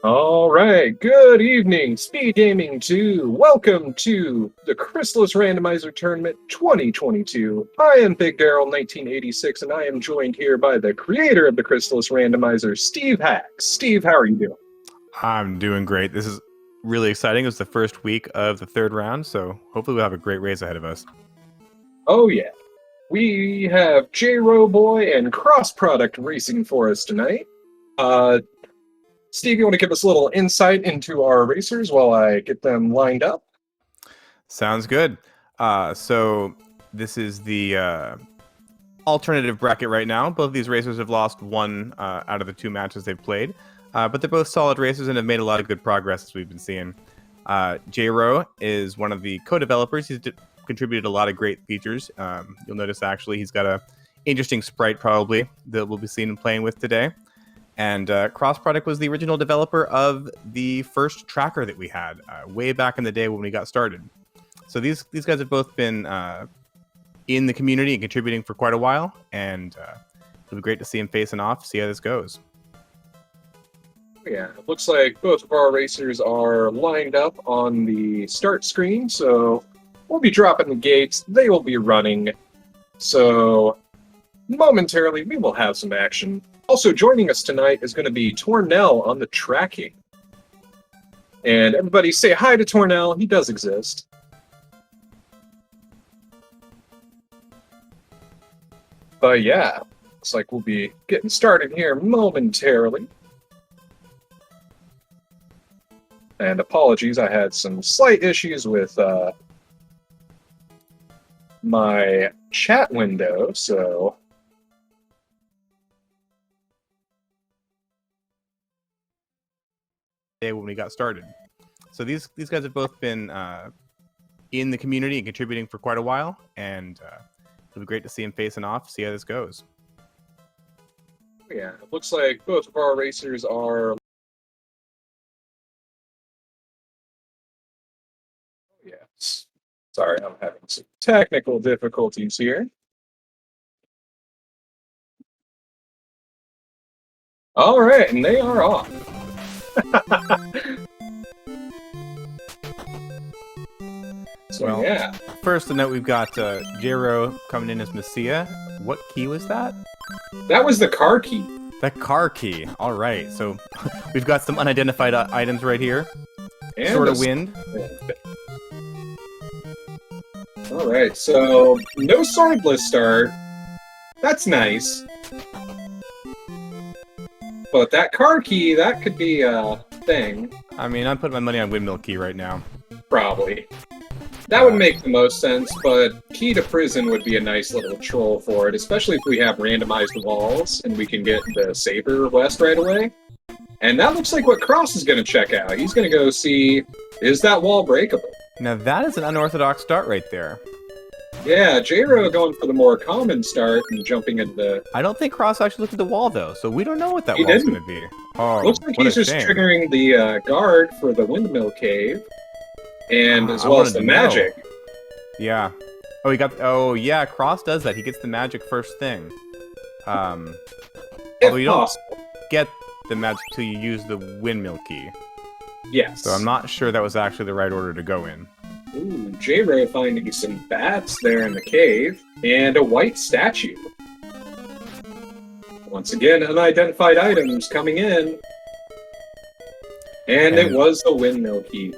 All right, good evening, Speed Gaming 2. Welcome to the Crystalis Randomizer Tournament 2022. I am Big Daryl 1986, and I am joined here by the creator of the Crystalis Randomizer, Steve Hacks. Steve, how are you doing? I'm doing great. This is really exciting. It's the first week of the third round, so hopefully we'll have a great race ahead of us. Oh, yeah. We have jroweboy and crossproduct racing for us tonight. Steve, you want to give us a little insight into our racers while I get them lined up? Sounds good. So this is the alternative bracket right now. Both of these racers have lost one out of the two matches they've played, but they're both solid racers and have made a lot of good progress as we've been seeing. J-Row is one of the co-developers. He's contributed a lot of great features. You'll notice actually he's got a interesting sprite probably that we'll be seeing him playing with today. And CrossProduct was the original developer of the first tracker that we had way back in the day when we got started. So these guys have both been in the community and contributing for quite a while, and it'll be great to see them facing off, see how this goes. Yeah, it looks like both of our racers are lined up on the start screen, so we'll be dropping the gates. They will be running. So momentarily, we will have some action. Also joining us tonight is going to be Tornell on the tracking. And everybody say hi to Tornell. He does exist. But yeah, looks like we'll be getting started here momentarily. And apologies, I had some slight issues with my chat window, so When we got started. So these guys have both been in the community and contributing for quite a while, and it'll be great to see them facing off, see how this goes. Yeah, it looks like both of our racers are... Yes. Sorry, I'm having some technical difficulties here. All right, and they are off. So, Well, yeah. First to note, we've got J-Row coming in as Messiah. What key was that? That was the car key. The car key. All right. So we've got some unidentified items right here. And Sort of wind. All right, so no swordless start. That's nice. But that car key, that could be a thing. I mean, I'm putting my money on windmill key right now. Probably. That would make the most sense, but key to prison would be a nice little troll for it, especially if we have randomized walls and we can get the Saber West right away. And that looks like what Cross is going to check out. He's going to go see, is that wall breakable? Now that is an unorthodox start right there. Yeah, J-Row going for the more common start and jumping into the... I don't think Cross actually looked at the wall, though, so we don't know what that wall's going to be. Oh, looks like what he's a just shame. triggering the guard for the windmill cave. And as well as the magic. Yeah. Oh, he got... Oh, yeah, Cross does that. He gets the magic first thing. Although you don't get the magic till you use the windmill key. Yes. So I'm not sure that was actually the right order to go in. Ooh, J-Ray finding some bats there in the cave, and a white statue. Once again, unidentified items coming in. And it was the windmill key.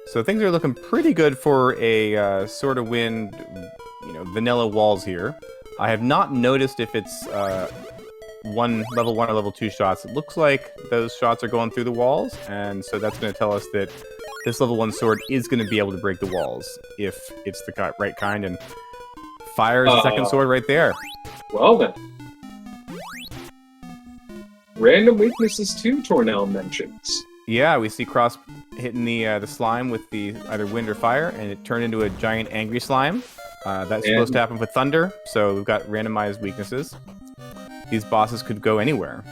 So things are looking pretty good for a sort of wind, vanilla walls here. I have not noticed if it's level 1 or level 2 shots. It looks like those shots are going through the walls, and so that's going to tell us that this level 1 sword is going to be able to break the walls if it's the right kind, and fires the second sword right there. Well then. Random weaknesses too, Tornell mentions. Yeah, we see Cross hitting the slime with the either wind or fire, and it turned into a giant angry slime. That's supposed to happen with thunder, so we've got randomized weaknesses. These bosses could go anywhere.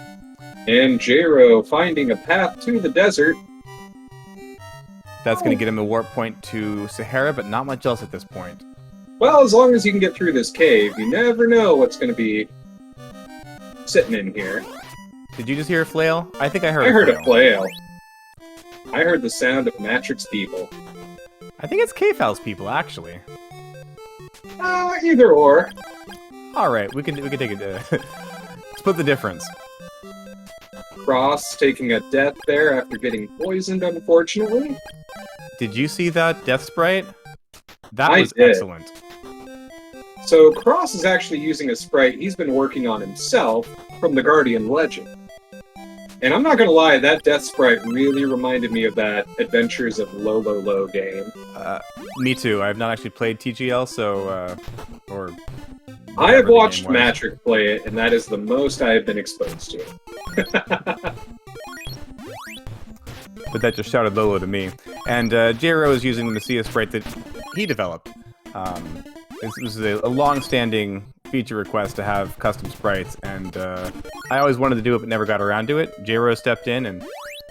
And J-Row finding a path to the desert. That's going to get him a warp point to Sahara, but not much else at this point. Well, as long as you can get through this cave, you never know what's going to be sitting in here. Did you just hear a flail? I think I heard I heard a a flail. flail. I heard the sound of Matrix people. I think it's K-Fal's people, actually. Either or. Alright, we can take it. Split the difference. Cross taking a death there after getting poisoned, unfortunately. Did you see that death sprite? That I was did. excellent. So Cross is actually using a sprite he's been working on himself from the Guardian Legend. And I'm not gonna lie, that death sprite really reminded me of that Adventures of Lolo game. Me too. I have not actually played TGL, so or I have whatever the watched game was. Matrix play it, and that is the most I have been exposed to. But that just shouted Lolo to me. And jRow is using the Messiah sprite that he developed. This was a long-standing feature request to have custom sprites, and I always wanted to do it but never got around to it. jRow stepped in and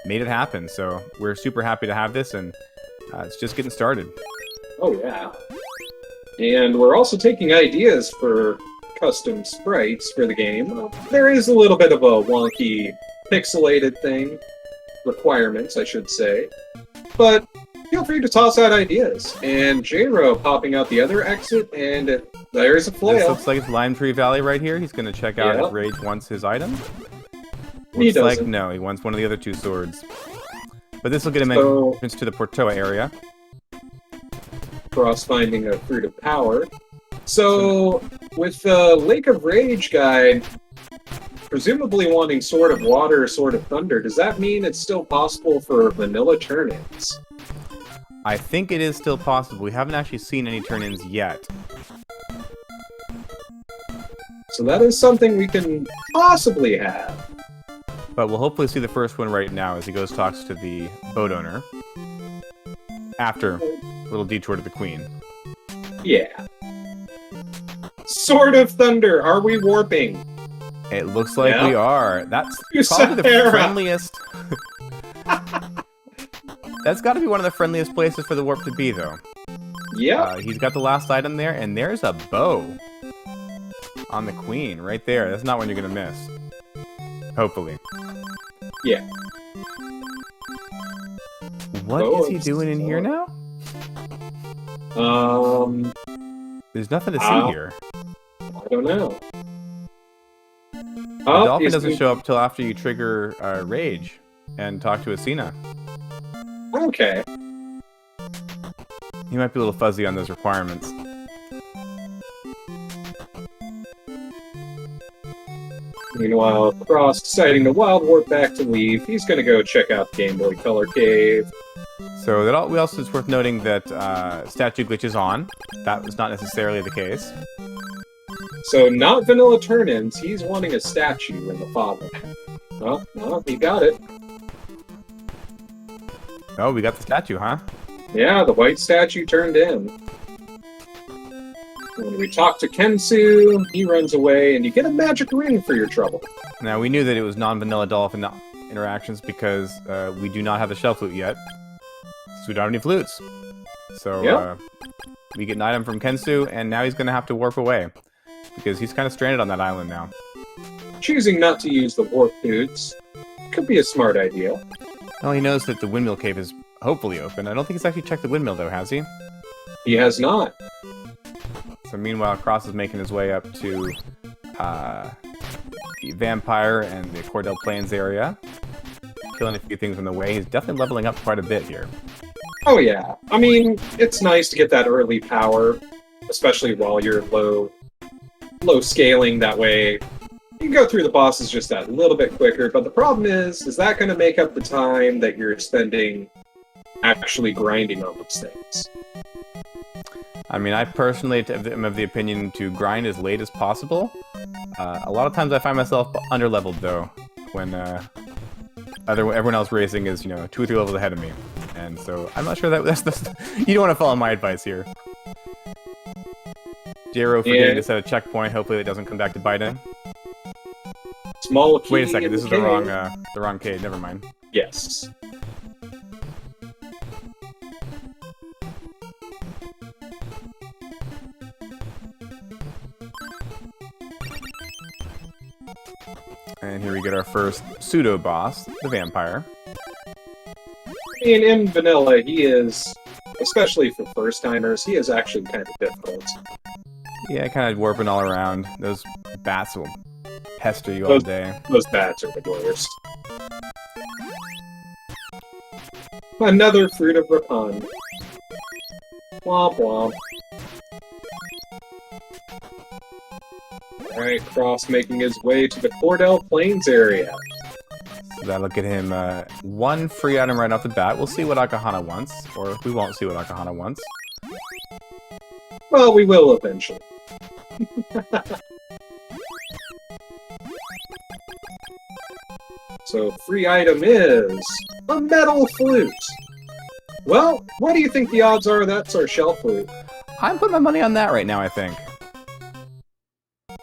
made it happen, so we're super happy to have this, and it's just getting started. Oh yeah. And we're also taking ideas for custom sprites for the game. There is a little bit of a wonky, pixelated thing. Requirements, I should say. But feel free to toss out ideas. And jRow popping out the other exit, and there's a This flail. looks like it's Lime Tree Valley right here. He's going to check out Yeah. if Rage wants his item. He Looks like doesn't. no, he wants one of the other two swords. But this will get him So- entrance to the Portoa area. Cross finding a fruit of power. So, with the Lake of Rage guide, presumably wanting Sword of Water or Sword of Thunder, does that mean it's still possible for vanilla turn-ins? I think it is still possible. We haven't actually seen any turn-ins yet. So that is something we can possibly have. But we'll hopefully see the first one right now as he goes talks to the boat owner. After a little detour to the Queen. Yeah. Sword of Thunder, are we warping? It looks like Yeah. we are. That's You probably the Sahara. friendliest. That's got to be one of the friendliest places for the warp to be, though. Yep. He's got the last item there, and there's a bow on the Queen right there. That's not one you're gonna miss. Hopefully. Yeah. What Bow is he of doing in here now? There's nothing to see Ah. here. I don't know. The dolphin he's doesn't been- show up till after you trigger Rage and talk to Asina. Okay. He might be a little fuzzy on those requirements. Meanwhile, Cross deciding to wild warp back to leave. He's gonna go check out the Game Boy Color cave. So we also it's worth noting that statue glitch is on. That was not necessarily the case. So not vanilla turn-ins, he's wanting a statue in the fog. Well, he got it. Oh, we got the statue, huh? Yeah, the white statue turned in. When we talk to Kensu, he runs away, and you get a magic ring for your trouble. Now, we knew that it was non-vanilla dolphin interactions because we do not have the shell flute yet. So we don't have any flutes. So Yep. we get an item from Kensu, and now he's going to have to warp away. Because he's kind of stranded on that island now. Choosing not to use the warp boots could be a smart idea. Well, he knows that the windmill cave is hopefully open. I don't think he's actually checked the windmill, though, has he? He has not. So meanwhile, Cross is making his way up to the Vampire and the Cordell Plains area. Killing a few things on the way. He's definitely leveling up quite a bit here. Oh yeah. I mean, it's nice to get that early power, especially while you're low scaling. That way, you can go through the bosses just that little bit quicker. But the problem is that going to make up the time that you're spending actually grinding on those things? I mean, I personally am of the opinion to grind as late as possible. A lot of times I find myself underleveled, though, when everyone else racing is, 2 or 3 levels ahead of me. And so I'm not sure that's you don't want to follow my advice here. jRow forgetting to set a checkpoint. Hopefully it doesn't come back to bite him. Small key. Wait a second, in this is cave. the wrong cave. Never mind. Yes. And here we get our first pseudo-boss, the vampire. I mean, in vanilla, he is, especially for first-timers, he is actually kind of difficult. Yeah, kind of warping all around. Those bats will pester you all day. Those bats are the worst. Another fruit of Rapun. Womp womp. Alright, Cross making his way to the Cordell Plains area. So that'll get him one free item right off the bat. We'll see what Akahana wants, or we won't see what Akahana wants. Well, we will eventually. So, free item is a metal flute. Well, what do you think the odds are that's our shell flute? I'm putting my money on that right now, I think.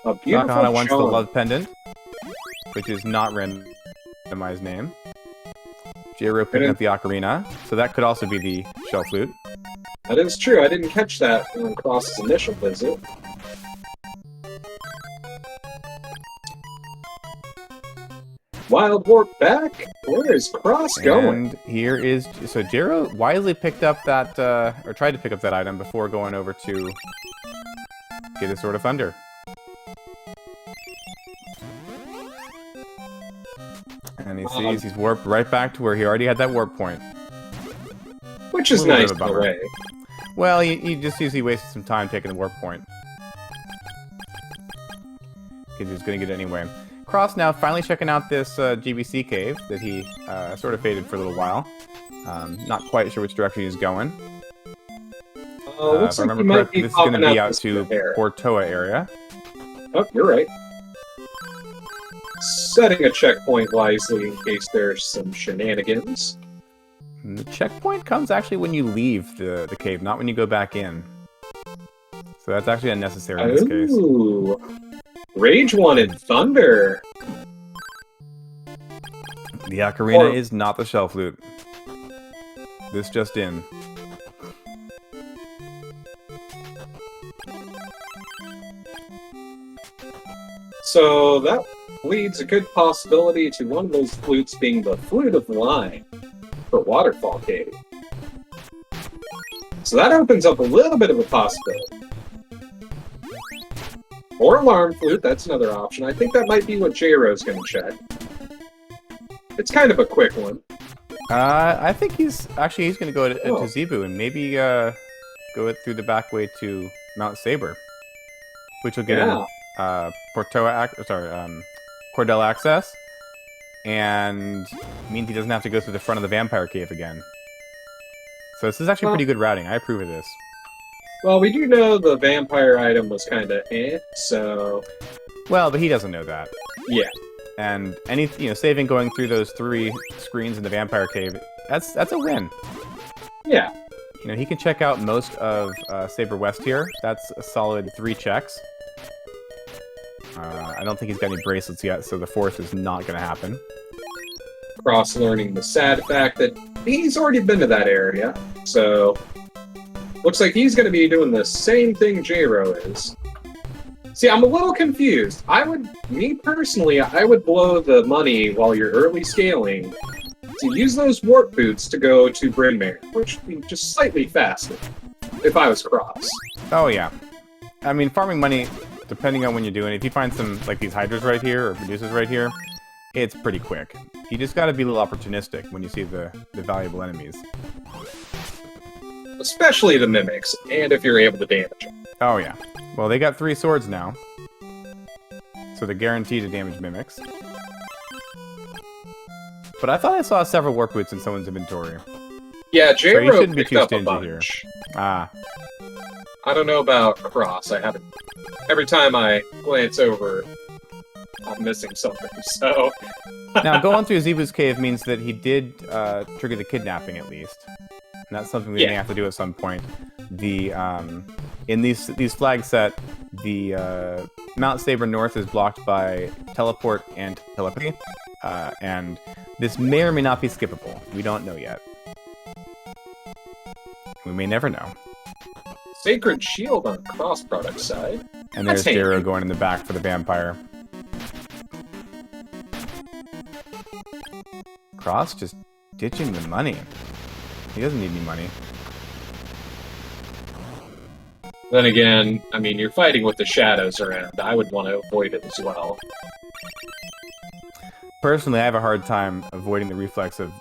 A beautiful Akahana wants the charm. love pendant, which is not randomized name. Jiro picking up the ocarina, so that could also be the shell flute. That is true, I didn't catch that on Cross's initial visit. Wild Warp back? Where is Cross going? And here is... So Jiro wisely picked up that, or tried to pick up that item before going over to get his Sword of Thunder. And he sees he's warped right back to where he already had that warp point. Which is nice in a way. Well, he just usually wasted some time taking the warp point. Because he was going to get it anyway. Cross now finally checking out this GBC cave that he sort of faded for a little while. Not quite sure which direction he's going. Looks if I like remember correctly, this is going to be out to Portoa area. Oh, you're right. Setting a checkpoint wisely in case there's some shenanigans. And the checkpoint comes actually when you leave the cave, not when you go back in. So that's actually unnecessary in this case. Ooh. Rage wanted thunder. The ocarina is not the shell flute. This just in. So that leads a good possibility to one of those flutes being the Flute of Lime for Waterfall Cave. So that opens up a little bit of a possibility. Or Alarm Flute, that's another option. I think that might be what J-Ro's going to check. It's kind of a quick one. I think he's going to go to Zebu and maybe go through the back way to Mount Saber, which will get him Cordell access, and means he doesn't have to go through the front of the Vampire Cave again. So this is actually pretty good routing. I approve of this. Well, we do know the vampire item was kind of so... Well, but he doesn't know that. Yeah. And saving going through those 3 screens in the Vampire Cave, that's a win. Yeah. He can check out most of Saber West here. That's a solid 3 checks. I don't think he's got any bracelets yet, so the 4th is not going to happen. Cross learning the sad fact that he's already been to that area, so... Looks like he's going to be doing the same thing J-Ro is. See, I'm a little confused. Me personally, I would blow the money while you're early scaling to use those warp boots to go to Bryn Mawr, which would be just slightly faster, if I was Cross. Oh, yeah. I mean, farming money, depending on when you're doing it, if you find some, like these Hydras right here, or Medusas right here, it's pretty quick. You just gotta be a little opportunistic when you see the valuable enemies. Especially the Mimics, and if you're able to damage them. Oh, yeah. Well, they got 3 swords now. So they're guaranteed to damage Mimics. But I thought I saw several warp boots in someone's inventory. Yeah, J-Ro shouldn't be picked too up a stingy bunch. here. Ah. I don't know about Cross. I haven't... Every time I glance over, I'm missing something, so... Now, going through Zebu's cave means that he did trigger the kidnapping, at least. And that's something we may have to do at some point. In these flag set, the Mount Saber North is blocked by teleport and telepathy, and this may or may not be skippable. We don't know yet. We may never know. Sacred Shield on the cross-product side. And there's Jero going in the back for the vampire. Cross just ditching the money. He doesn't need any money. Then again, I mean, you're fighting with the shadows around. I would want to avoid it as well. Personally, I have a hard time avoiding the reflex of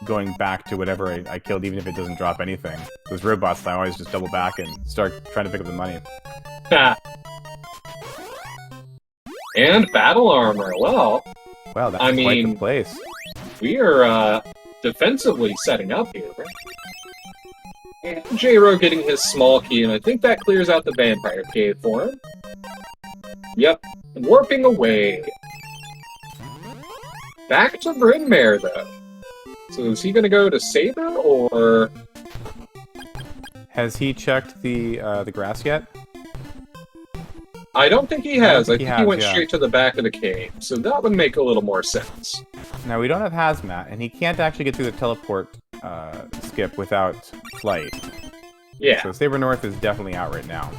going back to whatever I killed, even if it doesn't drop anything. Those robots, I always just double back and start trying to pick up the money. Ha! And battle armor. Well, Wow, that's I quite mean, the place. we are defensively setting up here. And J-Ro getting his small key, and I think that clears out the vampire cave for him. Yep, warping away. Back to Brynmare, though. So is he going to go to Saber, or... Has he checked the grass yet? I don't think he has. I think he has, went yeah. straight to the back of the cave, so that would make a little more sense. Now, we don't have Hazmat, and he can't actually get through the teleport skip without flight. Yeah, So Saber North is definitely out right now.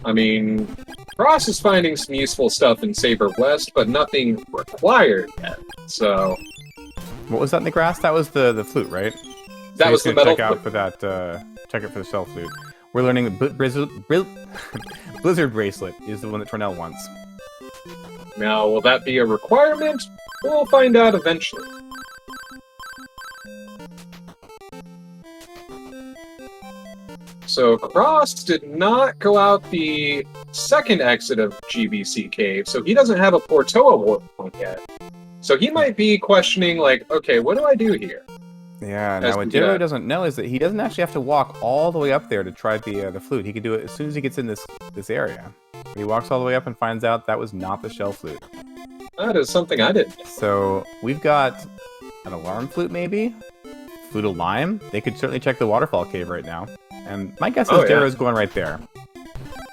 I mean, Ross is finding some useful stuff in Saber West, but nothing required yet, so... What was that in the grass? That was the flute, right? That So was he's the gonna metal check out flute. for that. Check it for the shell flute. We're learning that Blizzard Bracelet is the one that Tornell wants. Now, will that be a requirement? We'll find out eventually. So Cross did not go out the second exit of GBC Cave, so he doesn't have a Portoa warp point yet. So he might be questioning, like, okay, what do I do here? Yeah, As now what we Jero get- doesn't know is that he doesn't actually have to walk all the way up there to try the flute. He can do it as soon as he gets in this area. He walks all the way up and finds out that was not the shell flute. That is something I didn't know. So we've got an alarm flute, maybe? Flute of Lime? They could certainly check the waterfall cave right now. And my guess is Oh, yeah. Jero's going right there.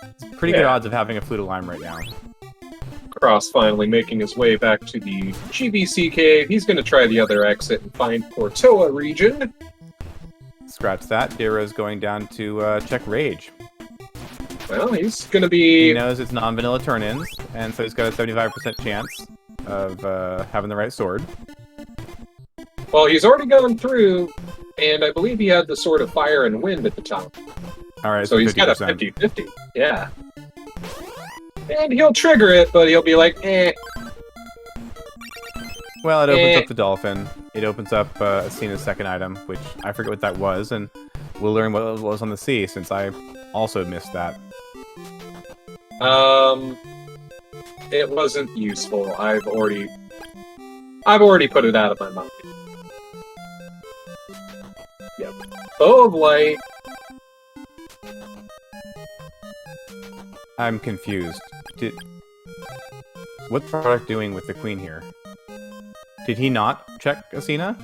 It's pretty good Yeah. odds of having a Flute of Lime right now. Cross finally making his way back to the GBC Cave. He's going to try the other exit and find Portoa region. Scratch that. Jero's going down to check Rage. Well, he's going to He be... knows it's non-vanilla turn-ins, and so he's got a 75% chance of having the right sword. Well, he's already gone through, and I believe he had the Sword of Fire and Wind at the time. Alright, So he's got a 50-50. Yeah. And he'll trigger it, but he'll be like, eh. Well, it opens up the dolphin. It opens up Asena's second item, which I forget what that was, and we'll learn what was on the sea, since I also missed that. It wasn't useful. I've already put it out of my mind. Yep. Bow of Light. I'm confused. What's product doing with the queen here? Did he not check Asena?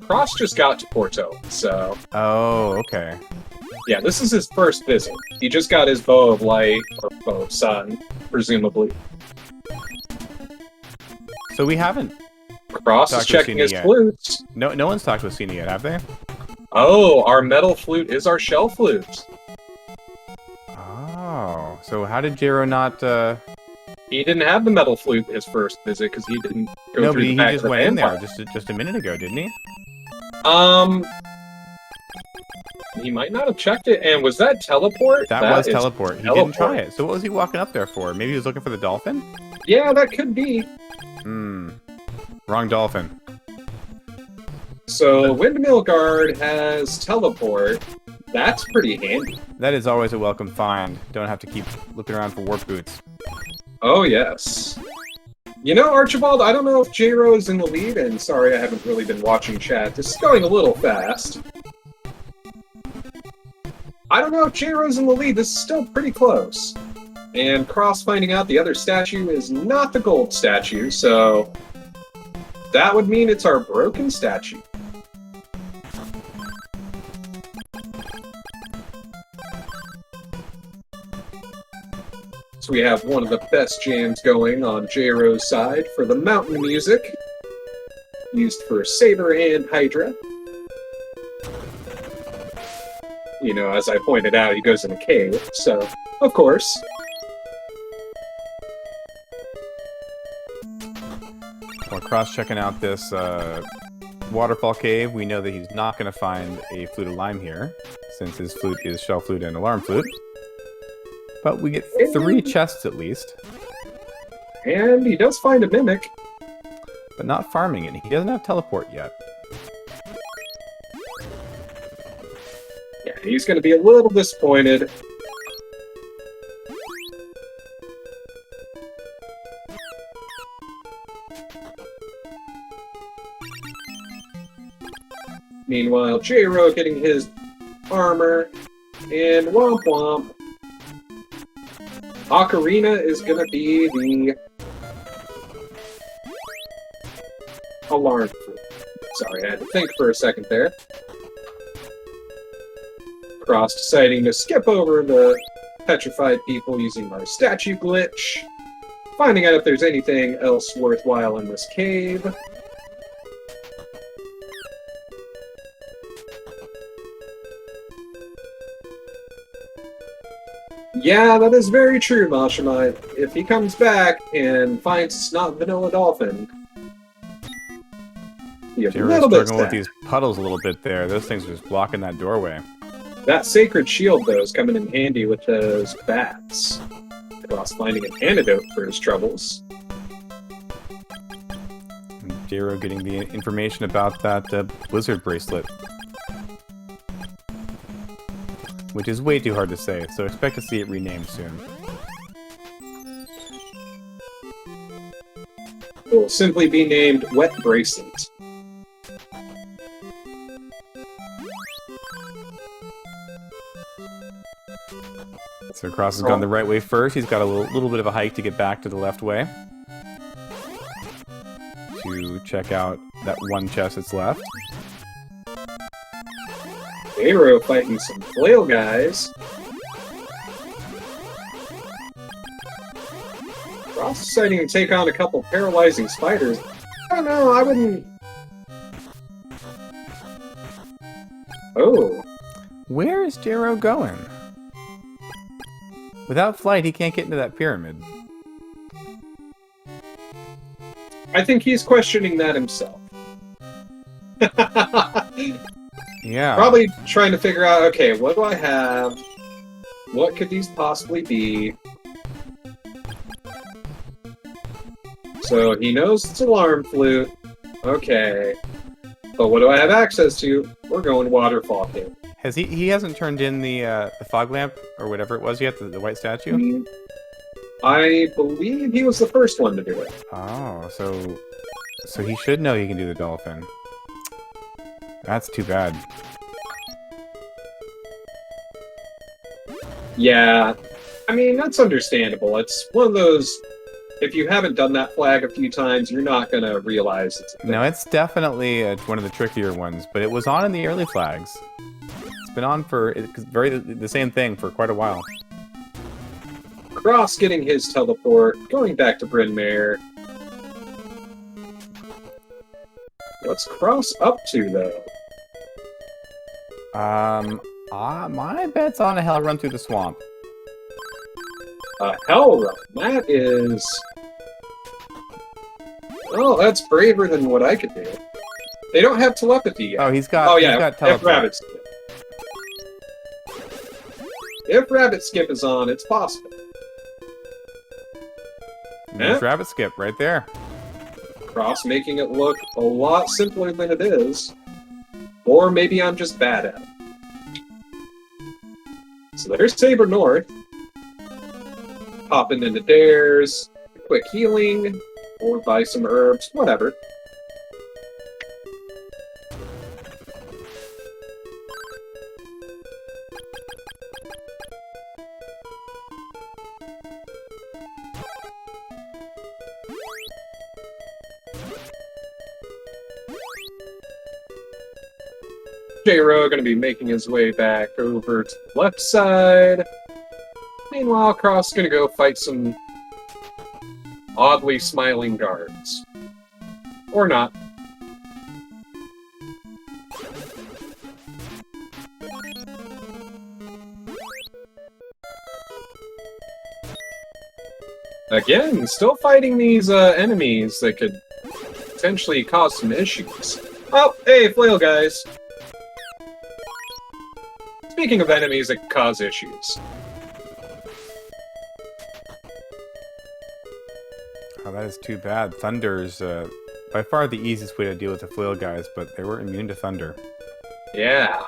Cross just got to Porto, so Oh, okay. yeah, this is his first visit. He just got his Bow of Light, or Bow of Sun, presumably. So we haven't. Cross is Talked to checking Asena his yet. flutes. No one's talked to Asena yet, have they? Oh, our metal flute is our shell flute. Oh, so how did Jero not? He didn't have the metal flute his first visit because he didn't go No, but through the he back just of the went in there vampire. just a minute ago, didn't he? He might not have checked it. And was that teleport? That was is teleport. He didn't try it. So what was he walking up there for? Maybe he was looking for the dolphin? Yeah, that could be. Wrong dolphin. So Windmill Guard has teleport. That's pretty handy. That is always a welcome find. Don't have to keep looking around for warp boots. Oh, yes. You know, Archibald, I don't know if J-Ro is in the lead, and sorry I haven't really been watching chat. This is going a little fast. I don't know if J-Ro's in the lead. This is still pretty close. And Cross finding out the other statue is not the gold statue, so that would mean it's our broken statue. So we have one of the best jams going on J-Ro's side for the mountain music, used for Saber and Hydra. You know, as I pointed out, he goes in a cave, so, of course. While cross-checking out this waterfall cave, we know that he's not going to find a flute of lime here, since his flute is shell flute and alarm flute. But we get 3 chests at least. And he does find a mimic. But not farming it. He doesn't have teleport yet. Yeah, he's going to be a little disappointed. Meanwhile, J-Ro getting his armor, and womp womp. Ocarina is gonna be the alarm fruit. Sorry, I had to think for a second there. Cross deciding to skip over the petrified people using our statue glitch. Finding out if there's anything else worthwhile in this cave. Yeah, that is very true, Mashima. If he comes back and finds it's not Vanilla Dolphin, you're a little bit struggling with these puddles a little bit there. Those things are just blocking that doorway. That sacred shield, though, is coming in handy with those bats. Cross finding an antidote for his troubles. Jiro getting the information about that blizzard bracelet. Which is way too hard to say, so expect to see it renamed soon. It will simply be named Wet Bracelet. So Cross has gone the right way first. He's got a little bit of a hike to get back to the left way. To check out that one chest that's left. Arrow fighting some flail guys. Cross deciding to take on a couple paralyzing spiders. I don't know, I wouldn't... Oh. Where is Jiro going? Without flight, he can't get into that pyramid. I think he's questioning that himself. Yeah. Probably trying to figure out, okay, what do I have? What could these possibly be? So he knows it's alarm flute. Okay. But what do I have access to? We're going waterfall cave. Has he hasn't turned in the fog lamp or whatever it was yet, the white statue? I believe he was the first one to do it. Oh, so he should know he can do the dolphin. That's too bad. Yeah, I mean, that's understandable. It's one of those, if you haven't done that flag a few times, you're not going to realize it's a thing. No, it's definitely one of the trickier ones, but it was on in the early flags. It's been on for the same thing for quite a while. Cross getting his teleport, going back to Bryn Mawr. What's Cross up to, though? My bet's on a hell run through the swamp. A hell run. That is... Oh, that's braver than what I could do. They don't have telepathy yet. Oh, he's got teleport. If Rabbit Skip. If Rabbit Skip is on, it's possible. There's Rabbit Skip right there. Cross making it look a lot simpler than it is. Or maybe I'm just bad at it. So there's Saber North. Popping into dares. Quick healing. Or buy some herbs. Whatever. J-Ro going to be making his way back over to the left side. Meanwhile, Cross is going to go fight some oddly smiling guards. Or not. Again, still fighting these enemies that could potentially cause some issues. Oh, hey, flail guys. Speaking of enemies that cause issues. Oh, that is too bad. Thunder's by far the easiest way to deal with the flail guys, but they were immune to thunder. Yeah.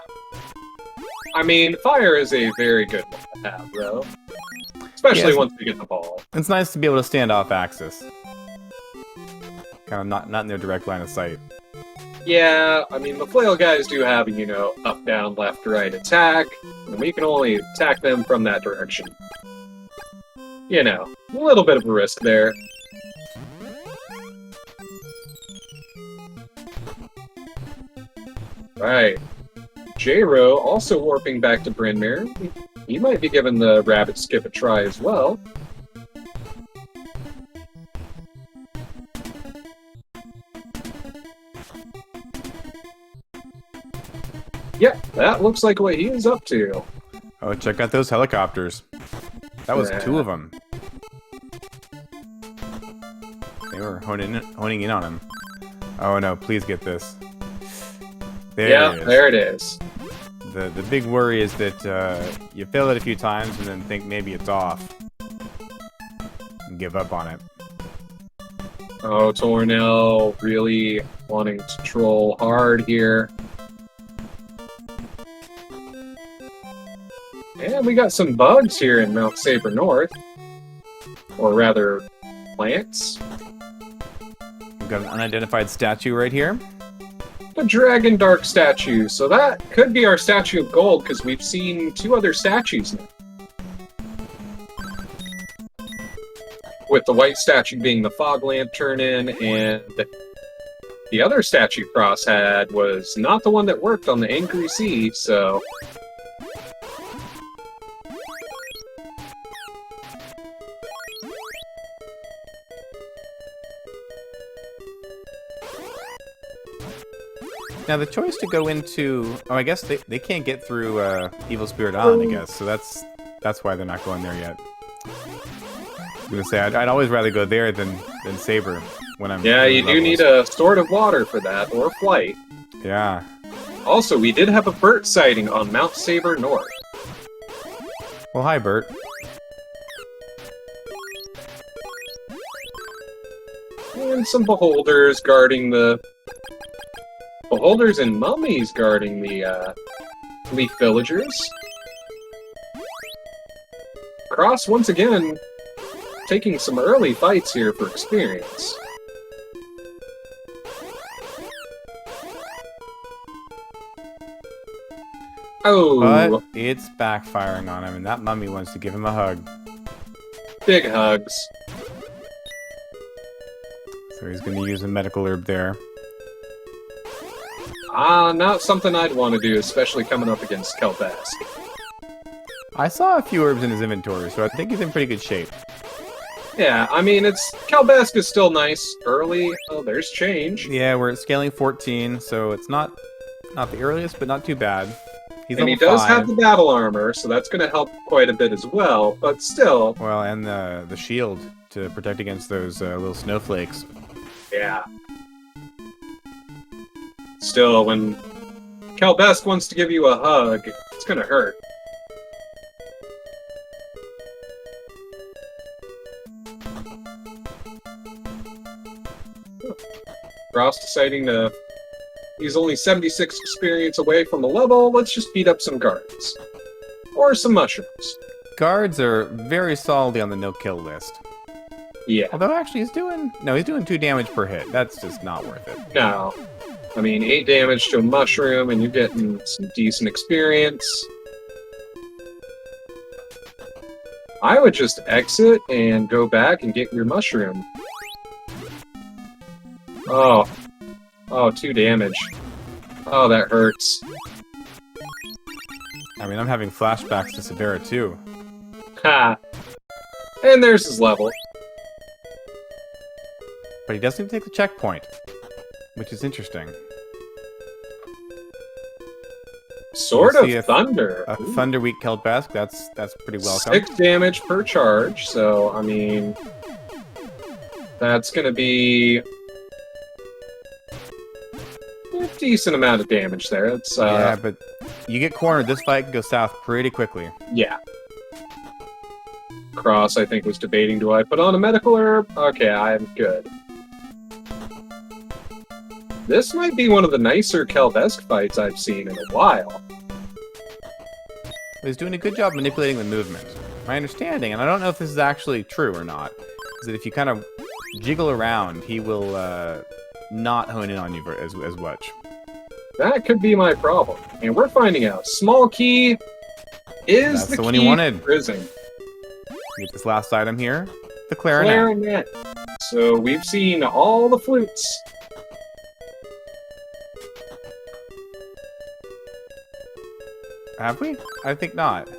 I mean, fire is a very good one to have, though. Especially once you get the ball. It's nice to be able to stand off axis. Kind of not in their direct line of sight. Yeah, I mean, the flail guys do have, you know, up, down, left, right attack, and we can only attack them from that direction. You know, a little bit of a risk there. Right. J-Row also warping back to Brynmere. He might be giving the rabbit skip a try as well. Yep, that looks like what he is up to. Oh, check out those helicopters. That was 2 of them. They were honing in on him. Oh no, please get this. There it is. There it is. The big worry is that you fail it a few times and then think maybe it's off. And give up on it. Oh, Tornell really wanting to troll hard here. And we got some bugs here in Mount Saber North. Or rather, plants. We've got an unidentified statue right here. A Dragon Dark statue. So that could be our statue of gold, because we've seen 2 other statues now. With the white statue being the Fog Lantern, and the other statue Cross had was not the one that worked on the Angry Sea, so... Now the choice to go into... Oh, I guess they can't get through Evil Spirit Island, I guess. So that's why they're not going there yet. I'm gonna say, I'd always rather go there than Saber when I'm... Yeah, you do need a Sword of Water for that, or Flight. Yeah. Also, we did have a Bert sighting on Mount Saber North. Well, hi, Bert. And some beholders guarding the... Beholders and mummies guarding the, leaf villagers. Cross, once again, taking some early fights here for experience. Oh! But it's backfiring on him, and that mummy wants to give him a hug. Big hugs. So he's going to use a medical herb there. Not something I'd want to do, especially coming up against Kelbask. I saw a few herbs in his inventory, so I think he's in pretty good shape. Yeah, I mean, Kelbask is still nice early. Oh, there's change. Yeah, we're at scaling 14, so it's not the earliest, but not too bad. He's and he level does 5. have the battle armor, so that's going to help quite a bit as well, but still. Well, and the shield to protect against those little snowflakes. Yeah. Still, when Kelbask wants to give you a hug, it's going to hurt. Frost deciding to... He's only 76 experience away from the level, let's just beat up some guards. Or some mushrooms. Guards are very solidly on the no-kill list. Yeah. Although, actually, he's doing 2 damage per hit. That's just not worth it. No. I mean, 8 damage to a mushroom, and you're getting some decent experience. I would just exit and go back and get your mushroom. Oh. Oh, 2 damage. Oh, that hurts. I mean, I'm having flashbacks to Sabera, too. Ha! And there's his level. But he doesn't take the checkpoint, which is interesting. Sword of Thunder. A Thunder Weak Kelbask, that's pretty welcome. 6 damage per charge, so, I mean... That's gonna be... decent amount of damage there. It's Yeah, but you get cornered. This fight can go south pretty quickly. yeah. Cross, I think, was debating, do I put on a medical herb? Okay, I'm good. This might be one of the nicer Kelbesk fights I've seen in a while. He's doing a good job manipulating the movement. My understanding, and I don't know if this is actually true or not, is that if you kind of jiggle around, he will not hone in on you as much. That could be my problem. And we're finding out. Small key is That's the key one he wanted. prison. Get this last item here. The clarinet. Clarinet. So we've seen all the flutes. Have we? I think not.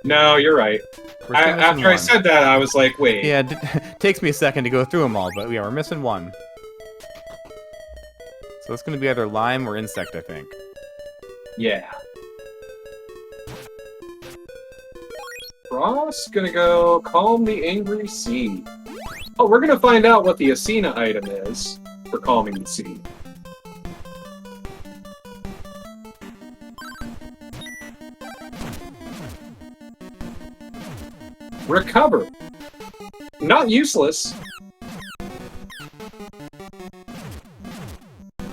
No, you're right. We're still missing After I one. said that, I was like, wait. Yeah, it takes me a second to go through them all, but yeah, we're missing one. So it's going to be either lime or insect, I think. Yeah. Cross gonna go calm the angry sea. Oh, we're gonna find out what the Asina item is for calming the sea. Recover. Not useless.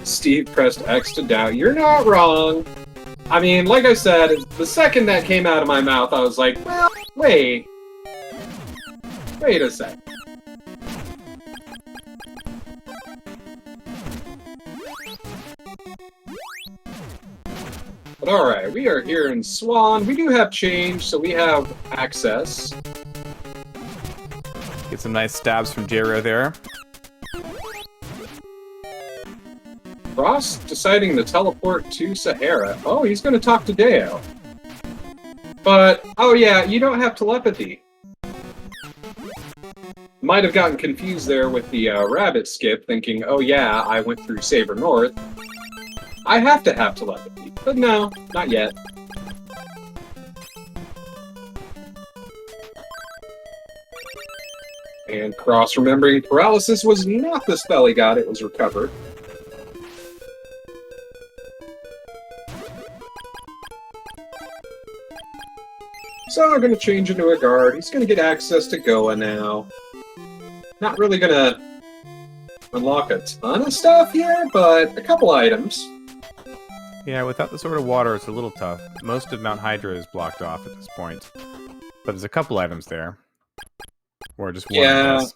Steve pressed X to doubt. You're not wrong. I mean, like I said, the second that came out of my mouth, I was like, well, wait. Wait a sec. But alright, we are here in Swan. We do have change, so we have access. Get some nice stabs from Jero there. Frost deciding to teleport to Sahara. Oh, he's going to talk to Deo. But, oh yeah, you don't have telepathy. Might have gotten confused there with the rabbit skip, thinking, oh yeah, I went through Saber North. I have to have telepathy. But no, not yet. And Cross remembering paralysis was not the spell he got, it was recovered. So I'm gonna change into a guard. He's gonna get access to Goa now. Not really gonna unlock a ton of stuff here, but a couple items. Yeah, without the Sword of Water, it's a little tough. Most of Mount Hydra is blocked off at this point. But there's a couple items there. Or just one, Yeah. I guess.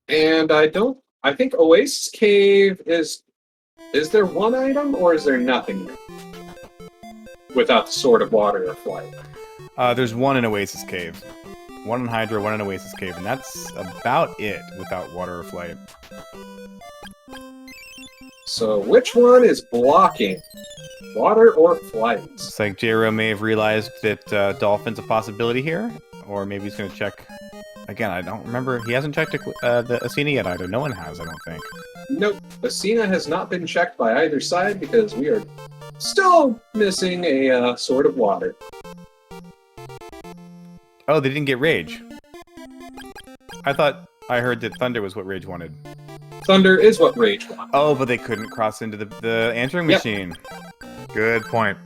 And I think Oasis Cave is there one item, or is there nothing without the Sword of Water or Flight? There's one in Oasis Cave. One in Hydra, one in Oasis Cave, and that's about it without water or flight. So which one is blocking? Water or Flight? It's like Jero may have realized that Dolphin's a possibility here, or maybe he's going to check... Again, I don't remember. He hasn't checked the Asina yet either. No one has, I don't think. Nope. Asina has not been checked by either side because we are still missing a Sword of Water. Oh, they didn't get Rage. I thought I heard that Thunder was what Rage wanted. Thunder is what Rage wants. Oh, but they couldn't cross into the answering Yep. machine. Good point.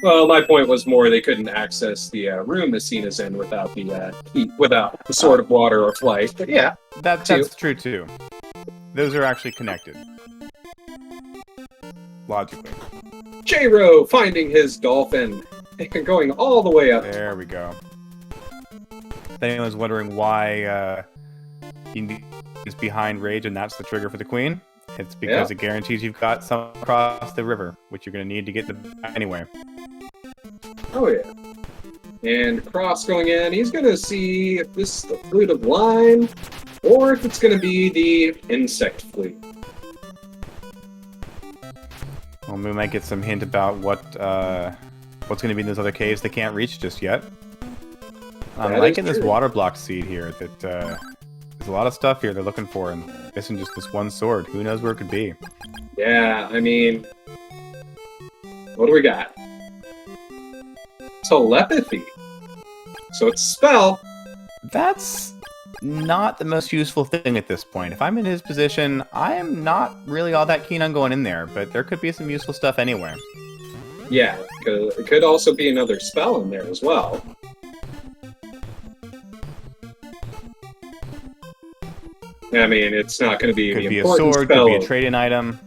Well, my point was more they couldn't access the room Asina's in without the Sword of Water or Flight. But yeah, That's true too. Those are actually connected. Logically. J-Ro finding his dolphin and going all the way up. There we go. If anyone's wondering why he is behind Rage and that's the trigger for the Queen, it's because it guarantees you've got some across the river, which you're going to need to get the anyway. Oh yeah. And Cross going in, he's going to see if this is the Flute of Lime, or if it's going to be the Insect Flute. Well, we might get some hint about what's going to be in those other caves they can't reach just yet. I'm That liking is this true. water block seed here. That there's a lot of stuff here they're looking for, and missing just this one sword. Who knows where it could be? Yeah, I mean, what do we got? Telepathy. So it's a spell. That's not the most useful thing at this point. If I'm in his position, I am not really all that keen on going in there, but there could be some useful stuff anyway. Yeah, it could also be another spell in there as well. I mean, it's not going to be Could the be a important sword, spell. could be a trade-in item.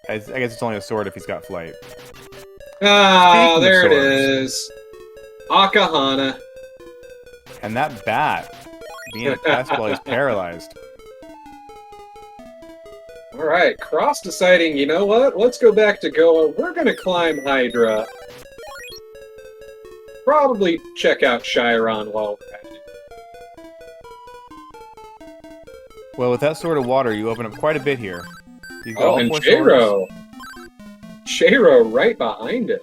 I guess it's only a sword if he's got flight. Ah, Speaking of there it swords. is. Akahana. And that bat being a pest while he's paralyzed. Alright, Cross deciding, you know what? Let's go back to Goa. We're gonna climb Hydra. Probably check out Chiron while we're at it. Well, with that sort of water, you open up quite a bit here. You've got Oh, all and 4 Jero. swords. Jero right behind it.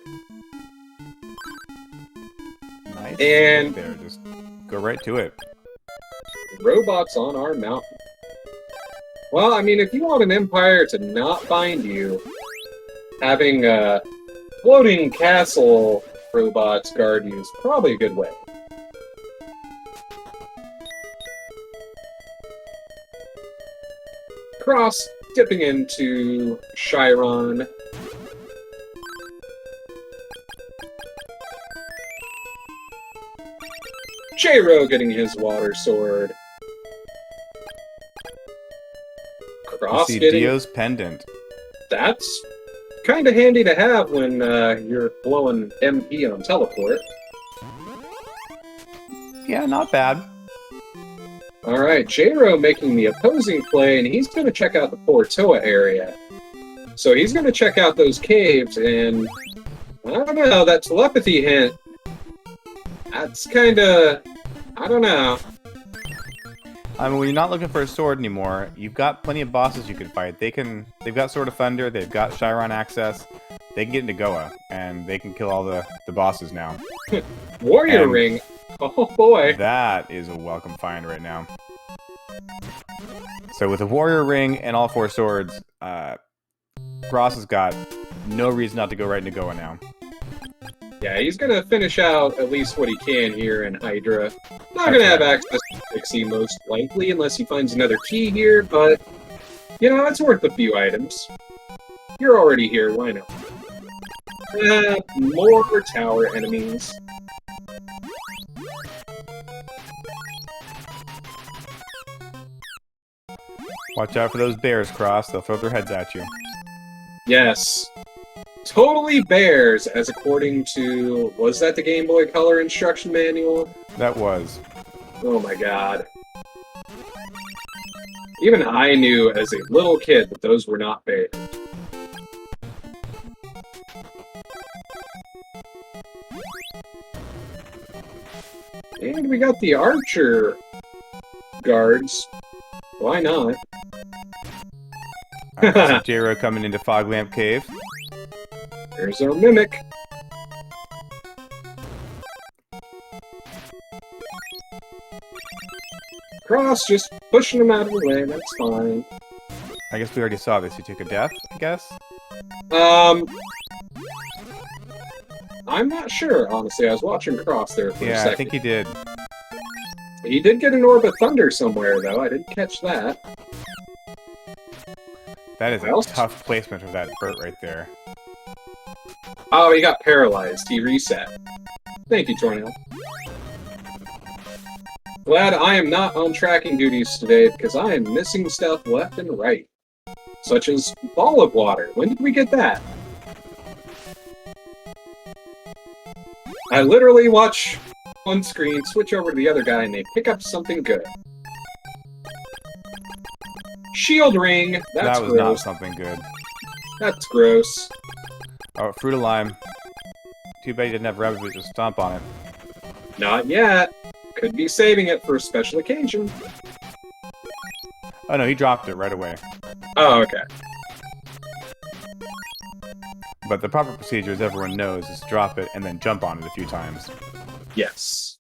Nice. And- There, just go right to it. Robots on our mountain. Well, I mean, if you want an empire to not bind you, having floating castle robots guard you is probably a good way. Cross dipping into Chiron. Jero getting his water sword. You Cross see getting... Dio's pendant. That's kind of handy to have when you're blowing MP on teleport. Yeah, not bad. Alright, Jero making the opposing play, and he's going to check out the Portoa area. So he's going to check out those caves, and I don't know, that telepathy hint, that's kind of, I don't know. I mean, when you're not looking for a sword anymore, you've got plenty of bosses you can fight. They've got Sword of Thunder, they've got Chiron access, they can get into Goa, and they can kill all the bosses now. Warrior And- Ring, oh boy. That is a welcome find right now. So with a Warrior Ring and all 4 swords, Cross has got no reason not to go right into Goa now. Yeah, he's gonna finish out at least what he can here in Hydra. Not gonna have access to Pixie most likely unless he finds another key here, but you know, it's worth a few items. You're already here, why not? More tower enemies. Watch out for those bears, Cross. They'll throw their heads at you. Yes. Totally bears, as according to... Was that the Game Boy Color instruction manual? That was. Oh my god. Even I knew as a little kid that those were not bears. And we got the archer guards. Why not? Alright, so Jero coming into Fog Lamp Cave. There's our mimic. Cross, just pushing him out of the way, that's fine. I guess we already saw this. You took a death, I guess? I'm not sure, honestly. I was watching Cross there for a Yeah, second. I think he did. He did get an Orb of Thunder somewhere, though. I didn't catch that. That is a Well- tough placement of that Burt right there. Oh, he got paralyzed. He reset. Thank you, Tornell. Glad I am not on tracking duties today, because I am missing stuff left and right. Such as Ball of Water. When did we get that? I literally watch one screen, switch over to the other guy, and they pick up something good. Shield Ring. That's That was not gross. something good. That's gross. Oh, Fruit of Lime. Too bad you didn't have Rabbit Boots to stomp on it. Not yet. Could be saving it for a special occasion. Oh no, he dropped it right away. Oh, okay. But the proper procedure, as everyone knows, is drop it and then jump on it a few times. Yes.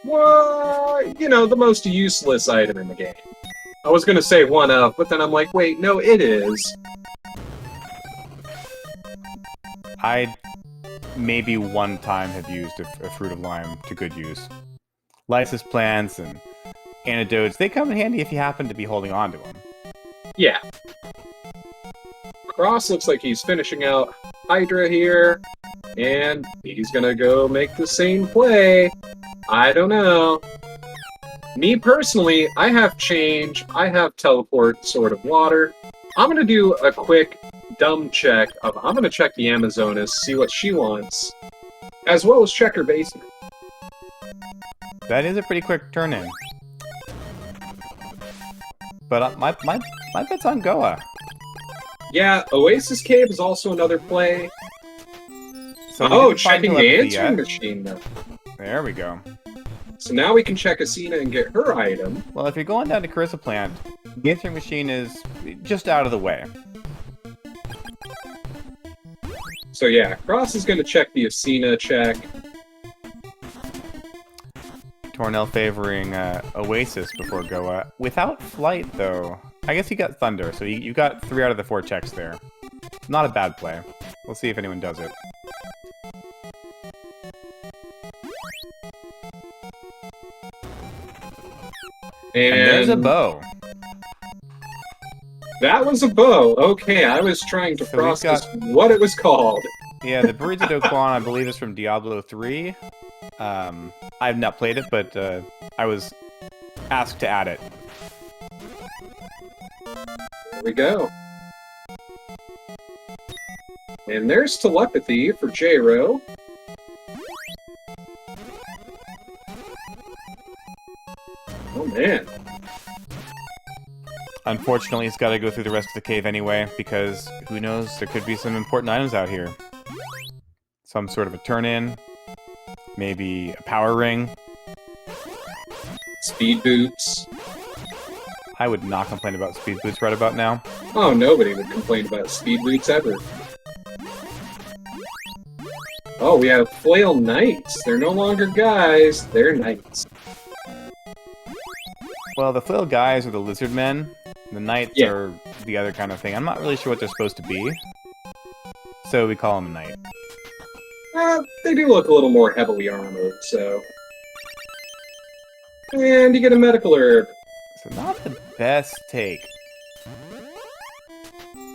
Well, you know, the most useless item in the game. I was gonna say one of, but then I'm like, wait, no, it is. I maybe one time have used a Fruit of Lime to good use. Lysis plants and antidotes, they come in handy if you happen to be holding on to them. Yeah. Cross looks like he's finishing out Hydra here, and he's gonna go make the same play. I don't know. Me personally, I have change, I have teleport, Sword of Water. I'm gonna do a quick dumb check of, I'm gonna check the Amazonas, see what she wants, as well as check her basement. That is a pretty quick turn in. But my bet's on Goa. Yeah, Oasis Cave is also another play. So oh, checking the answering machine now. There we go. So now we can check Asina and get her item. Well, if you're going down to Carissa Plant, the answering machine is just out of the way. So yeah, Cross is going to check the Asina check. Tornell favoring Oasis before Goa. Without Flight, though. I guess he got Thunder, so you got 3 out of the 4 checks there. Not a bad play. We'll see if anyone does it. And there's a bow. That was a bow. Okay, I was trying to process what it was called. Yeah, the Burrito do Quan, I believe, is from Diablo 3. I've not played it, but I was asked to add it. There we go. And there's Telepathy for J-Ro. Oh, man. Unfortunately, he's got to go through the rest of the cave anyway, because who knows, there could be some important items out here. Some sort of a turn-in, maybe a power ring. Speed boots. I would not complain about speed boots right about now. Oh, nobody would complain about speed boots ever. Oh, we have Flail Knights. They're no longer guys, they're knights. Well, the flail guys are the lizard men. The knights are the other kind of thing. I'm not really sure what they're supposed to be. So we call them a knight. They do look a little more heavily armored, so... And you get a medical herb. So not the best take.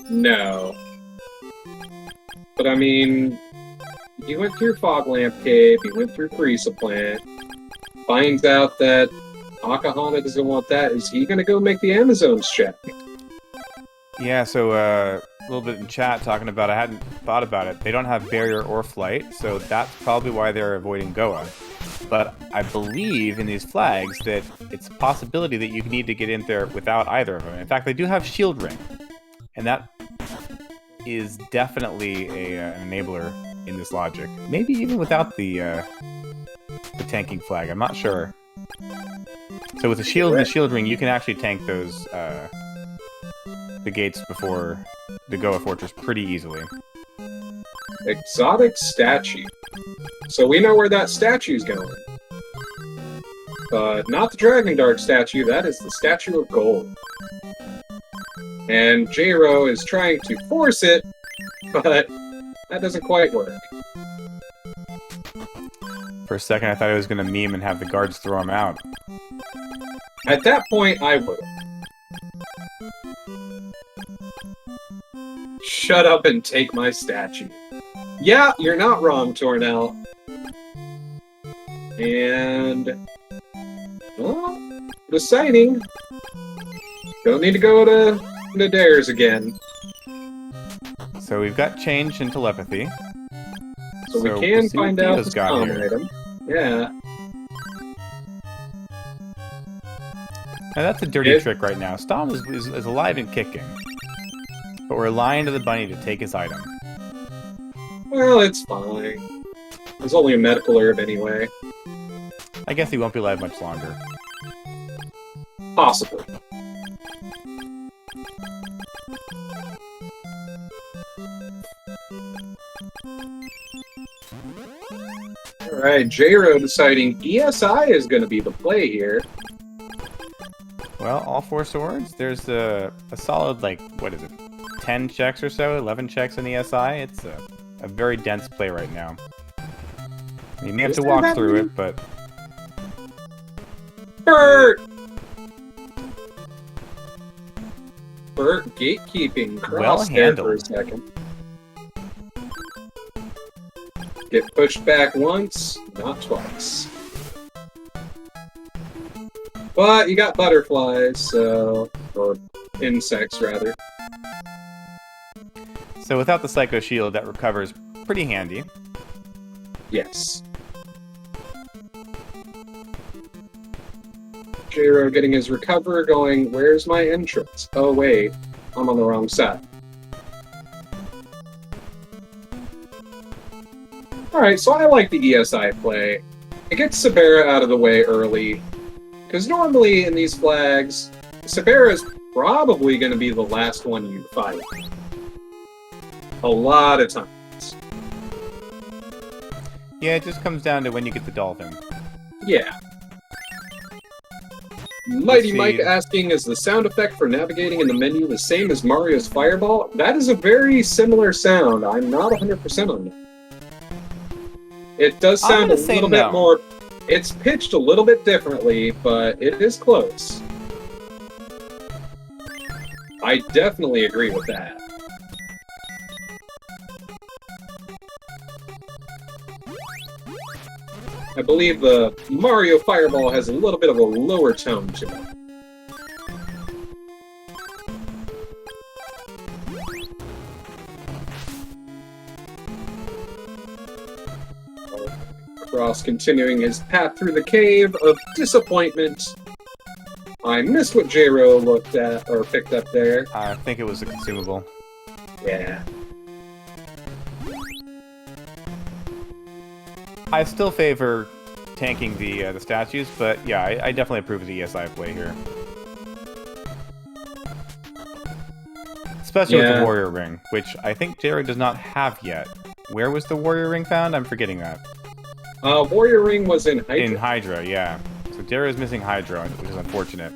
No. But I mean... You went through Fog Lamp Cave, you went through Carissa Plant, finds out that Akahana doesn't want that. Is he gonna go make the Amazons check? Yeah, so a little bit in chat talking about, I hadn't thought about it. They don't have barrier or flight, so that's probably why they're avoiding Goa. But I believe in these flags that it's a possibility that you need to get in there without either of them. In fact, they do have shield ring, and that is definitely an enabler in this logic. Maybe even without the tanking flag. I'm not sure. So with the shield and the shield ring, you can actually tank those the gates before the Goa Fortress pretty easily. Exotic statue. So we know where that statue's going. But not the Dragon Dark statue, that is the Statue of Gold. And J-Ro is trying to force it, but that doesn't quite work. For a second, I thought I was going to meme and have the guards throw him out. At that point, I would. Shut up and take my statue. Yeah, you're not wrong, Tornell. And... well, the sighting. Don't need to go to Nadare's again. So we've got change in telepathy. So we can find out the got item. Yeah. Now that's a dirty trick right now. Stom is alive and kicking. But we're lying to the bunny to take his item. Well, it's fine. There's only a medical herb anyway. I guess he won't be alive much longer. Possibly. Alright, J-Ro deciding ESI is going to be the play here. Well, all 4 swords. There's a solid, like, what is it? 10 checks or so? 11 checks in ESI? a very dense play right now. You may have Is to that walk happening? through it, but Bert! Bert gatekeeping Well cross there for a handled. second. Get pushed back once, not twice. But you got butterflies, so... or insects, rather. so without the Psycho Shield, that recovers pretty handy. Yes. J-Ro getting his recover, going, where's my entrance? Oh wait, I'm on the wrong side. Alright, so I like the ESI play. It gets Sabera out of the way early. Because normally in these flags, Sabera is probably going to be the last one you fight. A lot of times. Yeah, it just comes down to when you get the dolphin. Yeah. Mighty see. Mike asking, is the sound effect for navigating in the menu the same as Mario's Fireball? That is a very similar sound. I'm not 100% on that. It does I'm sound a gonna say little no. bit more... It's pitched a little bit differently, but it is close. I definitely agree with that. I believe the Mario Fireball has a little bit of a lower tone to it. Cross continuing his path through the cave of disappointment. I missed what J-Ro looked at, or picked up there. I think it was a consumable. Yeah. I still favor tanking the statues, but yeah, I definitely approve of the ESI play here. Especially with Yeah. the Warrior Ring, which I think Jared does not have yet. Where was the Warrior Ring found? I'm forgetting that. Warrior Ring was in Hydra. In Hydra, yeah. So Jared is missing Hydra, which is unfortunate.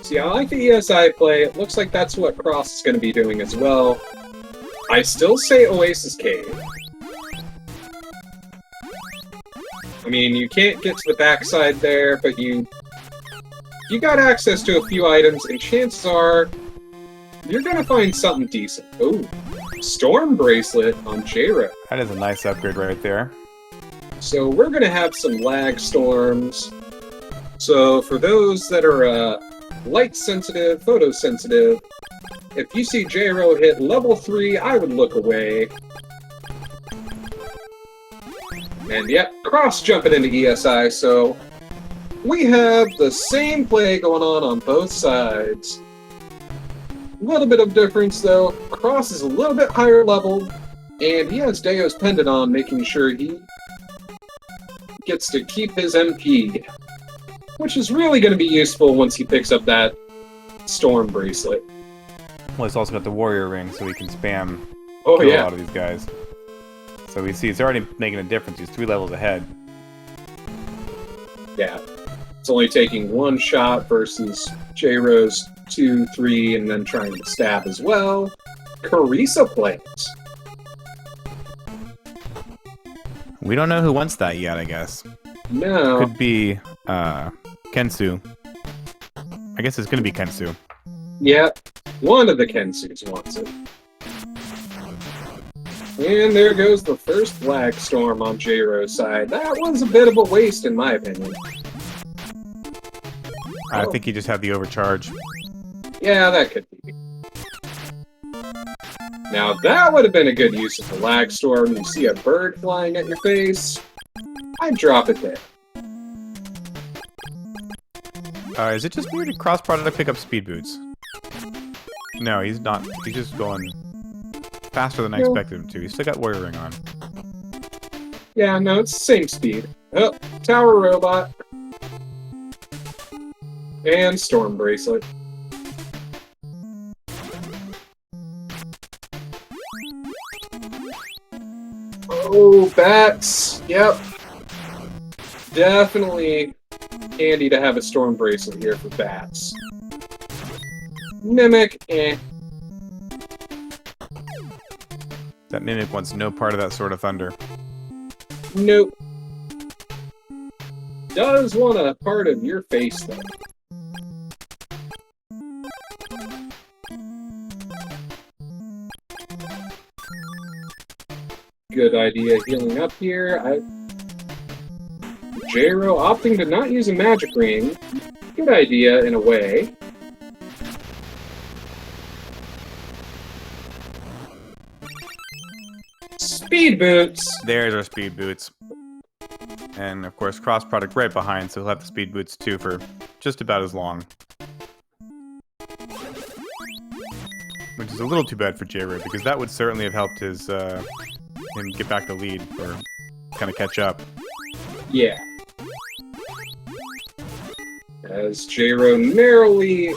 See, I like the ESI play. It looks like that's what Cross is going to be doing as well. I still say Oasis Cave. I mean, you can't get to the backside there, but you got access to a few items, and chances are you're going to find something decent. Ooh, Storm Bracelet on J-Ro. That is a nice upgrade right there. So we're going to have some lag storms. So for those that are light sensitive, photosensitive, if you see J-Ro hit level 3, I would look away. And yep, Cross jumping into ESI, so we have the same play going on both sides. A little bit of difference though. Cross is a little bit higher leveled, and he has Deo's Pendant on, making sure he gets to keep his MP. Which is really going to be useful once he picks up that Storm Bracelet. Well, he's also got the Warrior Ring, so he can spam Oh kill a yeah, lot of these guys. So we see it's already making a difference. He's 3 levels ahead. yeah. It's only taking one shot versus J-Rose 2, 3, and then trying to stab as well. Carissa plays. We don't know who wants that yet, I guess. No. Could be Kensu. I guess it's going to be Kensu. Yep. One of the Kensus wants it. And there goes the first flag storm on J-Ro's side. That was a bit of a waste, in my opinion. I think he just had the overcharge. Yeah, that could be. Now, that would have been a good use of the lag storm. You see a bird flying at your face, I'd drop it there. Is it just weird to cross-product pick up speed boots? No, he's not. He's just going faster than I No. expected him to. He's still got Warrior Ring on. Yeah, no, it's the same speed. Oh, Tower Robot. And Storm Bracelet. Oh, bats. Yep. Definitely handy to have a Storm Bracelet here for bats. Mimic, eh. That Mimic wants no part of that Sword of Thunder. Nope. Does want a part of your face, though. Good idea healing up here. J-Ro opting to not use a magic ring. Good idea in a way. Speed boots! There's our speed boots. And of course, cross product right behind, so he'll have the speed boots too for just about as long. Which is a little too bad for J-Ro, because that would certainly have helped his him get back the lead, or kind of catch up. Yeah. As J-Ro narrowly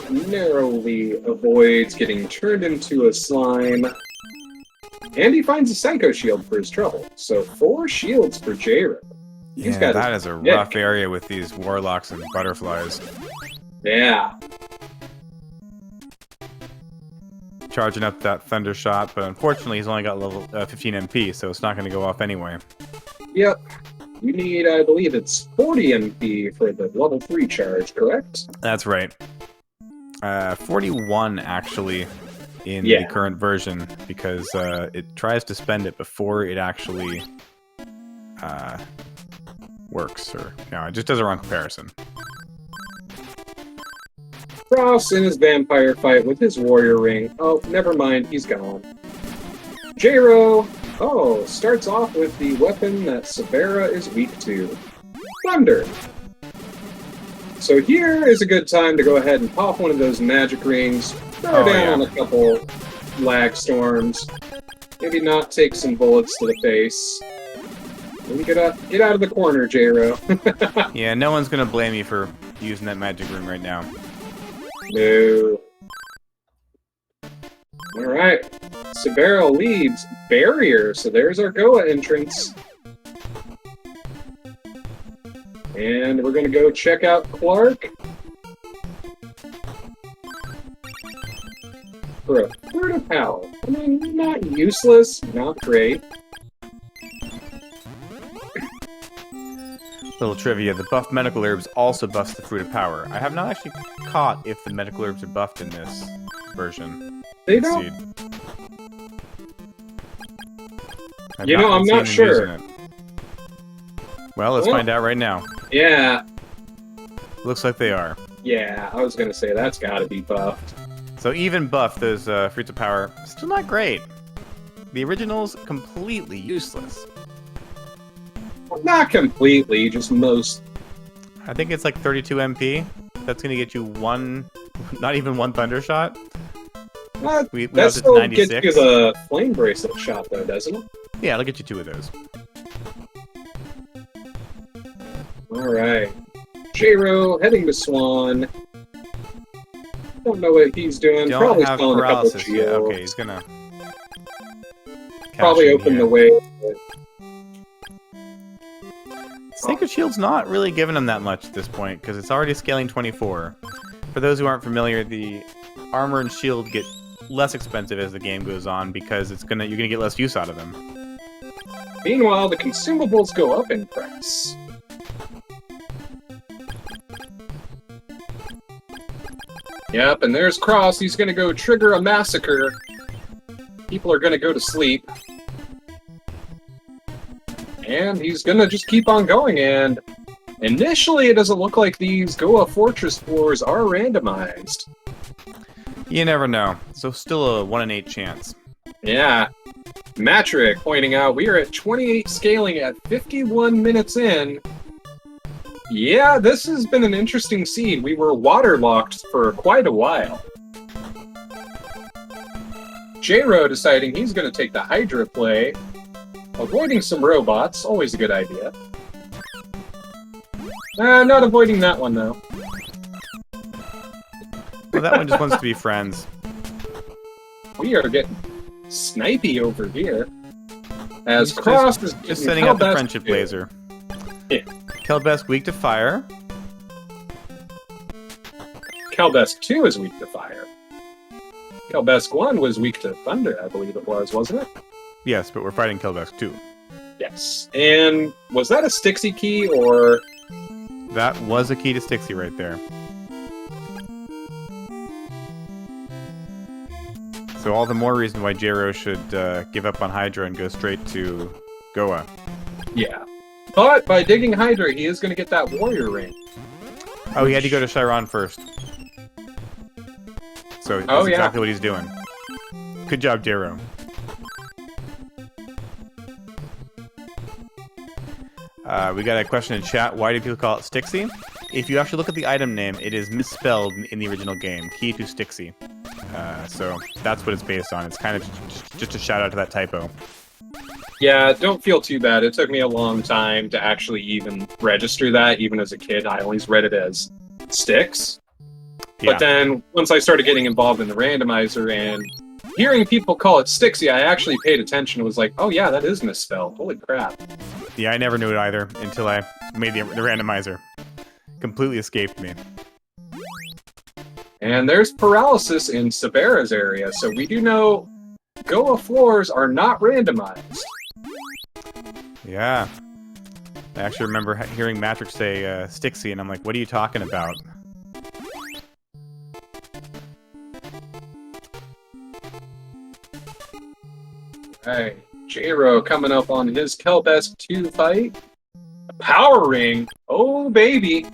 avoids getting turned into a slime. And he finds a Psycho Shield for his trouble. So 4 shields for J-Ro. Yeah, that is a rough area with these warlocks and butterflies. Yeah. Charging up that Thunder Shot, but unfortunately he's only got level 15 MP, so it's not going to go off anyway. Yep. You need, I believe it's 40 MP for the level 3 charge, correct? That's right. 41, actually, in the current version, because it tries to spend it before it actually works, or no, it just does a wrong comparison. Cross in his vampire fight with his warrior ring. Oh, never mind, he's gone. J-Ro, starts off with the weapon that Severa is weak to. Thunder. So here is a good time to go ahead and pop one of those magic rings, throw down on a couple lag storms, maybe not take some bullets to the face. Maybe get out of the corner, J-Ro. Yeah, no one's gonna blame you for using that magic ring right now. No. Alright. Severa leads Barrier, so there's our Goa entrance. And we're gonna go check out Clark. For a Fruit of Power. I mean, not useless, not great. Little trivia, the buffed medical herbs also buffs the Fruit of Power. I have not actually caught if the medical herbs are buffed in this version. They don't. You know, I'm not sure. Well, let's find out right now. Yeah. Looks like they are. Yeah, I was gonna say that's gotta be buffed. So even buffed, those Fruits of Power, still not great. The original's completely useless. Not completely, just most. I think it's like 32 MP. That's gonna get you one, not even one Thunder Shot. We that still gets you the Flame Bracelet shot, though, doesn't it? Yeah, it'll get you 2 of those. Alright. J-Ro heading to Swan. Don't know what he's doing. Don't probably have spelling a couple of paralysis shields. yet. Okay, he's gonna probably open the way. Sacred Shield's not really giving him that much at this point, because it's already scaling 24. For those who aren't familiar, the armor and shield get less expensive as the game goes on, because you're gonna get less use out of them. Meanwhile, the consumables go up in price. Yep, and there's Cross. He's gonna go trigger a massacre. People are gonna go to sleep. And he's gonna just keep on going, and initially it doesn't look like these Goa Fortress floors are randomized. You never know. So still a 1 in 8 chance. Yeah. Matrick pointing out we are at 28 scaling at 51 minutes in. Yeah, this has been an interesting seed. We were waterlocked for quite a while. J-Ro deciding he's going to take the Hydra play. Avoiding some robots, always a good idea. Not avoiding that one, though. Well, that one just wants to be friends. We are getting snipey over here. As Cross is just setting up the friendship laser. Yeah. Kelbesk weak to fire. Kelbesk 2 is weak to fire. Kelbesk 1 was weak to thunder, I believe it was, wasn't it? Yes, but we're fighting Kelbesk too. Yes. And was that a Stixie key, or... That was a key to Stixie right there. So all the more reason why Jero should give up on Hydra and go straight to Goa. Yeah. But by digging Hydra, he is going to get that warrior ring. Oh, he had to go to Chiron first. So that's exactly what he's doing. Good job, Jero. We got a question in chat. Why do people call it Stixie? If you actually look at the item name, it is misspelled in the original game. Key to Stixie. So that's what it's based on. It's kind of just a shout out to that typo. Yeah, don't feel too bad. It took me a long time to actually even register that. Even as a kid, I always read it as Styx. Yeah. But then, once I started getting involved in the randomizer and hearing people call it Stixie, I actually paid attention and was like, oh yeah, that is misspelled. Holy crap. Yeah, I never knew it either until I made the randomizer. Completely escaped me. And there's paralysis in Sabera's area, so we do know Goa floors are not randomized. Yeah. I actually remember hearing Matrix say Stixie, and I'm like, what are you talking about? Alright, Jero coming up on his Kelbesk 2 fight. A power ring! Oh, baby!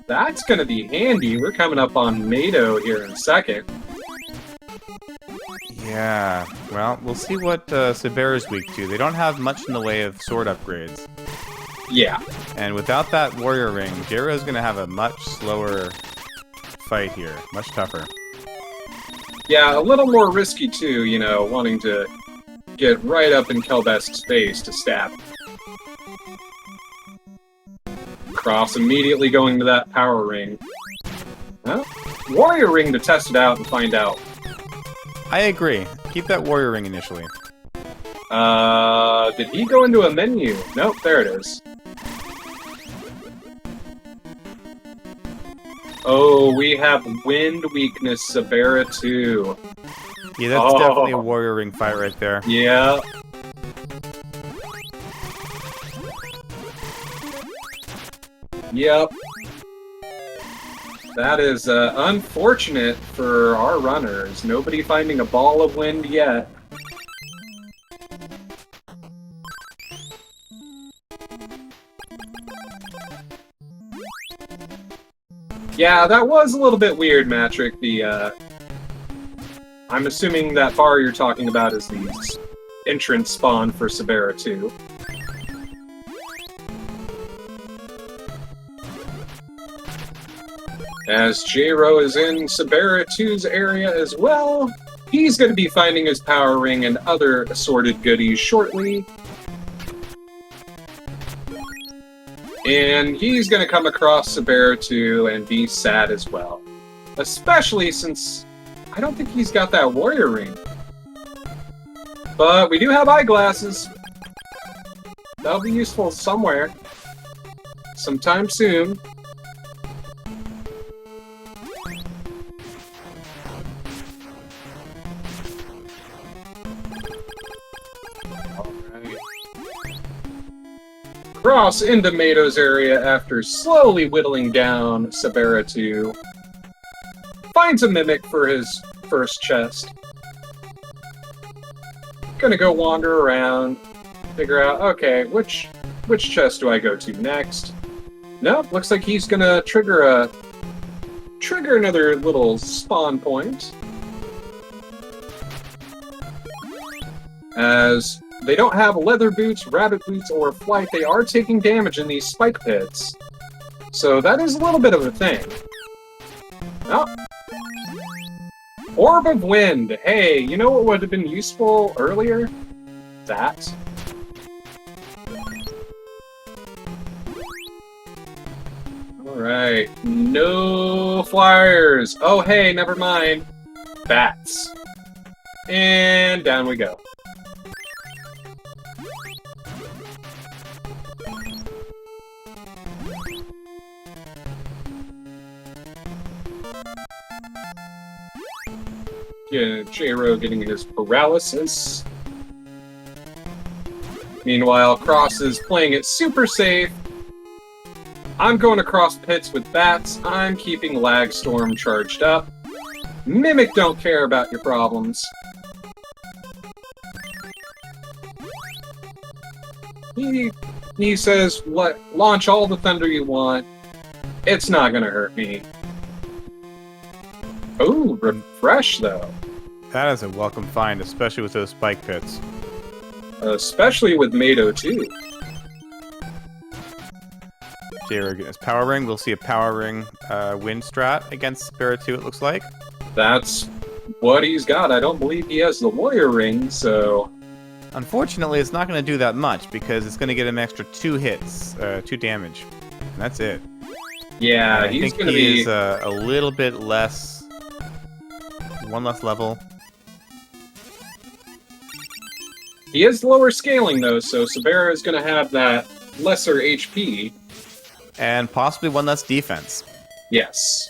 That's gonna be handy. We're coming up on Mado here in a second. Yeah, well, we'll see what Sabera's weak to. They don't have much in the way of sword upgrades. Yeah. And without that warrior ring, Jero's gonna have a much slower fight here. Much tougher. Yeah, a little more risky too, you know, wanting to get right up in Kelbesk's face to stab. Cross immediately going to that power ring. Well, warrior ring to test it out and find out. I agree. Keep that warrior ring initially. Did he go into a menu? Nope, there it is. Oh, we have wind weakness, Sabera too. Yeah, that's definitely a warrior ring fight right there. Yeah. Yep. That is unfortunate for our runners. Nobody finding a ball of wind yet. Yeah, that was a little bit weird, Matrick. I'm assuming that bar you're talking about is the entrance spawn for Sabera 2. As Jero is in Sabera 2's area as well, he's going to be finding his power ring and other assorted goodies shortly. And he's going to come across Sabera 2 and be sad as well. Especially since I don't think he's got that warrior ring. But we do have eyeglasses. That'll be useful somewhere. Sometime soon. Cross into Mado's area after slowly whittling down Sabera 2. Finds a mimic for his first chest. Gonna go wander around, figure out, okay, which chest do I go to next? Nope, looks like he's gonna trigger another little spawn point. As they don't have leather boots, rabbit boots, or flight, they are taking damage in these spike pits. So that is a little bit of a thing. Oh. Orb of Wind. Hey, you know what would have been useful earlier? That. Alright. No flyers. Oh, hey, never mind. Bats. And down we go. J-Row getting his paralysis. Meanwhile, Cross is playing it super safe. I'm going across pits with bats. I'm keeping Lag Storm charged up. Mimic don't care about your problems. He says, launch all the thunder you want. It's not gonna hurt me. Oh, refresh though. That is a welcome find, especially with those spike pits. Especially with Mado too. J-Row getting his power ring. We'll see a power ring win strat against Spirit 2, it looks like. That's what he's got. I don't believe he has the warrior ring, so... Unfortunately, it's not going to do that much because it's going to get an extra 2 hits, 2 damage. And that's it. Yeah, and he's going to be... he is a little bit less... one less level. He is lower scaling, though, so Sabera is going to have that lesser HP. And possibly 1 less defense. Yes.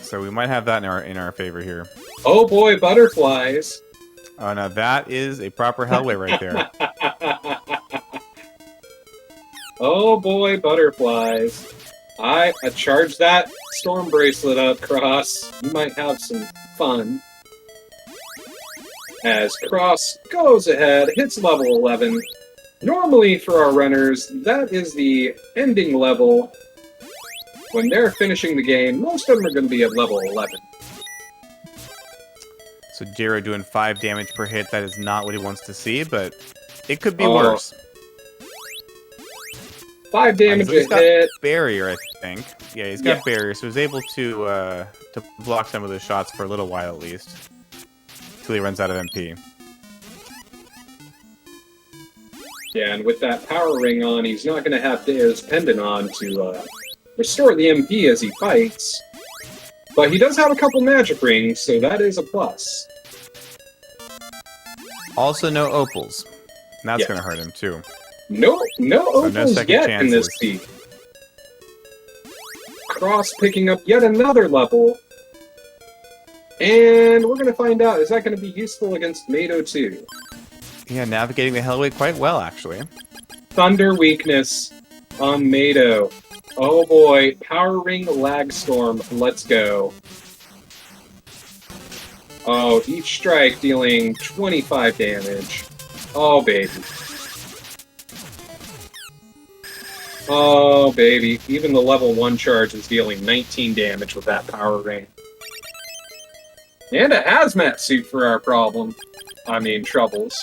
So we might have that in our favor here. Oh boy, butterflies! Oh, now that is a proper Hellway right there. Oh boy, butterflies. I charged that Storm Bracelet up, Cross. You might have some fun. As Cross goes ahead, hits level 11. Normally, for our runners, that is the ending level. When they're finishing the game, most of them are going to be at level 11. So J-Row doing 5 damage per hit. That is not what he wants to see, but it could be worse. 5 damage so he's a got hit. Barrier, I think. Yeah, he's got barrier, so he's able to block some of those shots for a little while at least. Until he runs out of MP. Yeah, and with that power ring on, he's not going to have Deo's pendant on to restore the MP as he fights. But he does have a couple magic rings, so that is a plus. Also no opals. That's going to hurt him too. No opals yet chances. in this seed. Cross picking up yet another level. And we're going to find out, is that going to be useful against Mado 2? Yeah, navigating the Hellway quite well, actually. Thunder weakness on Mado. Oh boy, Power Ring Lag Storm, let's go. Oh, each strike dealing 25 damage. Oh baby. Oh baby, even the level 1 charge is dealing 19 damage with that Power Ring. And a hazmat suit for our problem. I mean, troubles.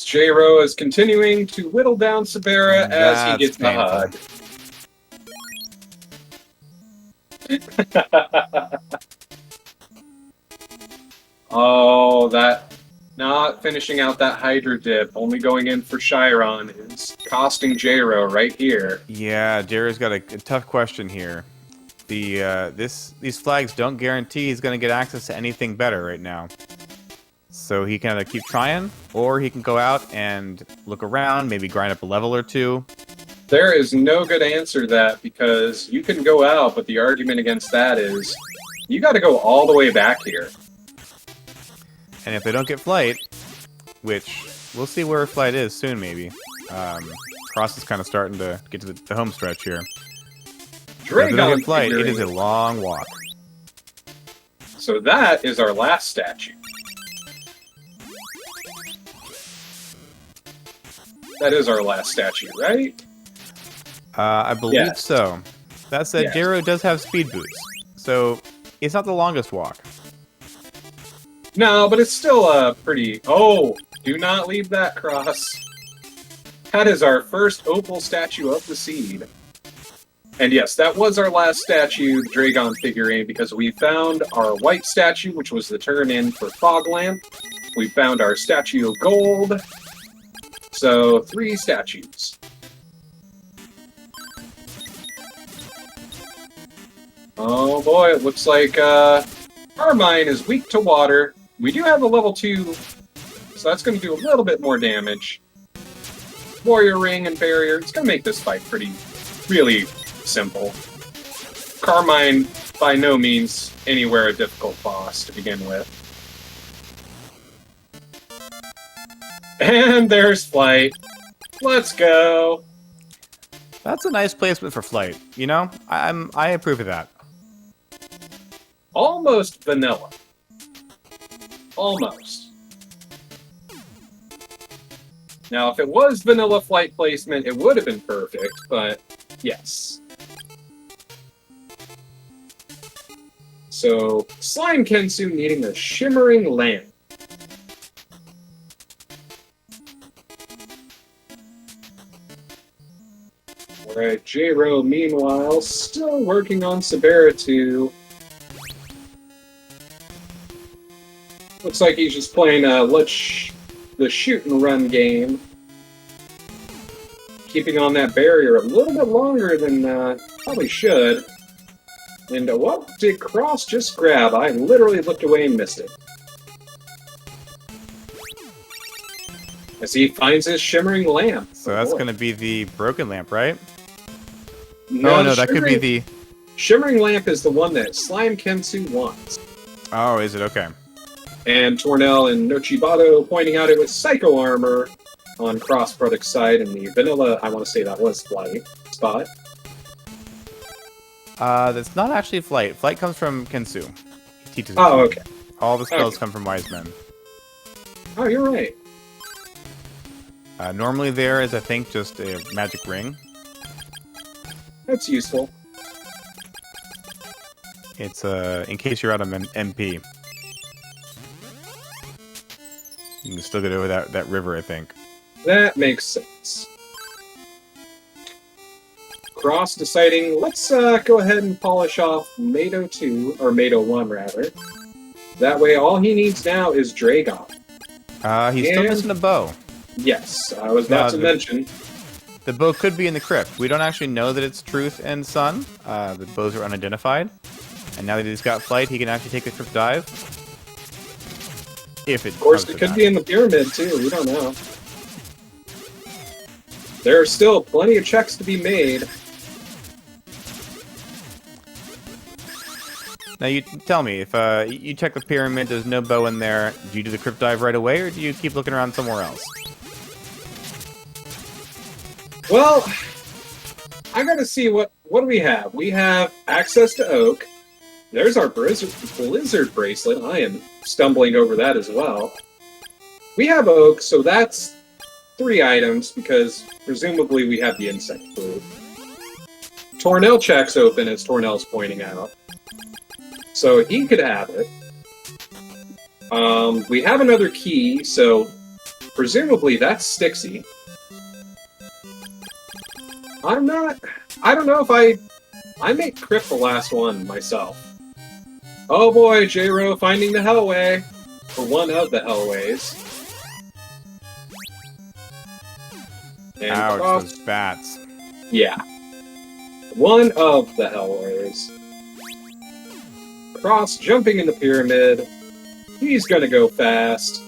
J-Row is continuing to whittle down Sabera as he gets the hug. Oh, that... Not finishing out that Hydra dip, only going in for Chiron, is costing J-Row right here. Yeah, J-Row's got a tough question here. These flags don't guarantee he's going to get access to anything better right now. So he can either keep trying, or he can go out and look around, maybe grind up a level or 2. There is no good answer to that, because you can go out, but the argument against that is, you gotta go all the way back here. And if they don't get Flight, which we'll see where Flight is soon, maybe. Cross is kind of starting to get to the home stretch here. If they don't get Flight, it is a long walk. So that is our last statue. That is our last statue, right? I believe so. That said, J-Row does have speed boots, so it's not the longest walk. No, but it's still pretty... Oh, do not leave that, Cross. That is our first opal statue of the seed. And yes, that was our last statue, the Dragon figurine, because we found our white statue, which was the turn-in for Fog Lamp. We found our statue of gold. So, 3 statues. Oh boy, it looks like Carmine is weak to water. We do have a level 2, so that's going to do a little bit more damage. Warrior Ring and Barrier, it's going to make this fight really simple. Carmine, by no means anywhere a difficult boss to begin with. And there's Flight. Let's go. That's a nice placement for Flight. You know, I approve of that. Almost vanilla. Almost. Now, if it was vanilla Flight placement, it would have been perfect, but yes. So, Slime Kensu needing a shimmering lamp. Alright, J-Ro, meanwhile, still working on Sabera 2. Looks like he's just playing the shoot and run game. Keeping on that barrier a little bit longer than probably should. And what did Cross just grab? I literally looked away and missed it. As he finds his shimmering lamp. So that's going to be the broken lamp, right? No, that could be the... Shimmering lamp is the one that Slime Kensu wants. Oh, is it? Okay. And Tornell and Nochibato pointing out it was Psycho Armor on cross-product side, and the vanilla, I want to say that was Flight spot. That's not actually Flight. Flight comes from Kensu. He teaches Oh, okay. All the spells come from Wise Men. Oh, you're right. Normally there is, I think, just a magic ring. That's useful. It's, in case you're out of MP. You can still get over that river, I think. That makes sense. Cross deciding, let's go ahead and polish off Mado 2, or Mado 1, rather. That way, all he needs now is Dragon. He's still missing a bow. Yes, I was about to mention. The bow could be in the crypt. We don't actually know that it's Truth and Sun. The bows are unidentified. And now that he's got Flight, he can actually take the crypt dive. If it Of course, it could be in the pyramid, too. We don't know. There are still plenty of checks to be made. Now, you tell me, if you check the pyramid, there's no bow in there, do you do the crypt dive right away, or do you keep looking around somewhere else? Well, I gotta see what do we have? We have access to Oak. There's our Blizzard bracelet. I am stumbling over that as well. We have Oak, so that's 3 items, because presumably we have the insect food. Tornell checks open, as Tornell's pointing out. So he could have it. We have another key, so presumably that's Stixie. I don't know if I make Crypt the last one myself. Oh boy, J-Ro finding the Hellway. Or one of the Hellways. And Ouch, Cross, those bats. yeah. One of the Hellways. Cross jumping in the pyramid. He's gonna go fast.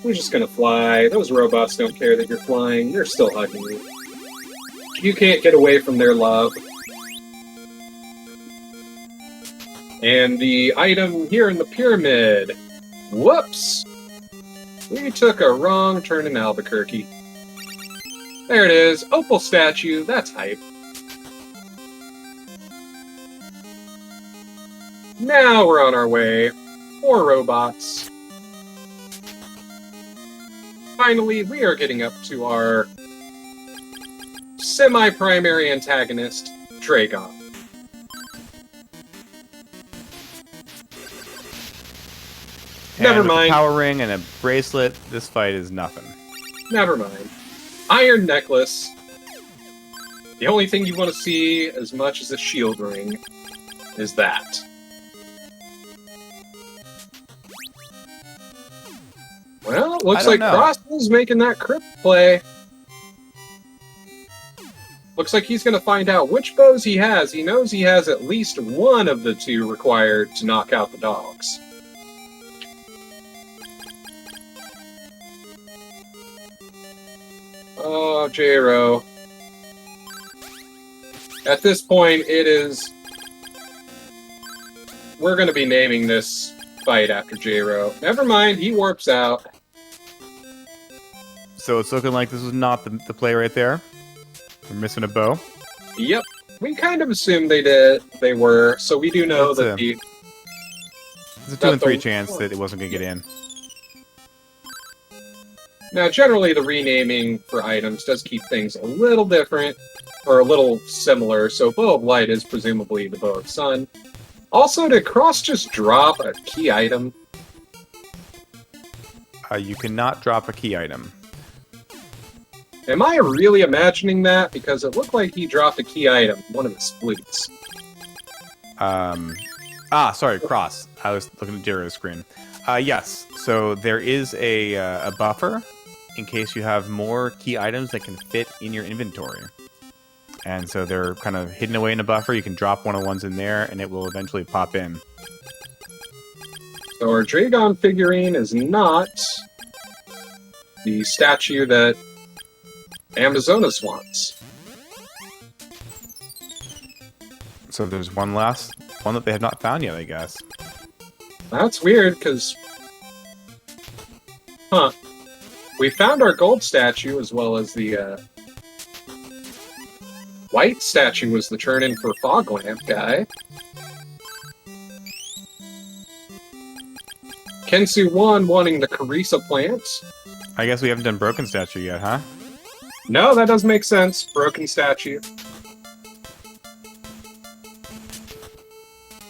We're just gonna fly. Those robots don't care that you're flying. They're still hugging you. You can't get away from their love. And the item here in the pyramid. Whoops! We took a wrong turn in Albuquerque. There it is. Opal statue. That's hype. Now we're on our way. 4 robots. Finally, we are getting up to our semi-primary antagonist, Dragon. Never mind. A power ring and a bracelet, this fight is nothing. Never mind. Iron necklace. The only thing you want to see as much as a shield ring is that. Well, it looks like Cross is making that crypt play. Looks like he's going to find out which bows he has. He knows he has at least one of the 2 required to knock out the dogs. Oh, J-Ro. At this point, it is... We're going to be naming this fight after J-Ro. Never mind, he warps out. So it's looking like this was not the play right there. We're missing a bow. Yep. We kind of assumed they were, so we do know that There's a 2 in 3 chance that it wasn't going to get in. Now, generally, the renaming for items does keep things a little different, or a little similar, so Bow of Light is presumably the Bow of Sun. Also, did Cross just drop a key item? You cannot drop a key item. Am I really imagining that? Because it looked like he dropped a key item, one of his flutes. Sorry, Cross. I was looking at Jiro's screen. Yes, so there is a buffer in case you have more key items that can fit in your inventory. And so they're kind of hidden away in a buffer. You can drop one of the ones in there, and it will eventually pop in. So our Dragon figurine is not the statue that Amazonas wants. So there's one last one that they have not found yet, I guess. That's weird, because... Huh. We found our gold statue, as well as the, white statue was the turn-in for Fog Lamp guy. Kensu-1 wanting the Carissa plant. I guess we haven't done Broken Statue yet, huh? No, that does make sense. Broken statue.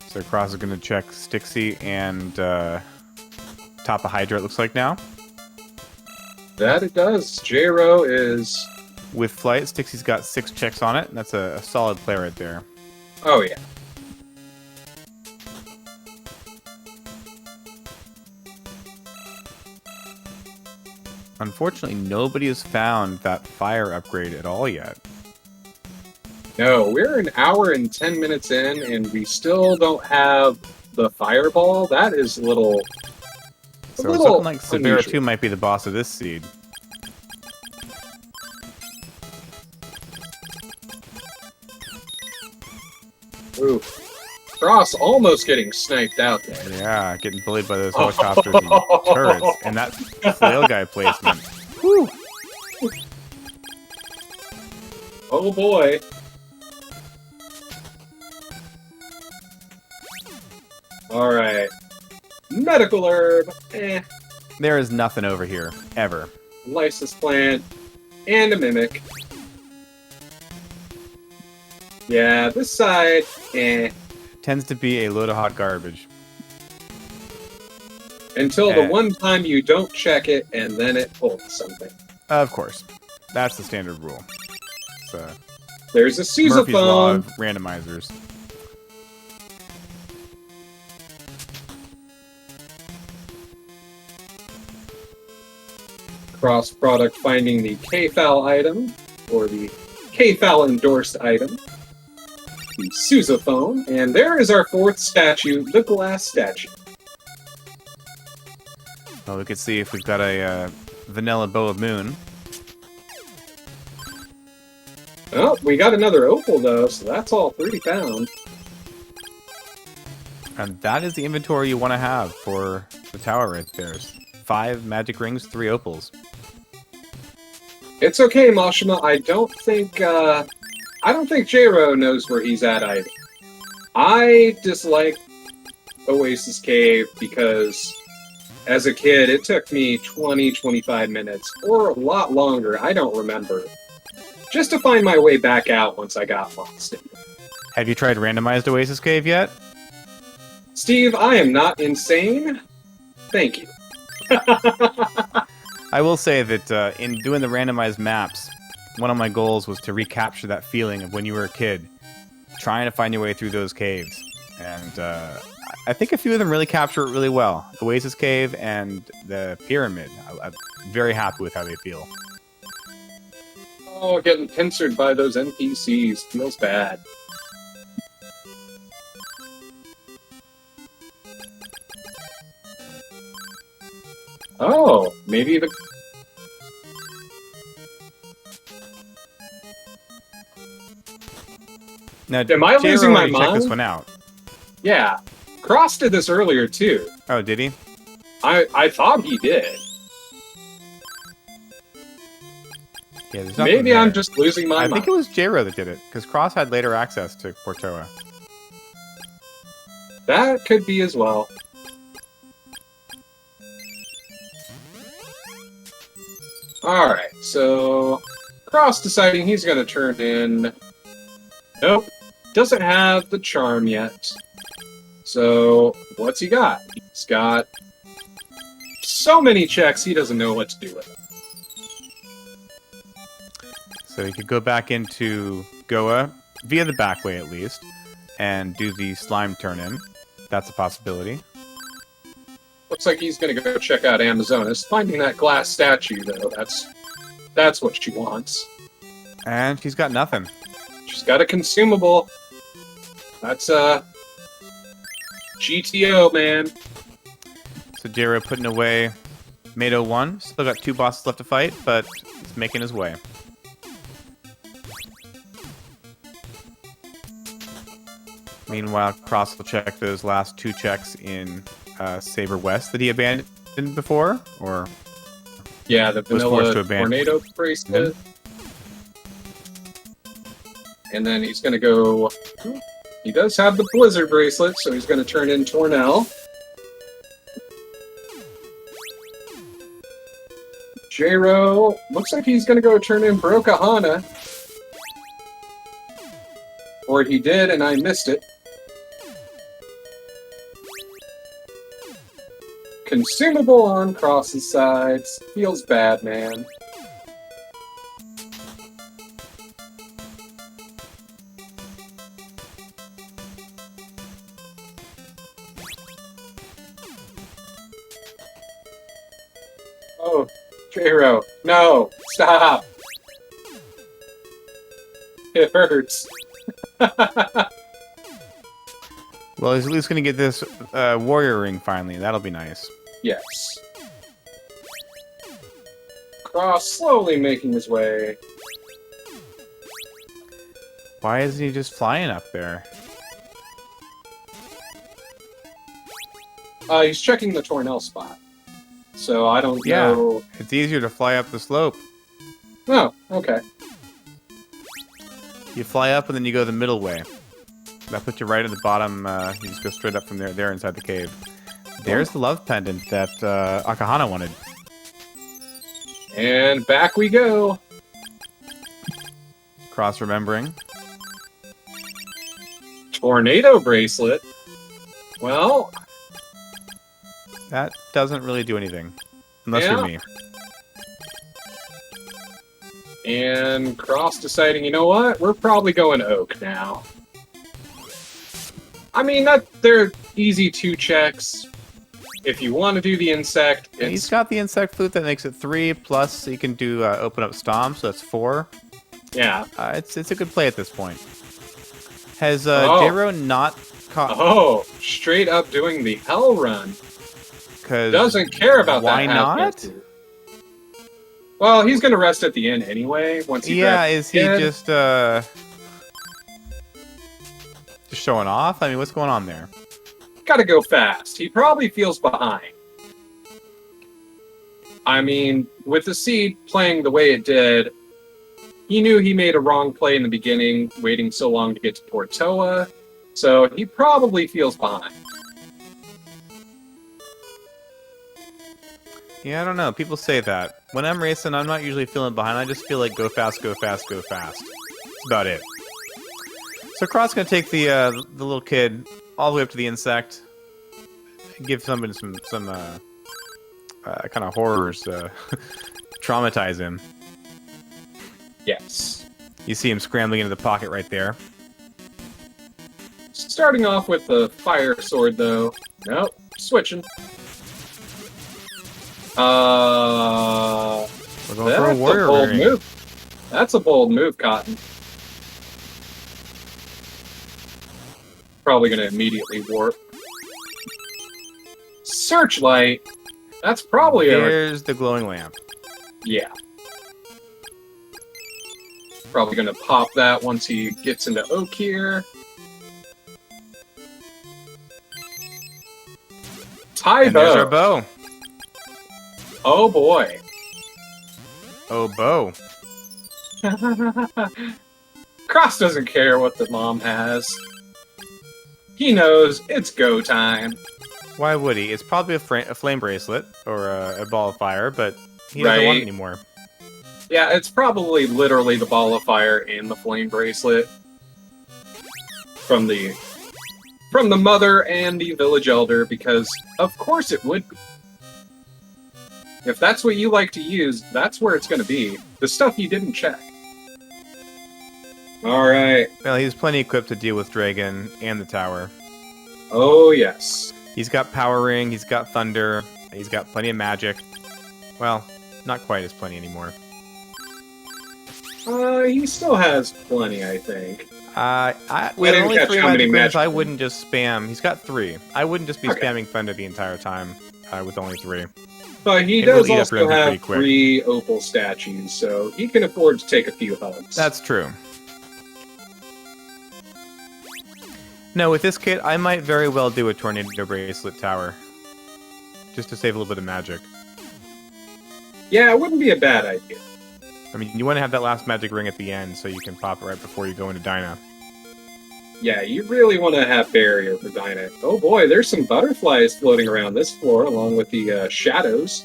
So Cross is going to check Stixie and top of Hydra, it looks like now. That it does. J-Ro is... With Flight, Stixie's got 6 checks on it, and that's a solid play right there. Oh, yeah. Unfortunately, nobody has found that fire upgrade at all yet. No, we're an hour and 10 minutes in, and we still don't have the fireball. That is a little... So it's looking like Severa 2 might be the boss of this seed. Ooh. Cross almost getting sniped out there. Yeah, getting bullied by those helicopters and turrets. And that flail guy placement. Whew. Oh boy. Alright. Medical herb. There is nothing over here, ever. Lysis plant. And a mimic. Yeah, this side, Tends to be a load of hot garbage. Until the one time you don't check it, and then it pulls something. Of course. That's the standard rule. So, there's a Murphy's Law sousaphone. of randomizers. Cross product finding the KFAL item, or the KFAL endorsed item. The sousaphone, and there is our 4th statue, the glass statue. Well, we could see if we've got a vanilla bow of moon. Oh, we got another opal though, so that's all 3 found. And that is the inventory you want to have for the tower right there. 5 magic rings, 3 opals. It's okay, Mashima. I don't think J-Ro knows where he's at either. I dislike Oasis Cave because, as a kid, it took me 20-25 minutes, or a lot longer, I don't remember, just to find my way back out once I got lost in it. Have you tried randomized Oasis Cave yet? Steve, I am not insane. Thank you. I will say that in doing the randomized maps, one of my goals was to recapture that feeling of when you were a kid, trying to find your way through those caves. And I think a few of them really capture it really well. The Oasis Cave and the Pyramid. I'm very happy with how they feel. Oh, getting pincered by those NPCs feels bad. Oh, maybe the... Now, Am I J-Ro losing my already checked this mind? one out. Yeah. Cross did this earlier, too. Oh, did he? I thought he did. Yeah, there's nothing Maybe there. I'm just losing my I mind. think it was J-Ro that did it, because Cross had later access to Portoa. That could be as well. Alright, so Cross deciding he's going to turn in... Nope, doesn't have the charm yet. So, what's he got? He's got so many checks, he doesn't know what to do with them. So he could go back into Goa, via the back way at least, and do the slime turn-in. That's a possibility. Looks like he's going to go check out Amazonas. Finding that glass statue, though, that's what she wants. And she's got nothing. She's got a consumable. That's GTO, man. So J-Ro putting away Mado 1. Still got 2 bosses left to fight, but he's making his way. Meanwhile, Cross will check those last 2 checks in Saber West that he abandoned before, or Yeah, the was forced vanilla to abandon. tornado bracelet. And then he's going to go... He does have the blizzard bracelet, so he's going to turn in Tornell. J-Ro looks like he's going to go turn in Brokahana. Or he did, and I missed it. Consumable on Cross's sides. Feels bad, man. Oh, J-Ro, no, stop. It hurts. Well, he's at least going to get this warrior ring finally. That'll be nice. Yes. Cross slowly making his way. Why isn't he just flying up there? He's checking the Tornell spot. So I don't know. It's easier to fly up the slope. Oh, okay. You fly up and then you go the middle way. That puts you right at the bottom. You just go straight up from there inside the cave. There's the love pendant that Akahana wanted. And back we go. Cross remembering. Tornado bracelet. Well, That doesn't really do anything. Unless Yeah. you're me. and Cross deciding, you know what? We're probably going Oak now. I mean, they're easy 2 checks. If you want to do the insect, He's it's... got the insect flute that makes it 3, plus he can do open up Stomp, so that's 4. Yeah. It's a good play at this point. Has Oh. J-Ro not caught... Oh, straight up doing the Hell Run. 'Cause Doesn't care about why that. not? Well, he's going to rest at the end anyway. Once he Yeah, grabs is he the kid. just showing off? I mean, what's going on there? Gotta go fast. He probably feels behind. I mean, with the seed playing the way it did, he knew he made a wrong play in the beginning, waiting so long to get to Portoa, so he probably feels behind. Yeah, I don't know. People say that. When I'm racing, I'm not usually feeling behind. I just feel like go fast, go fast, go fast. That's about it. So Cross gonna take the little kid all the way up to the insect, give somebody some kind of horrors, traumatize him. Yes. You see him scrambling into the pocket right there. Starting off with the fire sword, though. Nope. Switching. We're going for a That's warrior a bold ring. move. That's a bold move, Cotton. Probably gonna immediately warp. Searchlight. That's probably a... There's the glowing lamp. Yeah. Probably going to pop that once he gets into Oak here. And there's our Tybo. bow. Oh boy. Oh, bow. Cross doesn't care what the mom has. He knows it's go time. Why would he? It's probably a flame bracelet or a ball of fire, but he doesn't want it anymore. Yeah, it's probably literally the ball of fire and the flame bracelet from the mother and the village elder, because of course it would be. If that's what you like to use, that's where it's going to be. The stuff you didn't check. Alright. Well, he's plenty equipped to deal with Dragon and the tower. Oh, yes. He's got Power Ring, he's got Thunder, he's got plenty of magic. Well, not quite as plenty anymore. He still has plenty, I think. With didn't only catch 3 how many magic rings, magic I wouldn't just spam. He's got 3. I wouldn't just be Okay. spamming Thunder the entire time with only 3. But he It will does eat up also rooms pretty have quick. 3 opal statues, so he can afford to take a few hugs. That's true. No, with this kit, I might very well do a Tornado Bracelet Tower. Just to save a little bit of magic. Yeah, it wouldn't be a bad idea. I mean, you want to have that last magic ring at the end so you can pop it right before you go into Dyna. Yeah, you really want to have barrier for Dyna. Oh boy, there's some butterflies floating around this floor along with the shadows.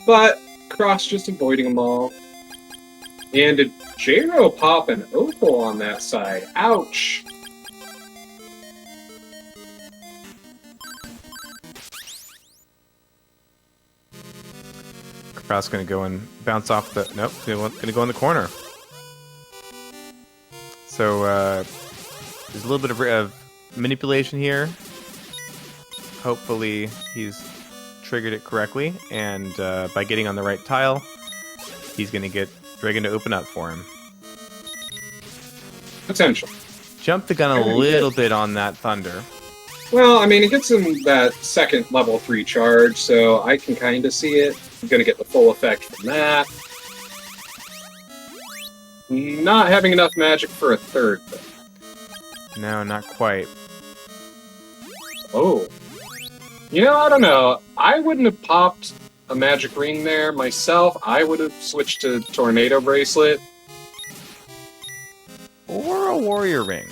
But Cross just avoiding them all. And did J-Ro pop an opal on that side? Ouch! Cross gonna go and bounce off the... Nope, gonna go in the corner. So, there's a little bit of manipulation here. Hopefully he's triggered it correctly, and by getting on the right tile, he's gonna get Dragon to open up for him. Potential. Jump the gun a little bit on that Thunder. Well, I mean, it gets him that second level 3 charge, so I can kind of see it. I'm going to get the full effect from that. Not having enough magic for a third, though. No, not quite. Oh. You know, I don't know. I wouldn't have popped a magic ring there myself. I would have switched to Tornado Bracelet. Or a Warrior Ring.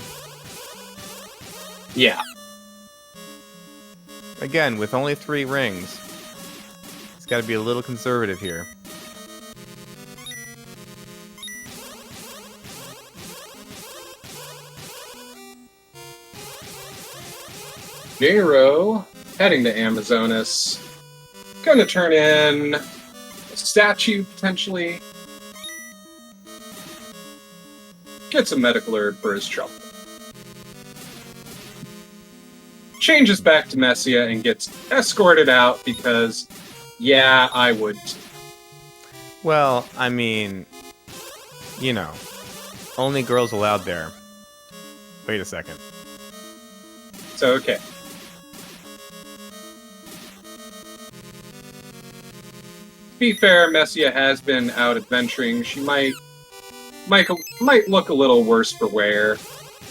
Yeah. Again, with only 3 rings, it's got to be a little conservative here. J-Ro heading to Amazonas. Gonna turn in a statue, potentially. Gets a medical herb for his trouble. Changes back to Messia and gets escorted out because, yeah, I would. Well, I mean, you know, only girls allowed there. Wait a second. So, okay. To be fair, Messia has been out adventuring. She might look a little worse for wear.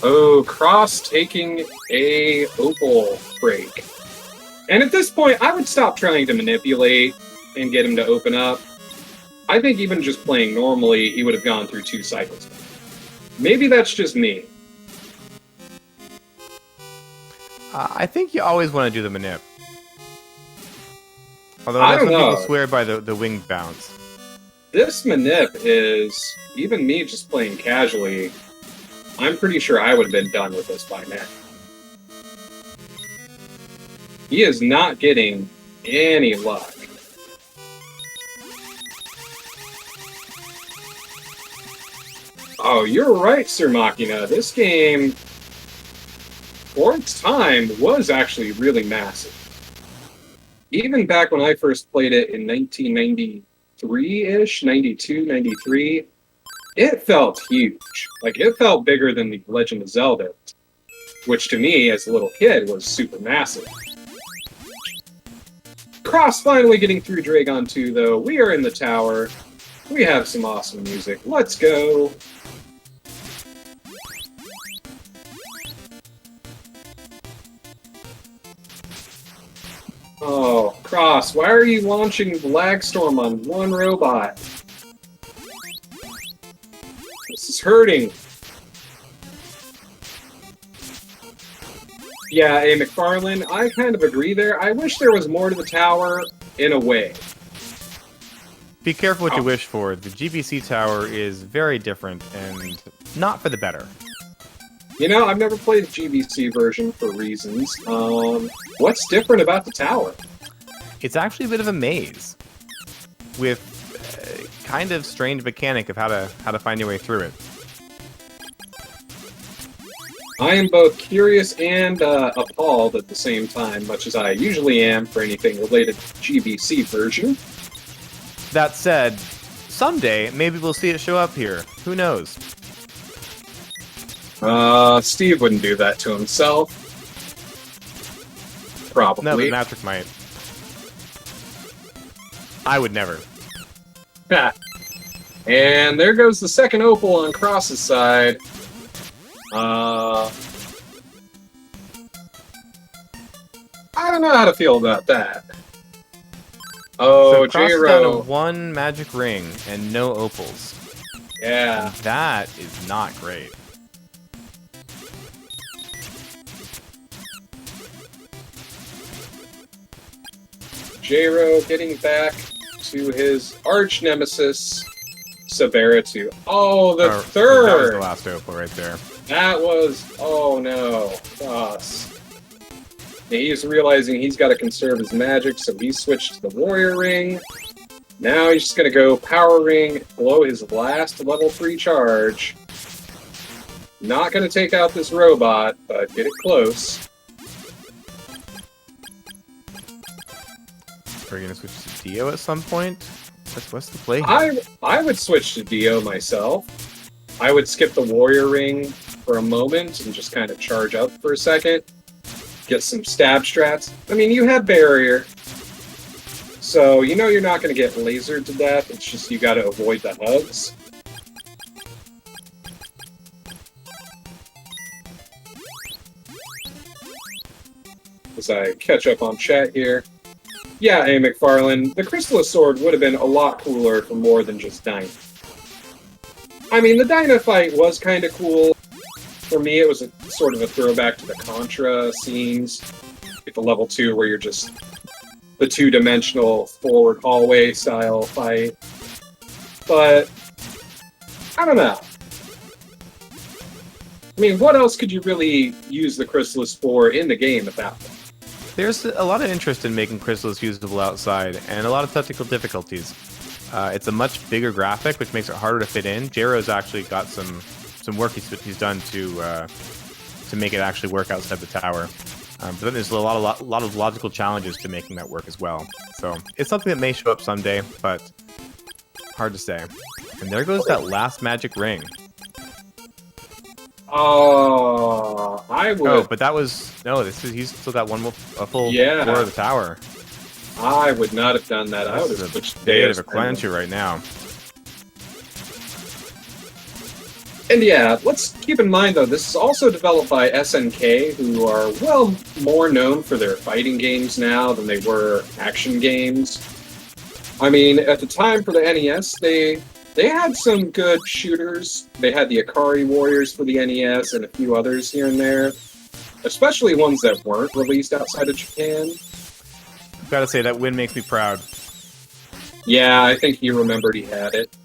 Oh, Cross taking a opal break. And at this point, I would stop trying to manipulate and get him to open up. I think even just playing normally, he would have gone through 2 cycles. Maybe that's just me. I think you always want to do the manip. Although I that's don't what know. people swear by the wing bounce. This manip is, even me just playing casually, I'm pretty sure I would have been done with this by now. He is not getting any luck. Oh, you're right, Sir Machina. This game, for its time, was actually really massive. Even back when I first played it in 1993-ish, 92, 93, it felt huge. Like, it felt bigger than the Legend of Zelda, which to me, as a little kid, was super massive. Cross finally getting through Dragon 2, though. We are in the tower. We have some awesome music. Let's go! Oh, Cross, why are you launching Blackstorm on one robot? This is hurting. Yeah, A. McFarlane, I kind of agree there. I wish there was more to the tower, in a way. Be careful what you wish for. The GBC tower is very different and not for the better. You know, I've never played the GBC version for reasons. What's different about the tower? It's actually a bit of a maze with a kind of strange mechanic of how to find your way through it. I am both curious and appalled at the same time, much as I usually am for anything related to the GBC version. That said, someday maybe we'll see it show up here. Who knows? Steve wouldn't do that to himself. Probably. No, but Patrick might. I would never. Ha. And there goes the second opal on Cross's side. I don't know how to feel about that. Oh, so Cross is down to J-Ro. one magic ring and no opals. Yeah. That is not great. J-Ro getting back to his arch nemesis, Saberitu. Oh, the third! That was the last opal right there. That was... Oh, no. Cross. He's realizing he's got to conserve his magic, so he switched to the Warrior Ring. Now he's just going to go Power Ring, blow his last level 3 charge. Not going to take out this robot, but get it close. Are you going to switch to Dio at some point? What's the play here? I would switch to Dio myself. I would skip the Warrior Ring for a moment and just kind of charge up for a second. Get some stab strats. I mean, you have barrier, so you know you're not going to get lasered to death. It's just you got to avoid the hugs. As I catch up on chat here. Yeah, A. McFarlane, the Crystalis Sword would have been a lot cooler for more than just Dyna. I mean, the Dyna fight was kind of cool. For me, it was sort of a throwback to the Contra scenes. At the level 2, where you're just the two-dimensional forward hallway style fight. But, I don't know. I mean, what else could you really use the Crystalis for in the game at that point? There's a lot of interest in making Crystalis usable outside, and a lot of technical difficulties. It's a much bigger graphic, which makes it harder to fit in. J-Ro's actually got some work he's done to make it actually work outside the tower. But then there's a lot of logical challenges to making that work as well. So it's something that may show up someday, but hard to say. And there goes that last magic ring. Oh, I would. Oh, but that was he's still got a full Yeah. floor of the tower. I would not have done that. I would This have is switched a bit Deus of a clencher right now. And yeah, let's keep in mind though, this is also developed by SNK, who are, well, more known for their fighting games now than they were action games. I mean, at the time for the NES, they had some good shooters. They had the Akari Warriors for the NES and a few others here and there. Especially ones that weren't released outside of Japan. I've got to say, that win makes me proud. Yeah, I think he remembered he had it.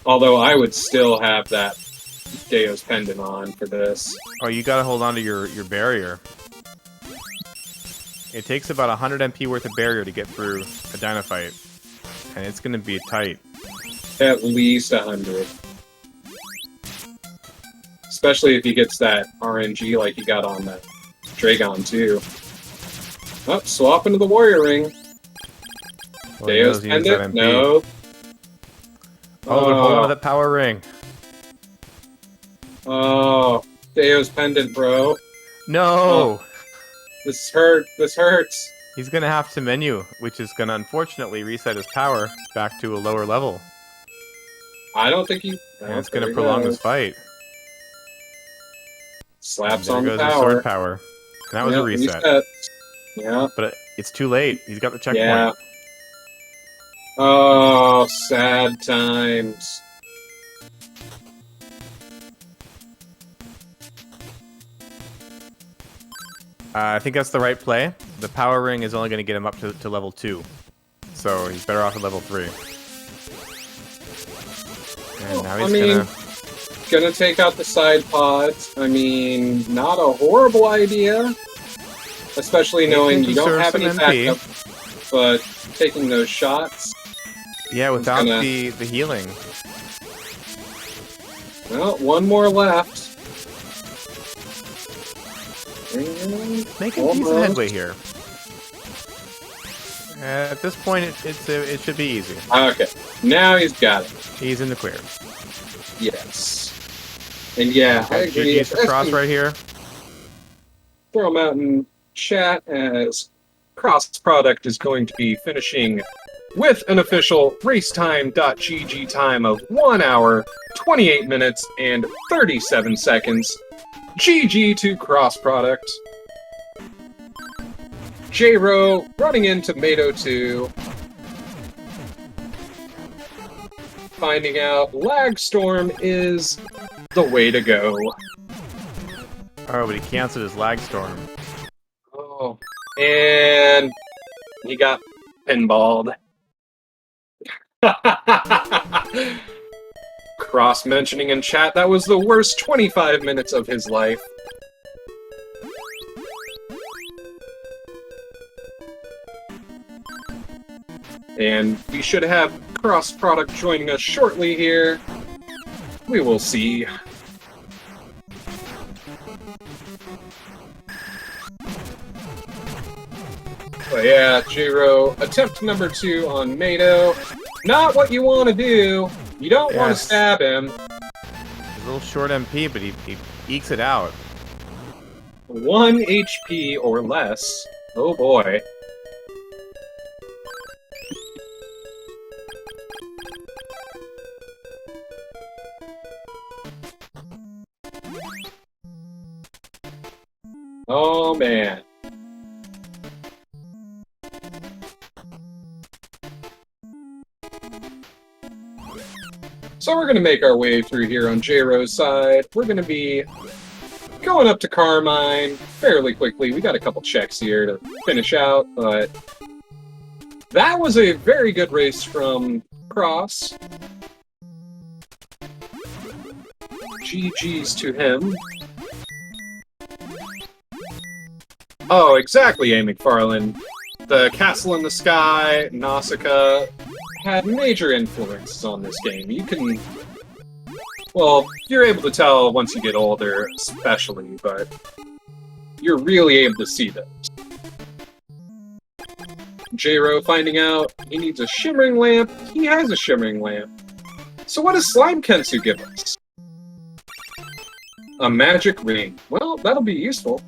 Although I would still have that Deus Pendant on for this. Oh, you got to hold on to your barrier. It takes about 100 MP worth of barrier to get through a Dyna fight. And it's going to be tight. At least 100. Especially if he gets that RNG like he got on that Dragon too. Oh, swap into the Warrior Ring. Well, Deus he knows he needs that Pendant? MP. No. Oh, hold on to that power ring. Oh, Deus Pendant, bro. No! This hurts. He's gonna have to menu, which is gonna unfortunately reset his power back to a lower level. I don't think he... And it's gonna prolong this fight. Slaps There on the goes his power. sword power. And that was a reset. Yeah. But it's too late. He's got the checkpoint. Yeah. Oh, sad times. I think that's the right play. The power ring is only going to get him up to level 2. So he's better off at level 3. And now he's gonna take out the side pods. I mean, not a horrible idea. Especially knowing you don't have any backup, but taking those shots. Yeah, without the healing. Well, one more left. Making decent headway here. At this point, it should be easy. Okay, now he's got it. He's in the clear. Yes. And yeah, I agree. GG's for Cross right here. Throw him out in chat as crossproduct is going to be finishing with an official racetime.gg time of 1 hour, 28 minutes, and 37 seconds. GG to crossproduct. jrow running in Tomato 2. Finding out Lag Storm is the way to go. Oh, but he canceled his lag storm. Oh, and he got pinballed. Cross mentioning in chat that was the worst 25 minutes of his life. And we should have Cross Product joining us shortly here. We will see. But yeah, jrow, attempt number 2 on Mato. Not what you want to do. You don't want to stab him. He's a little short MP, but he ekes it out. 1 HP or less. Oh boy. Oh man. So we're going to make our way through here on jrow's side. We're going to be going up to Carmine fairly quickly. We got a couple checks here to finish out, but that was a very good race from Cross. GG's to him. Oh, exactly, A. McFarlane. The Castle in the Sky, Nausicaa, had major influences on this game. You can... Well, you're able to tell once you get older, especially, but you're really able to see those. jrow finding out he needs a shimmering lamp. He has a shimmering lamp. So what does Slime Kensu give us? A magic ring. Well, that'll be useful.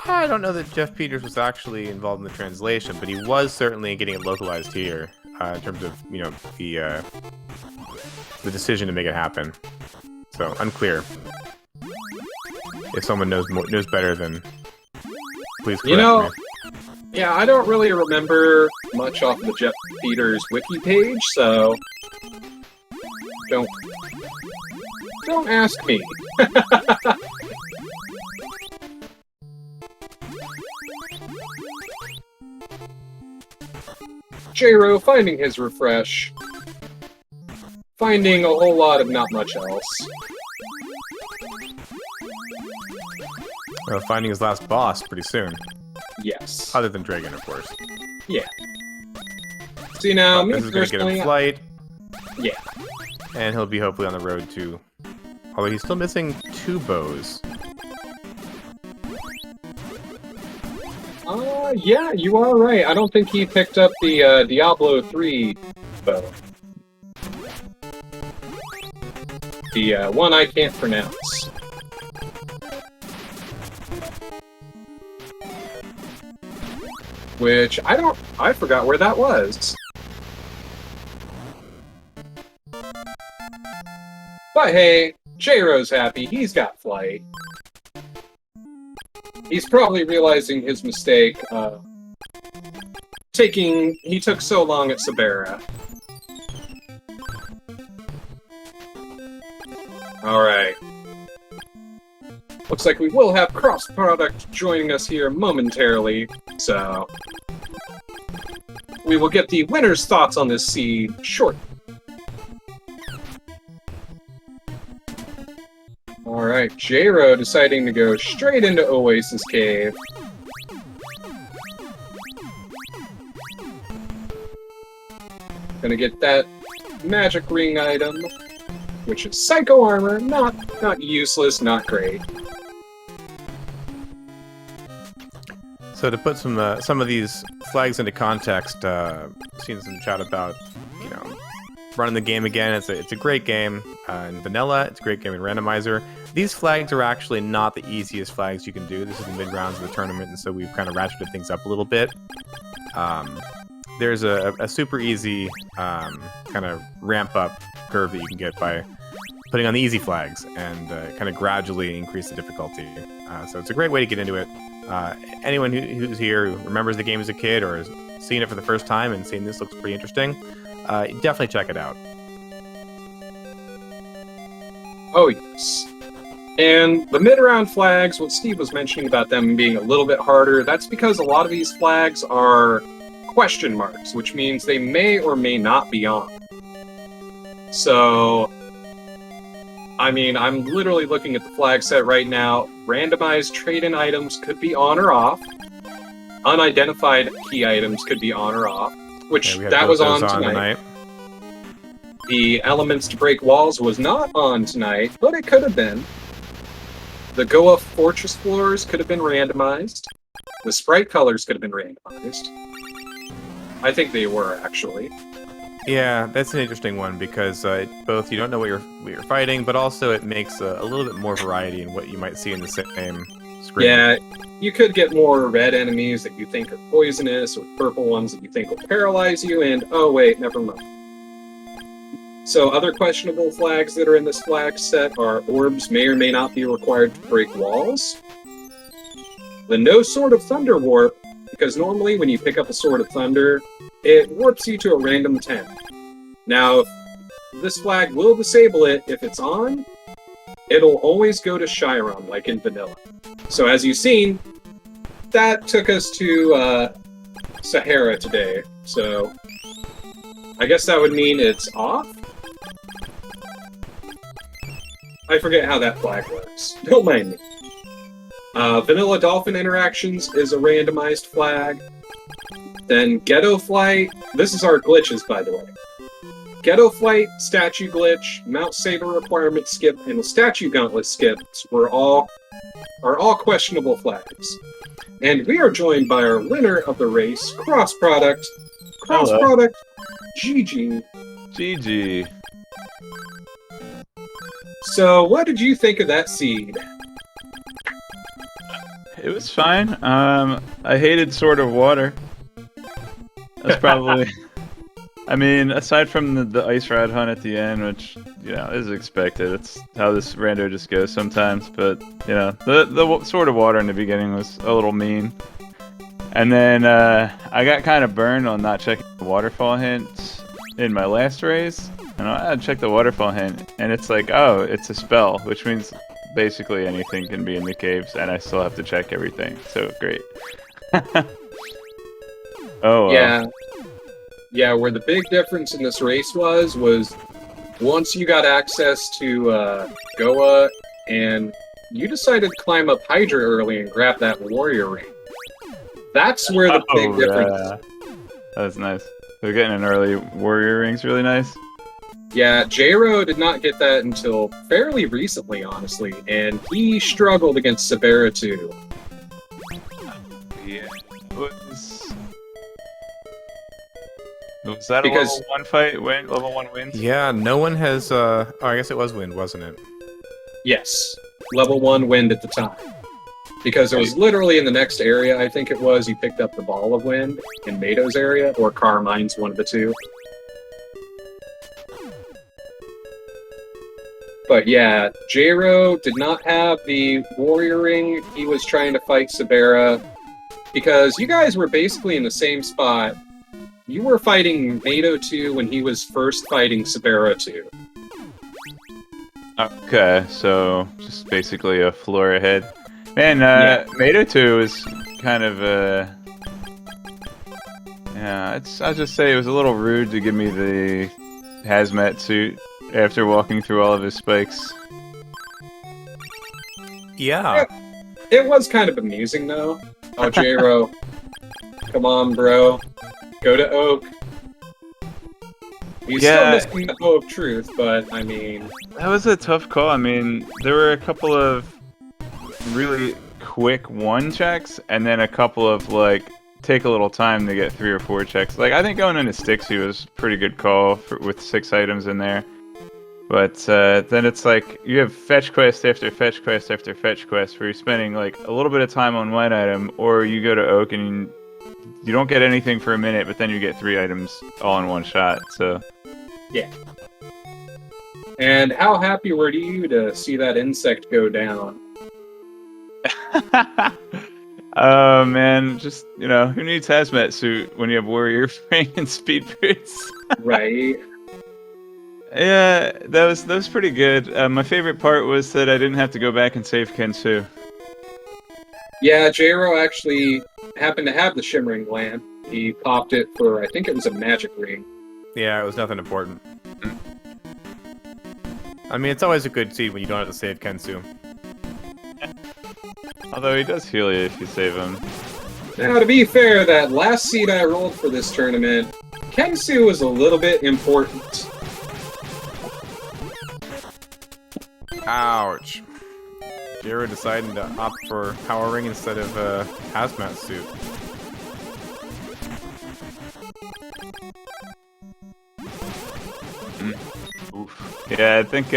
I don't know that Jeff Peters was actually involved in the translation, but he was certainly getting it localized here in terms of, you know, the decision to make it happen. So unclear. If someone knows better, then please correct me. Yeah, I don't really remember much off the Jeff Peters wiki page, so don't ask me. jrow finding his refresh. Finding a whole lot of not much else. Finding his last boss pretty soon. Yes. Other than Dragon, of course. Yeah. See now, this is going to get him flight. Yeah. And he'll be hopefully on the road to... Although he's still missing 2 bows. Yeah, you are right. I don't think he picked up the Diablo 3 bow. The one I can't pronounce. which I forgot where that was. But hey, J-Ro's happy, he's got flight. He's probably realizing his mistake, he took so long at Sabera. Alright. Looks like we will have crossproduct joining us here momentarily, so we will get the winner's thoughts on this seed shortly. Alright, J-Ro deciding to go straight into Oasis Cave. Gonna get that magic ring item, which is Psycho Armor. Not useless, not great. So to put some of these flags into context, seen some chat about, you know, running the game again. It's a great game in vanilla. It's a great game in randomizer. These flags are actually not the easiest flags you can do. This is the mid rounds of the tournament, and so we've kind of ratcheted things up a little bit. There's a super easy kind of ramp up curve that you can get by putting on the easy flags and kind of gradually increase the difficulty. So it's a great way to get into it. Anyone who's here who remembers the game as a kid or has seen it for the first time and seen this looks pretty interesting, definitely check it out. Oh, yes. And the mid-round flags, what Steve was mentioning about them being a little bit harder, that's because a lot of these flags are question marks, which means they may or may not be on. So, I mean, I'm literally looking at the flag set right now. Randomized trade-in items could be on or off. Unidentified key items could be on or off, which that was on tonight. The elements to break walls was not on tonight, but it could have been. The Goa fortress floors could have been randomized. The sprite colors could have been randomized. I think they were, actually. Yeah, that's an interesting one because both you don't know what you're fighting, but also it makes a little bit more variety in what you might see in the same screen. Yeah, you could get more red enemies that you think are poisonous, or purple ones that you think will paralyze you, and oh wait, never mind. So other questionable flags that are in this flag set are orbs may or may not be required to break walls. The no Sword of Thunder warp, because normally when you pick up a Sword of Thunder, it warps you to a random 10. Now, this flag will disable it if it's on. It'll always go to Chiron, like in vanilla. So as you've seen, that took us to Sahara today. So I guess that would mean it's off? I forget how that flag works. Don't mind me. Vanilla Dolphin Interactions is a randomized flag. Then Ghetto Flight. This is our glitches, by the way. Ghetto Flight, Statue Glitch, Mount Saber Requirement Skip, and the Statue Gauntlet Skips are all questionable flags. And we are joined by our winner of the race, Crossproduct. Crossproduct, GG. GG. So, what did you think of that seed? It was fine. I hated Sword of Water. That's probably... I mean, aside from the ice rod hunt at the end, which, you know, is expected. It's how this rando just goes sometimes. But, you know, the Sword of Water in the beginning was a little mean. And then I got kind of burned on not checking the waterfall hints in my last race. And I checked the waterfall hint, and it's like, oh, it's a spell, which means basically anything can be in the caves, and I still have to check everything. So, great. Oh, well. Yeah. Yeah, where the big difference in this race was once you got access to Goa, and you decided to climb up Hydra early and grab that warrior ring. That's where the big difference is. That's nice. So getting an early warrior ring's really nice. Yeah, J-Ro did not get that until fairly recently, honestly, and he struggled against Sabera too. Yeah. Was that a level 1 fight? Level 1 wins? Yeah, no one has... oh, I guess it was Wind, wasn't it? Yes. Level 1 wind at the time. Because it was literally in the next area, I think it was, you picked up the Ball of Wind in Mato's area, or Carmine's, one of the two. But yeah, J-Ro did not have the Warrior Ring. He was trying to fight Sabera. Because you guys were basically in the same spot. You were fighting Mato 2 when he was first fighting Sabera 2. Okay, so just basically a floor ahead. Man, Yeah. Mato 2 is kind of yeah, I'll just say it was a little rude to give me the hazmat suit after walking through all of his spikes. Yeah. It was kind of amusing, though. Oh, J-Ro. Come on, bro. Go to Oak. He's still missing the Bow of Truth, but, I mean... That was a tough call. I mean, there were a couple of really quick one checks, and then a couple of, like, take a little time to get 3 or 4 checks. Like, I think going into Stixie was a pretty good call with 6 items in there. But then it's like, you have fetch quest after fetch quest after fetch quest, where you're spending, like, a little bit of time on one item, or you go to Oak and you don't get anything for a minute, but then you get 3 items all in one shot, so... Yeah. And how happy were you to see that insect go down? Oh man, just, you know, who needs hazmat suit when you have warrior ring and speed boots? Right? Yeah, that was pretty good. My favorite part was that I didn't have to go back and save Kensu. Yeah, J-Ro actually happened to have the Shimmering Lamp. He popped it for, I think it was a magic ring. Yeah, it was nothing important. I mean, it's always a good seed when you don't have to save Kensu. Although he does heal you if you save him. Now, to be fair, that last seed I rolled for this tournament, Kensu was a little bit important. Ouch. Jiro deciding to opt for Power Ring instead of Hazmat Suit. Oof. Yeah, I think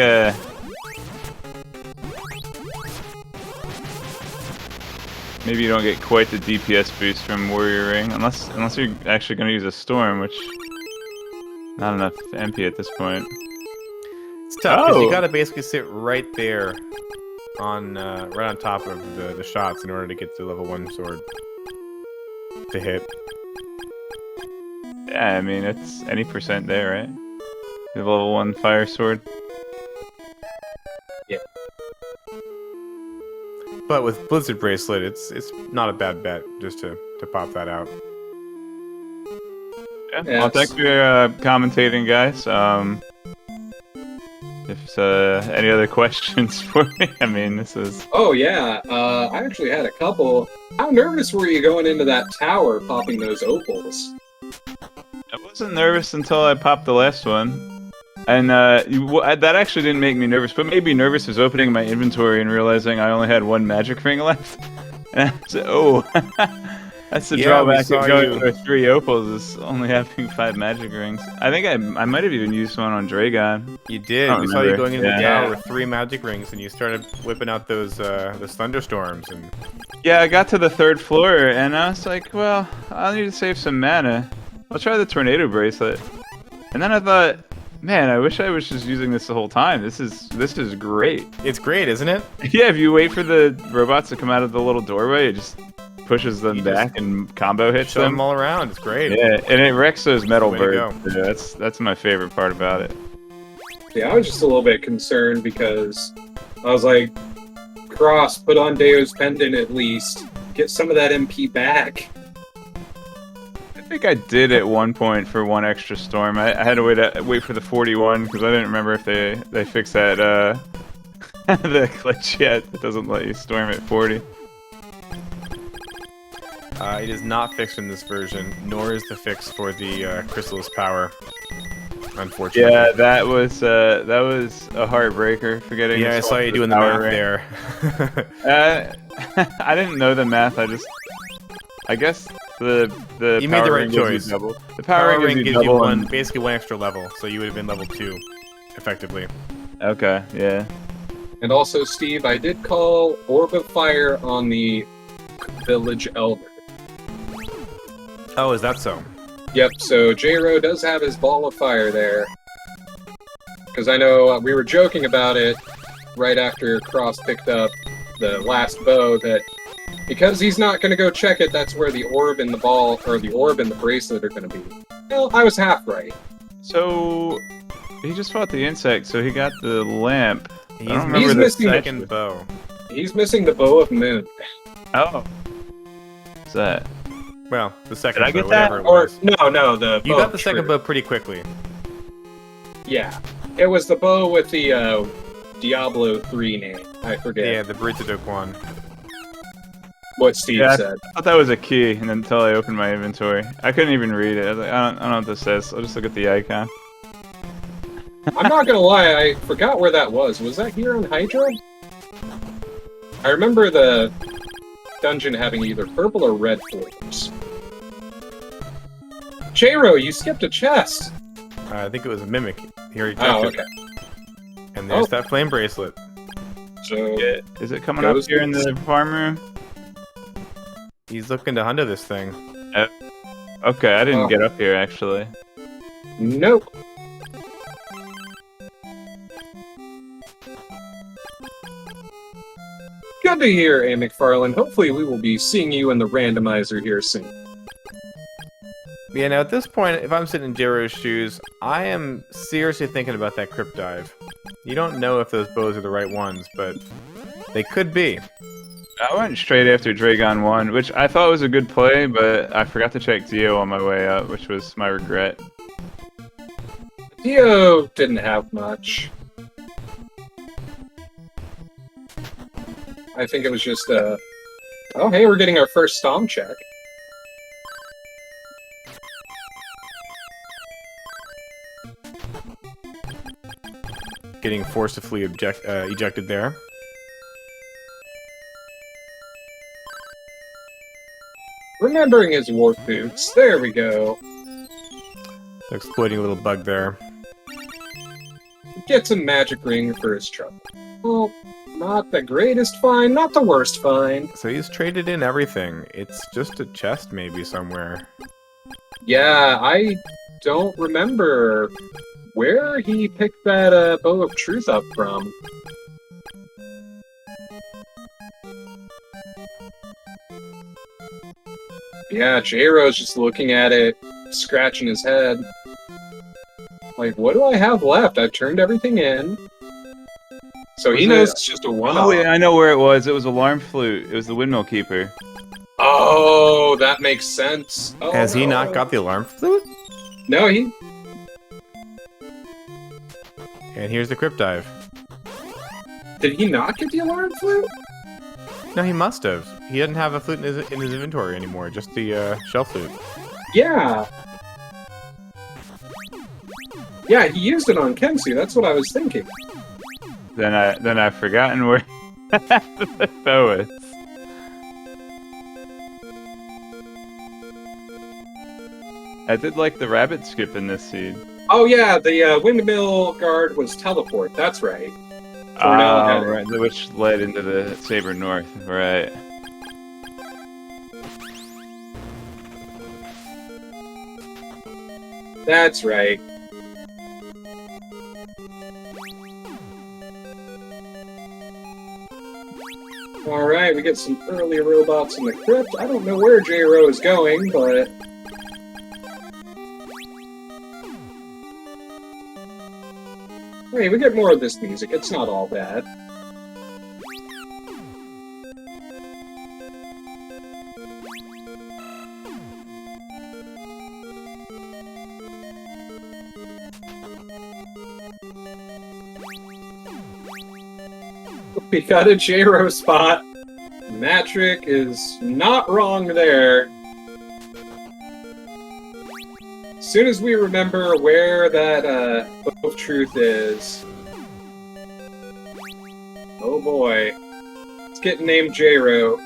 maybe you don't get quite the DPS boost from Warrior Ring, unless you're actually going to use a Storm, which not enough MP at this point. It's tough because you gotta basically sit right there on right on top of the shots in order to get the level 1 sword to hit. Yeah, I mean, it's any percent there, right? The level 1 fire sword. Yeah. But with Blizzard Bracelet, it's not a bad bet just to pop that out. Yeah. Yeah, Well, thanks for commentating, guys. If any other questions for me? I mean, this is... Oh, yeah. I actually had a couple. How nervous were you going into that tower popping those opals? I wasn't nervous until I popped the last one. And that actually didn't make me nervous, but made me nervous was opening my inventory and realizing I only had 1 magic ring left. And I said, oh, that's the drawback of going for 3 opals, is only having 5 magic rings. I think I might have even used one on Dragon. You did. We saw you going into the tower with 3 magic rings, and you started whipping out those thunderstorms. And yeah, I got to the 3rd floor, and I was like, well, I'll need to save some mana. I'll try the tornado bracelet. And then I thought, man, I wish I was just using this the whole time. This is great. It's great, isn't it? Yeah, if you wait for the robots to come out of the little doorway, it just pushes them back and combo hits Show them all around. It's great. Yeah, and it wrecks those metal Way to birds. Yeah, that's my favorite part about it. Yeah, I was just a little bit concerned because I was like, Cross, put on Deo's Pendant at least. Get some of that MP back. I think I did at one point for 1 extra storm. I had to wait for the 41 because I didn't remember if they fixed that the glitch yet. It doesn't let you storm at 40. It is not fixed in this version, nor is the fix for the Crystalis power. Unfortunately. Yeah, that was a heartbreaker. Forgetting. Yeah, I saw you doing the math there. I didn't know the math. I guess the you power made the right ring gives choice. you double. The Power ring gives you double basically 1 extra level, so you would have been level 2, effectively. Okay, yeah. And also, Steve, I did call Orb of Fire on the Village Elder. Oh, is that so? Yep, so J-Ro does have his Ball of Fire there. Because I know we were joking about it right after Cross picked up the last bow, that because he's not going to go check it, that's where the orb and the ball, or the orb and the bracelet are going to be. Well, I was half right. So he just fought the insect, so he got the lamp. He's, I don't remember the missing the second bow. He's missing the Bow of Moon. Oh. What's that? Well, the second Did I bow, get that? whatever it Or, was. no, the You Bow got of the second Truth. bow pretty quickly. Yeah. It was the bow with the Diablo 3 name. I forget Yeah, the Britadok one. what Steve Yeah, said. I thought that was a key, and until I opened my inventory, I couldn't even read it. I was like, I don't know what this says. I'll just look at the icon. I'm not gonna lie, I forgot where that was. Was that here on Hydra? I remember the dungeon having either purple or red floors. J-Ro, you skipped a chest! I think it was a mimic. He already Oh, checked it. okay. And there's Oh. that flame bracelet. So, Is it coming up Goes here in the farm room? He's looking to hundo this thing. Okay, I didn't Oh. get up here, actually. nope. Good to hear, A. McFarlane. Hopefully we will be seeing you in the randomizer here soon. Yeah, now at this point, if I'm sitting in Jiro's shoes, I am seriously thinking about that crypt dive. You don't know if those bows are the right ones, but they could be. I went straight after Dragon 1, which I thought was a good play, but I forgot to check Dio on my way up, which was my regret. Dio didn't have much. I think it was just, oh, hey, we're getting our first Stomp check. Getting forcibly ejected there. Remembering his warp boots. There we go. Exploiting a little bug there. Gets a magic ring for his trouble. Well, not the greatest find, not the worst find. So he's traded in everything. It's just a chest maybe somewhere. Yeah, I don't remember where he picked that Bow of Truth up from. Yeah, J-Ro's just looking at it, scratching his head. Like, what do I have left? I've turned everything in. So he Was knows it- it's just a one-off. Oh, yeah, I know where it was. It was Alarm Flute. It was the Windmill Keeper. Oh, that makes sense. Oh, Has he no. not got the alarm flute? No, he... And here's the crypt dive. Did he not get the alarm flute? No, he must have. He doesn't have a flute in his inventory anymore, just the shell flute. Yeah. Yeah, he used it on Kensu, that's what I was thinking. Then I've forgotten where the bow is. I did like the rabbit skip in this seed. Oh yeah, the windmill guard was teleport, that's right. Cornell had it. Right, which led into the Saber North, right. That's right. Alright, we get some early robots in the crypt. I don't know where J-Ro is going, but... Hey, we get more of this music. It's not all bad. We got a J-Ro spot. Matrick is not wrong there. As soon as we remember where that Bow of Truth is... Oh boy. It's getting named J-Ro.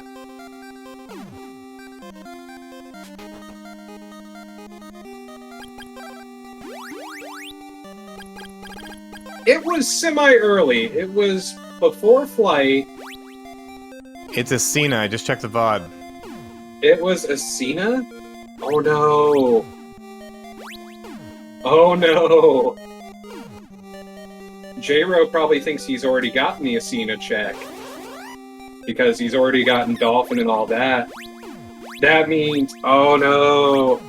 It was semi-early. It was before flight, It's a Cena. I just checked the VOD. it was a Cena? Oh no. Oh no. J-Ro probably thinks he's already gotten the Ascena check. Because he's already gotten Dolphin and all that. That means... Oh no.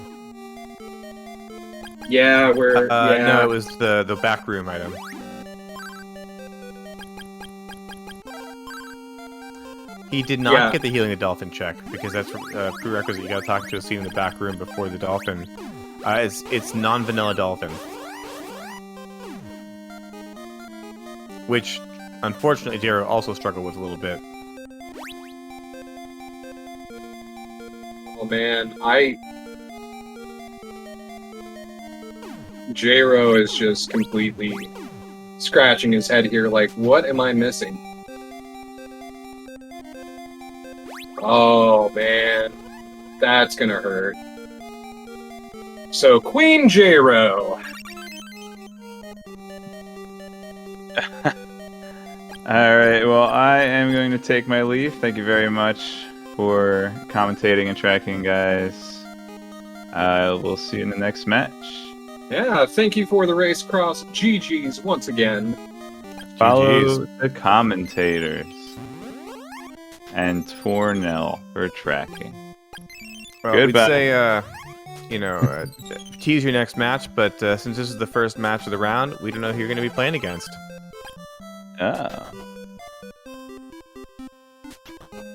Yeah, we're... yeah. No, it was the back room item. He did not get the Healing the Dolphin check, because that's a prerequisite. You gotta talk to a scene in the back room before the Dolphin. It's non-vanilla Dolphin. Which, unfortunately, Jero also struggled with a little bit. Oh man, J-Ro is just completely scratching his head here like, what am I missing? Oh man, that's gonna hurt. So, Queen J-Ro. Alright, well, I am going to take my leave. Thank you very much for commentating and tracking, guys. We'll see you in the next match. Yeah, thank you for the race cross. GG's once again. Follow GG's. the commentators. And Tornell for tracking. Well, Goodbye. we'd say, tease your next match, but since this is the first match of the round, we don't know who you're going to be playing against. Oh.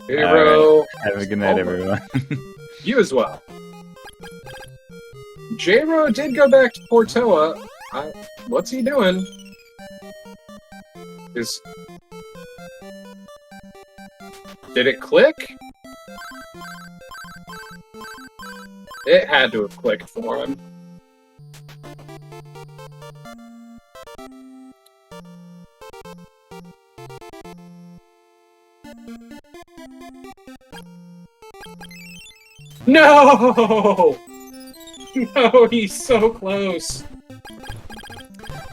J-Ro. Have a good night, everyone. You as well. J-Ro did go back to Portoa. What's he doing? Did it click? It had to have clicked for him. No! No, he's so close.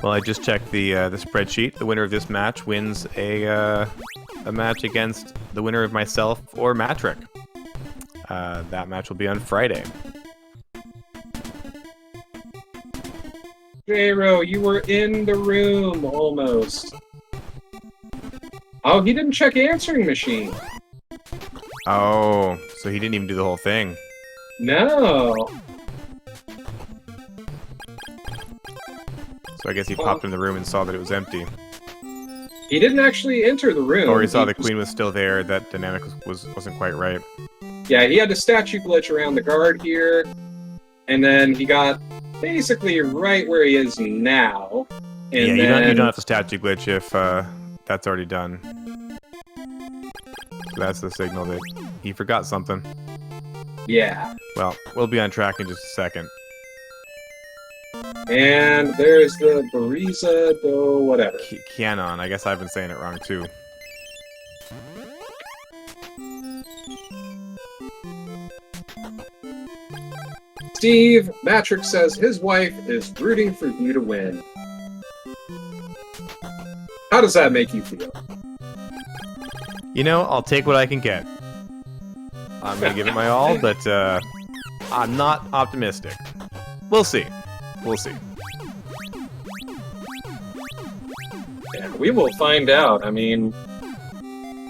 Well, I just checked the spreadsheet. The winner of this match wins a match against the winner of myself or Matrick. That match will be on Friday. J-Ro, you were in the room, almost. Oh, he didn't check answering machine. Oh, so he didn't even do the whole thing. No. So I guess he popped in the room and saw that it was empty. He didn't actually enter the room. Or he saw the queen was still there, that dynamic wasn't quite right. Yeah, he had a statue glitch around the guard here, and then he got basically right where he is now. And Yeah, then... you don't have to statue glitch if that's already done. So that's the signal that he forgot something. Yeah. Well, we'll be on track in just a second. And there's the Bariza do whatever. Kianon, I guess I've been saying it wrong too. Steve, Matrix says his wife is rooting for you to win. How does that make you feel? You know, I'll take what I can get. I'm gonna give it my all, but I'm not optimistic. We'll see. We'll see. Yeah, we will find out. I mean,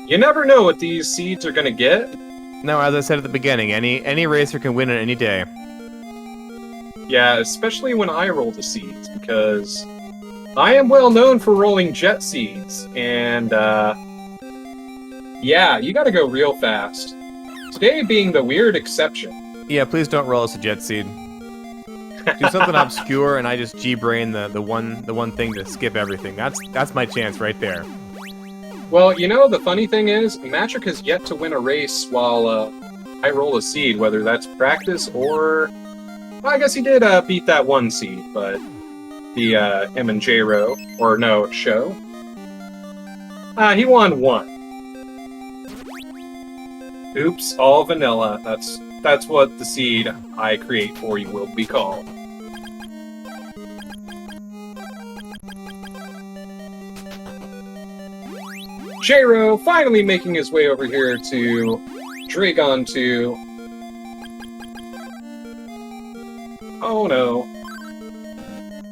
you never know what these seeds are gonna get. No, as I said at the beginning, any racer can win on any day. Yeah, especially when I roll the seeds, because I am well known for rolling jet seeds, and yeah, you gotta go real fast. Today being the weird exception. Yeah, please don't roll us a jet seed. Do something obscure, and I just G-brain the one thing to skip everything. That's my chance right there. Well, you know, the funny thing is, Matrick has yet to win a race while I roll a seed, whether that's practice or... Well, I guess he did beat that one seed, but the him and J-Ro, or no, Show. He won one. Oops, all vanilla. That's what the seed I create for you will be called. J-Row finally making his way over here to Dragon 2. Oh no.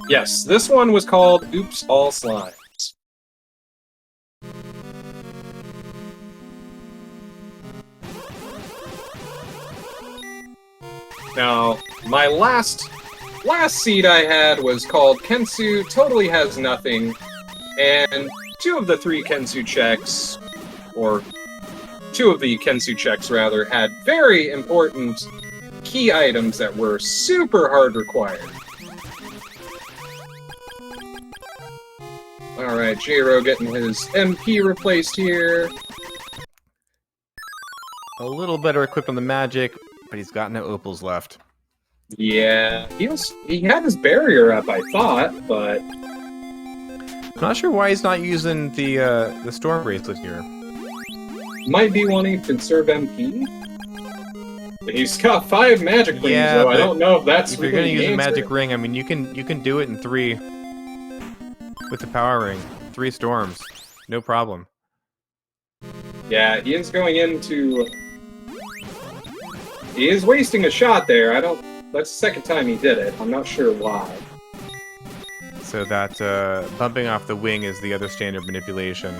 Yes, this one was called Oops All Slimes. Now, my last seed I had was called Kensu Totally Has Nothing, and two of the Kensu checks rather, had very important key items that were super hard required. Alright, J-Row getting his MP replaced here. A little better equipped on the magic, but he's got no opals left. Yeah, he had his barrier up, I thought, but I'm not sure why he's not using the storm bracelet here. might be wanting to conserve MP. He's got 5 magic rings, Yeah, though. I don't know if that's if you're really gonna use the a answer. magic ring, I mean you can do it in 3 with the power ring. 3 storms, no problem. Yeah, he is going into. He is wasting a shot there. That's the second time he did it. I'm not sure why. So that bumping off the wing is the other standard manipulation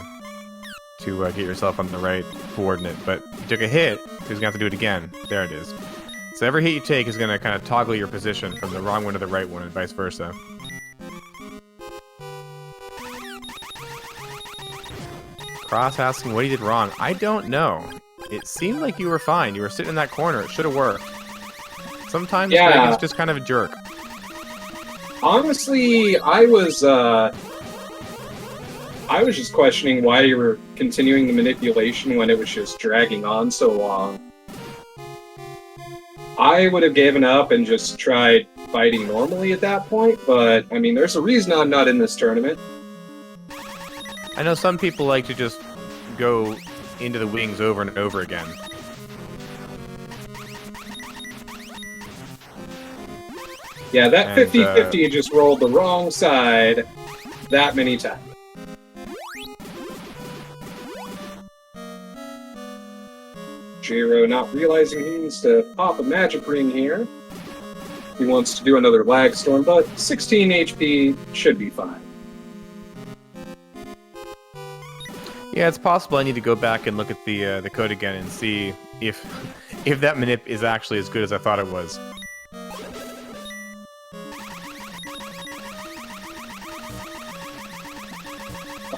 to get yourself on the right coordinate. But you took a hit, so he's gonna have to do it again. There it is. So every hit you take is gonna kind of toggle your position from the wrong one to the right one, and vice versa. Cross asking what he did wrong. I don't know. It seemed like you were fine. You were sitting in that corner. It should have worked. Sometimes Dragon's just kind of a jerk. Honestly, I was just questioning why you were continuing the manipulation when it was just dragging on so long. I would have given up and just tried fighting normally at that point, but, I mean, there's a reason I'm not in this tournament. I know some people like to just go into the wings over and over again. Yeah, that And, 50-50 just rolled the wrong side that many times. J-Row not realizing he needs to pop a magic ring here. He wants to do another lag storm, but 16 HP should be fine. Yeah, it's possible I need to go back and look at the code again and see if that manip is actually as good as I thought it was.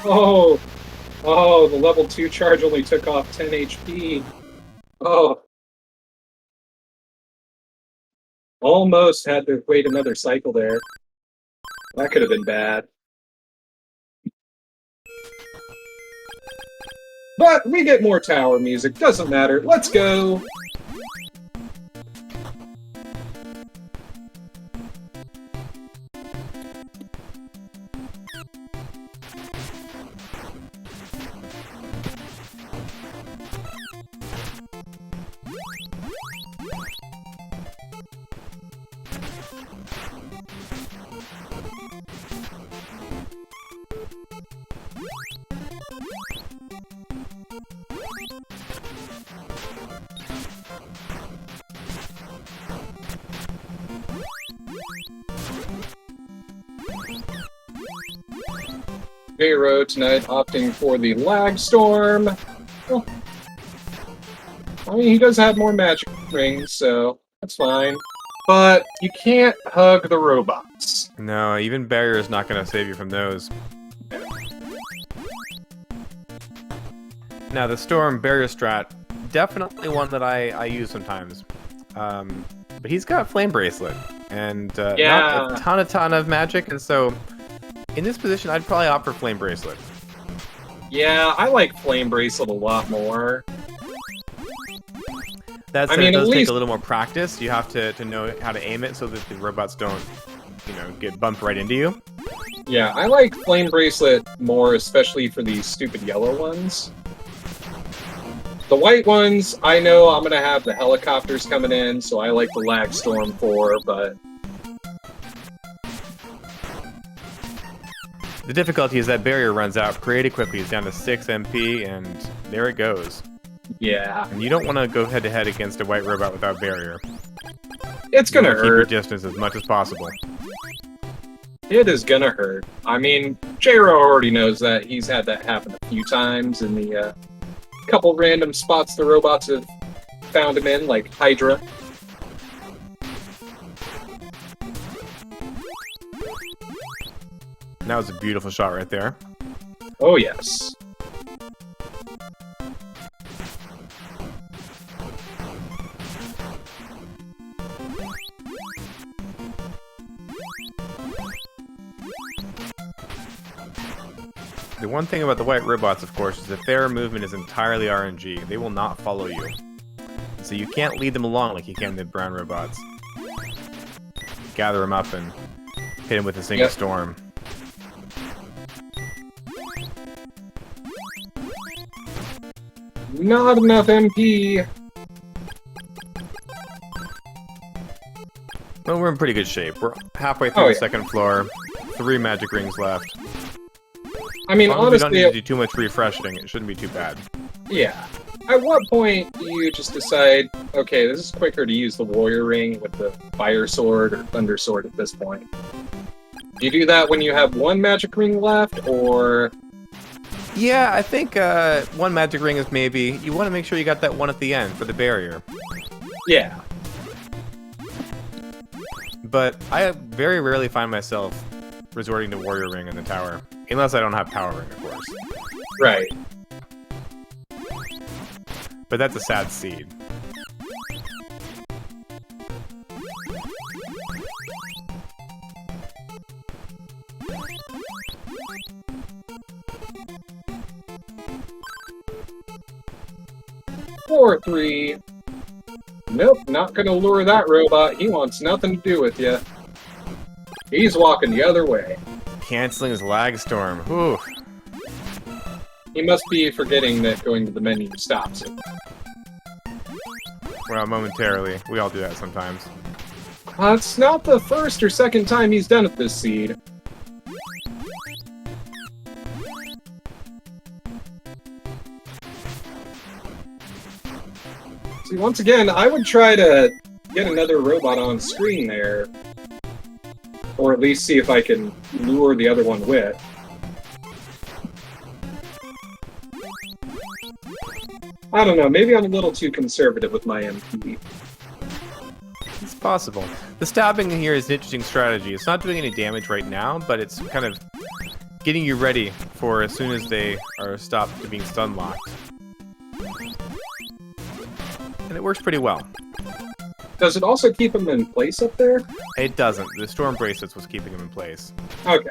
Oh, the level 2 charge only took off 10 HP. Oh. Almost had to wait another cycle there. That could have been bad. But we get more tower music, doesn't matter. Let's go! J-Row tonight opting for the lag storm. Well, I mean, he does have more magic rings, so that's fine. But you can't hug the robots. No, even barrier is not going to save you from those. Now, the storm barrier strat, definitely one that I use sometimes. But he's got flame bracelet and not a ton of magic, and so in this position, I'd probably opt for flame bracelet. Yeah, I like flame bracelet a lot more. That said, it does take a little more practice. You have to know how to aim it so that the robots don't, get bumped right into you. Yeah, I like flame bracelet more, especially for these stupid yellow ones. The white ones, I know I'm gonna have the helicopters coming in, so I like the lag storm for, but The difficulty is that barrier runs out pretty quickly. It's down to 6 MP, and there it goes. Yeah. And you don't want to go head-to-head against a white robot without barrier. It's You gonna wanna keep your hurt. distance as much as possible. It is gonna hurt. I mean, jRow already knows that. He's had that happen a few times in the couple random spots the robots have found him in, like Hydra. That was a beautiful shot right there. Oh, yes. The one thing about the white robots, of course, is that their movement is entirely RNG. They will not follow you. So you can't lead them along like you can the brown robots. Gather them up and hit them with a single Yep. storm. Not enough MP. Well, we're in pretty good shape. We're halfway through Oh, the yeah. second floor. 3 magic rings left. I mean, As long as we don't honestly, need to do too much refreshing, it shouldn't be too bad. yeah. At what point do you just decide, okay, this is quicker to use the warrior ring with the fire sword or thunder sword at this point? Do you do that when you have one magic ring left, or... Yeah, I think one magic ring is maybe... You want to make sure you got that one at the end for the barrier. Yeah. But I very rarely find myself resorting to warrior ring in the tower. Unless I don't have power ring, of course. Right. But that's a sad seed. Four, 3. Nope, not gonna lure that robot. He wants nothing to do with you. He's walking the other way. Canceling his lag storm. Whew. He must be forgetting that going to the menu stops it. Well, momentarily. We all do that sometimes. It's not the first or second time he's done it this seed. See, once again, I would try to get another robot on screen there. Or at least see if I can lure the other one with. I don't know, maybe I'm a little too conservative with my MP. It's possible. The stabbing here is an interesting strategy. It's not doing any damage right now, but it's kind of getting you ready for as soon as they are stopped to being stun locked. And it works pretty well. Does it also keep him in place up there? It doesn't. The storm bracelets was keeping him in place. Okay.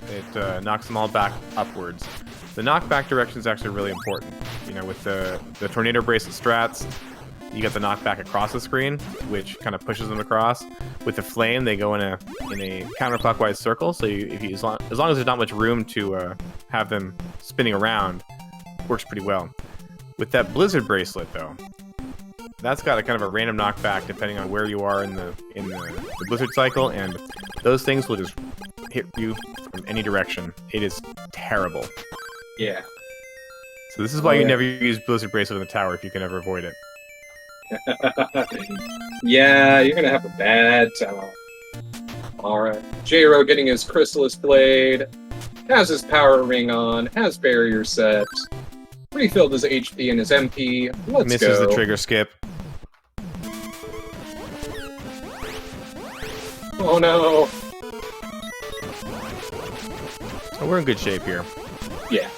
It knocks them all back upwards. The knockback direction is actually really important. You know, with the tornado bracelet strats, you get the knockback across the screen, which kind of pushes them across. With the flame, they go in a counterclockwise circle. So as long as there's not much room to have them spinning around, works pretty well. With that blizzard bracelet, though, that's got a kind of a random knockback depending on where you are in the blizzard cycle, and those things will just hit you from any direction. It is terrible. Yeah. So this is why you yeah. never use blizzard bracelet in the tower if you can ever avoid it. Yeah, you're gonna have a bad time. Alright. jRow getting his Crystalis blade, has his power ring on, has barrier set, refilled his HP and his MP. Let's Misses go. the trigger skip. Oh no. So we're in good shape here. Yeah.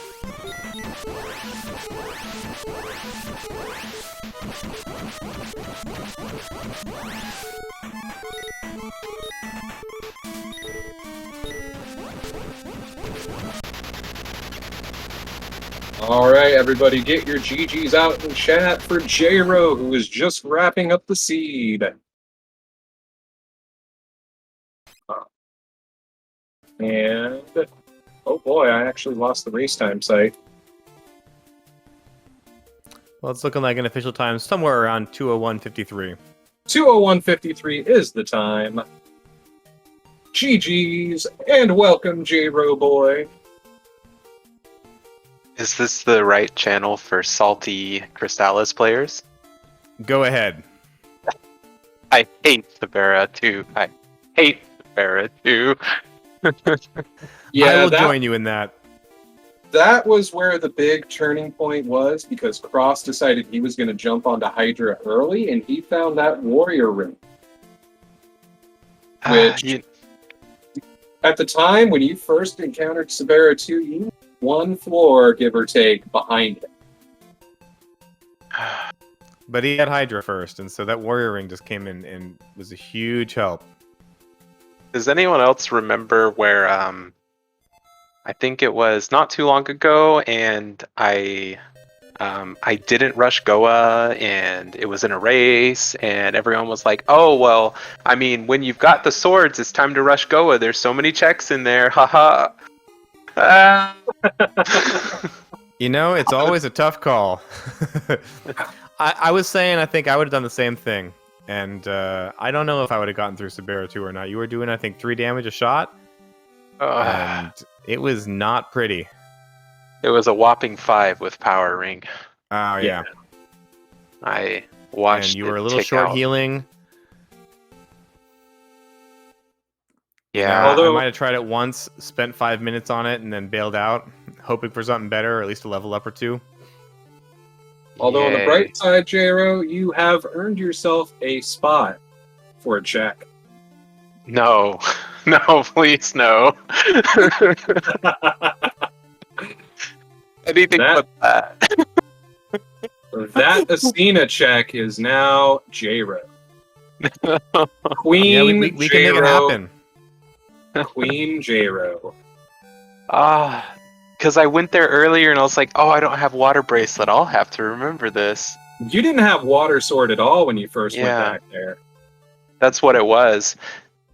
Alright, everybody, get your GGs out in chat for jRow, who is just wrapping up the seed. And... oh boy, I actually lost the race time site. Well, it's looking like an official time somewhere around 2:01:53. 2:01:53 is the time. GG's, and welcome, jroweboy. Is this the right channel for salty Crystalis players? Go ahead. I hate Sabera too. I hate Sabera too. I will join you in that. That was where the big turning point was, because Cross decided he was going to jump onto Hydra early, and he found that warrior ring. Which, at the time, when you first encountered Sabera 2, you had one floor, give or take, behind him. But he had Hydra first, and so that warrior ring just came in and was a huge help. Does anyone else remember where I think it was not too long ago, and I didn't rush Goa, and it was in a race, and everyone was like, "Oh well, I mean, when you've got the swords, it's time to rush Goa. There's so many checks in there, haha." You know, it's always a tough call. I was saying I think I would have done the same thing, and I don't know if I would have gotten through Sabera 2 or not. You were doing, I think, 3 damage a shot, and it was not pretty. It was a whopping 5 with Power Ring. Oh, yeah. I watched and you were a it little tick short out. healing. Yeah. I might have tried it once, spent 5 minutes on it, and then bailed out, hoping for something better, or at least a level up or 2. Although on the Yay. bright side, Jero, you have earned yourself a spot for a check. No. No, please, no. Anything but that. That Athena check is now Jero. Queen Yeah, we can make it Jero. happen. Queen Jero. Because I went there earlier and I was like, oh, I don't have water bracelet. I'll have to remember this. You didn't have water sword at all when you first went Yeah. back there. That's what it was.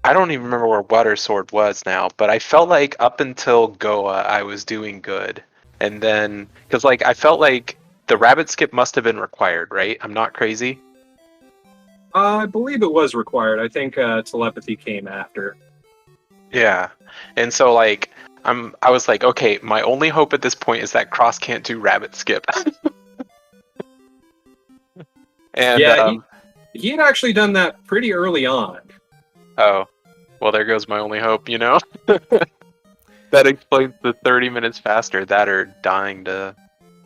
I don't even remember where water sword was now, but I felt like up until Goa, I was doing good. And then, because like I felt like the rabbit skip must have been required, right? I'm not crazy. I believe it was required. I think telepathy came after. Yeah. And so like I was like, okay, my only hope at this point is that Cross can't do rabbit skip. And Yeah, he had actually done that pretty early on. oh, well, there goes my only hope, you know? That explains the 30 minutes faster that are dying to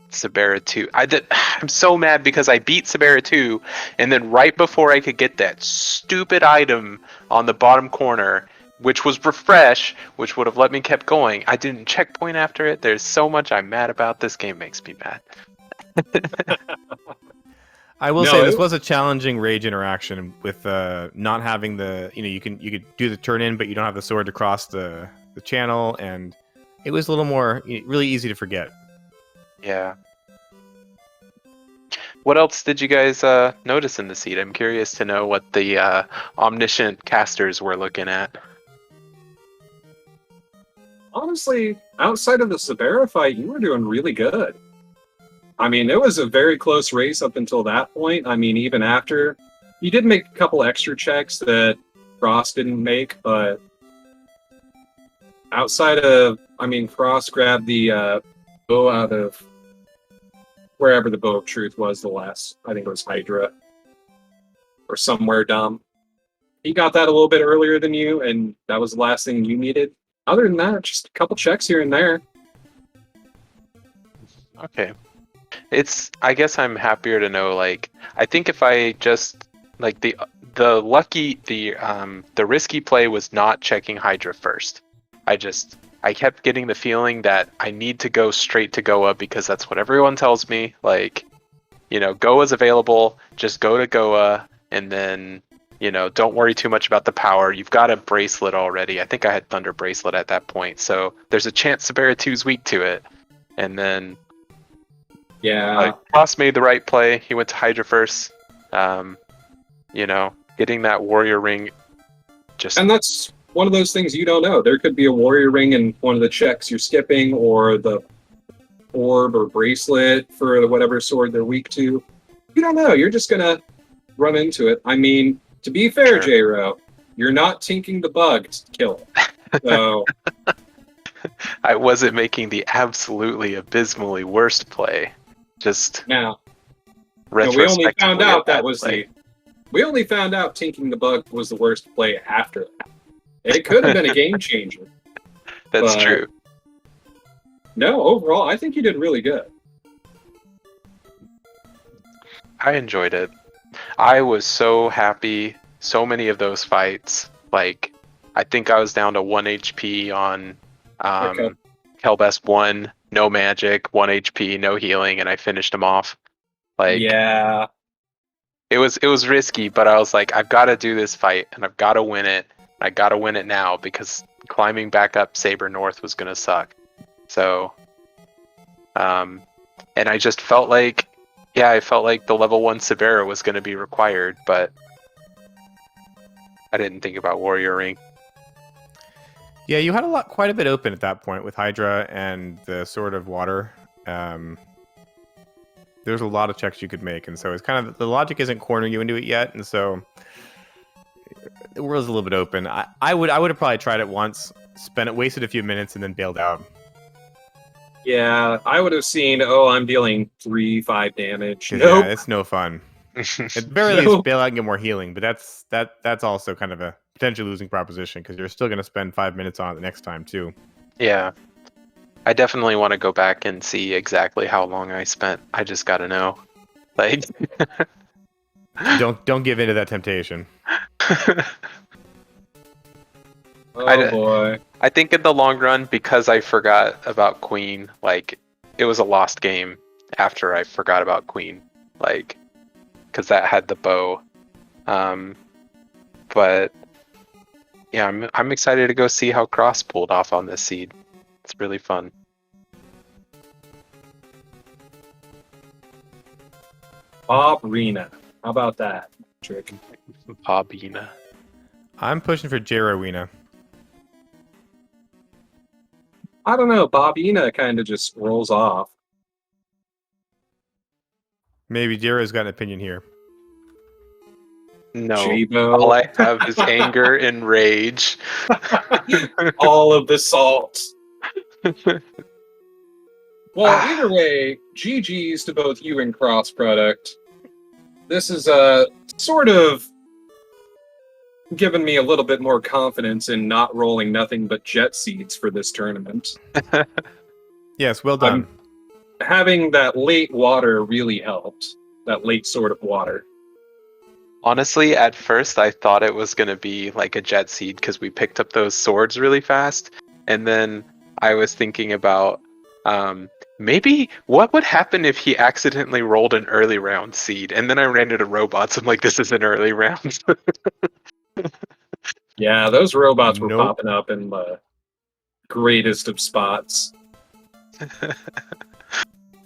Sabera 2. I'm so mad because I beat Sabera 2, and then right before I could get that stupid item on the bottom corner, which was refresh, which would have let me kept going, I didn't checkpoint after it. There's so much I'm mad about. This game makes me mad. I will No, say it- this was a challenging rage interaction with not having the you could do the turn in, but you don't have the sword to cross the channel, and it was a little more really easy to forget. Yeah. What else did you guys notice in the seed? I'm curious to know what the omniscient casters were looking at. Honestly, outside of the Sabera fight, you were doing really good. I mean, it was a very close race up until that point. I mean, even after, you did make a couple extra checks that Cross didn't make, but outside of, I mean, Cross grabbed the bow out of wherever the Bow of Truth was the last, I think it was Hydra, or somewhere dumb. He got that a little bit earlier than you, and that was the last thing you needed. Other than that, just a couple checks here and there. Okay. I guess I'm happier to know, like, I think if I just, like, the risky play was not checking Hydra first. I kept getting the feeling that I need to go straight to Goa because that's what everyone tells me. Like, Goa's available, just go to Goa, and then, don't worry too much about the power. You've got a bracelet already. I think I had Thunder Bracelet at that point, so there's a chance Sabera 2's weak to it. And then Yeah. Cross made the right play. He went to Hydra first. Getting that warrior ring just... And that's one of those things you don't know. There could be a warrior ring in one of the checks you're skipping, or the orb or bracelet for whatever sword they're weak to. You don't know. You're just gonna run into it. I mean, to be fair, Sure. J-Ro, You're not tinking the bug to kill it. So I wasn't making the absolutely abysmally worst play. Just now, we only retrospectively found a out that bad was play. we only found out tinking the bug was the worst play after that. It could have been a game changer. That's but- true. No, overall, I think you did really good. I enjoyed it. I was so happy. So many of those fights. Like, I think I was down to 1 HP on Okay. Hellbest 1, no magic, 1 HP, no healing, and I finished him off. Like, Yeah. it was risky, but I was like, I've got to do this fight, and I've got to win it. I got to win it now because climbing back up Saber North was gonna suck. So, and I just felt like, yeah, I felt like the level 1 Sabera was gonna be required, but I didn't think about Warrior Ring. Yeah, you had quite a bit open at that point with Hydra and the Sword of Water. There's a lot of checks you could make, and so it's kind of the logic isn't cornering you into it yet, and so the world's a little bit open. I would have probably tried it once, wasted a few minutes, and then bailed out. Yeah, I would have seen, I'm dealing 3-5 damage. 'Cause, Nope. Yeah, it's no fun. At the very least, bail out and get more healing, but that's also kind of a potentially losing proposition because you're still going to spend 5 minutes on it the next time too. Yeah. I definitely want to go back and see exactly how long I spent. I just gotta know. Like, Don't give in to that temptation. Oh boy. I think in the long run, because I forgot about Queen, like, it was a lost game after I forgot about Queen. Like, because that had the bow. But yeah, I'm excited to go see how Cross pulled off on this seed. It's really fun. Bob Rena. How about that trick? Bobina. I'm pushing for Jerowina. I don't know. Bobina kind of just rolls off. Maybe Jero's got an opinion here. No. Jabo. All I have is anger and rage. All of the salt. Well, either way, GG's to both you and Crossproduct. This is sort of given me a little bit more confidence in not rolling nothing but jet seeds for this tournament. Yes, well done. Having that late water really helped. That late sort of water. Honestly, at first I thought it was going to be like a jet seed because we picked up those swords really fast. And then I was thinking about maybe what would happen if he accidentally rolled an early round seed. And then I ran into robots. I'm like, this is an early round. Yeah, those robots were Nope. popping up in the greatest of spots.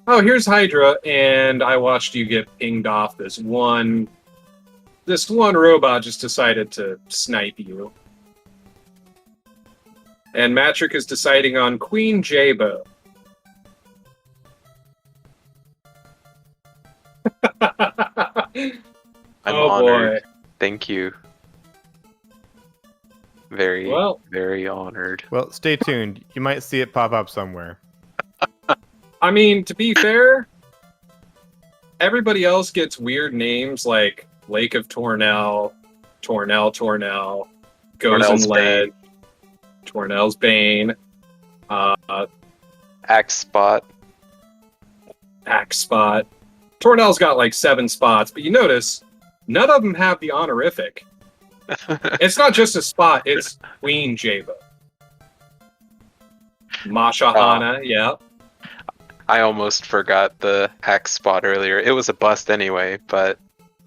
Oh, here's Hydra, and I watched you get pinged off this one robot just decided to snipe you. And Matrick is deciding on Queen Jabo. I'm oh honored. boy. Thank you. Very, Well, very honored. Well, stay tuned. You might see it pop up somewhere. I mean, to be fair, everybody else gets weird names like Lake of Tornell, Tornell, Goes Tornell's in Lead, Tornell's Bane, Axe Spot. Axe Spot. Tornell's got like 7 spots, but you notice none of them have the honorific. It's not just a spot, it's Queen Jabo. Masha Hana, yeah. I almost forgot the Axe Spot earlier. It was a bust anyway, but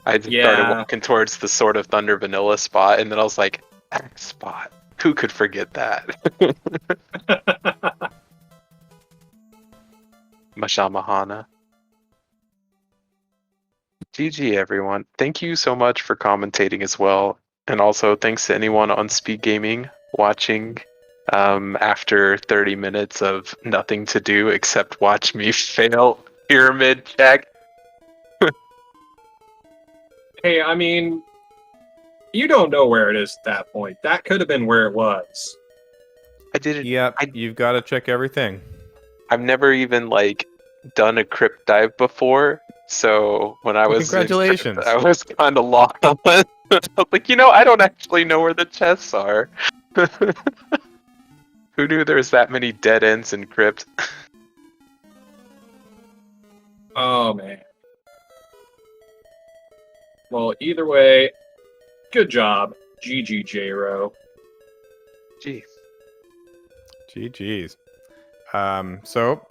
I started walking towards the Sword of Thunder vanilla spot, and then I was like, Axe Spot. Who could forget that? Mashamahana. GG, everyone. Thank you so much for commentating as well. And also, thanks to anyone on Speed Gaming watching after 30 minutes of nothing to do except watch me fail pyramid check. Hey, I mean, You don't know where it is at that point. That could have been where it was. I didn't. Yep, you've got to check everything. I've never even like done a crypt dive before, so when I was in Congratulations. crypt, I was kind of lost. I was like, I don't actually know where the chests are. Who knew there was that many dead ends in crypt? Oh, man. Well, either way, good job. GG, J-Row. Jeez. GG's. So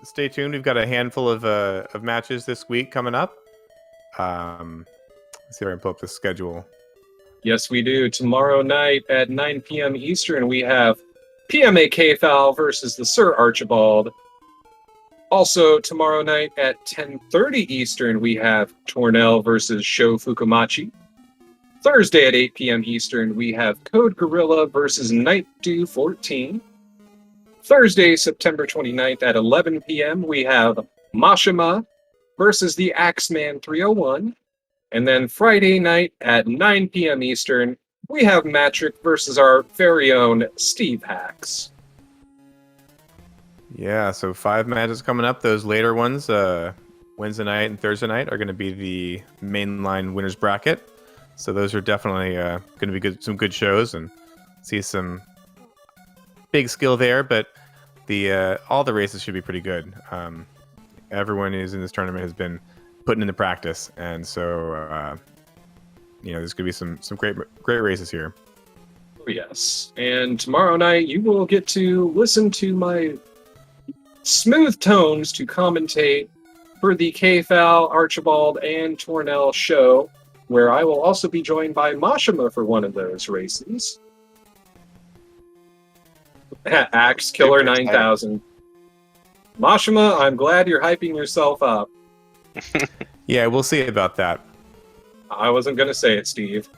stay tuned. We've got a handful of matches this week coming up. Let's see if I can pull up the schedule. Yes, we do. Tomorrow night at 9 p.m. Eastern, we have PMA K-Foul versus the Sir Archibald. Also, tomorrow night at 10:30 Eastern, we have Tornell versus Sho Fukumachi. Thursday at 8 p.m. Eastern, we have Code Gorilla versus Night Dew 14. Thursday, September 29th at 11 p.m., we have Mashima versus the Axeman 301. And then Friday night at 9 p.m. Eastern, we have Matrick versus our very own Steve Hacks. Yeah, so 5 matches coming up. Those later ones, Wednesday night and Thursday night, are going to be the mainline winners bracket. So those are definitely going to be some good shows, and see some big skill there. But all the races should be pretty good. Everyone who's in this tournament has been putting into practice, and so there's going to be some great races here. Oh, yes. And tomorrow night, you will get to listen to my smooth tones to commentate for the K-Foul, Archibald, and Tornell show, where I will also be joined by Mashima for one of those races. Axe Killer 9000. Mashima, I'm glad you're hyping yourself up. Yeah, we'll see about that. I wasn't going to say it, Steve.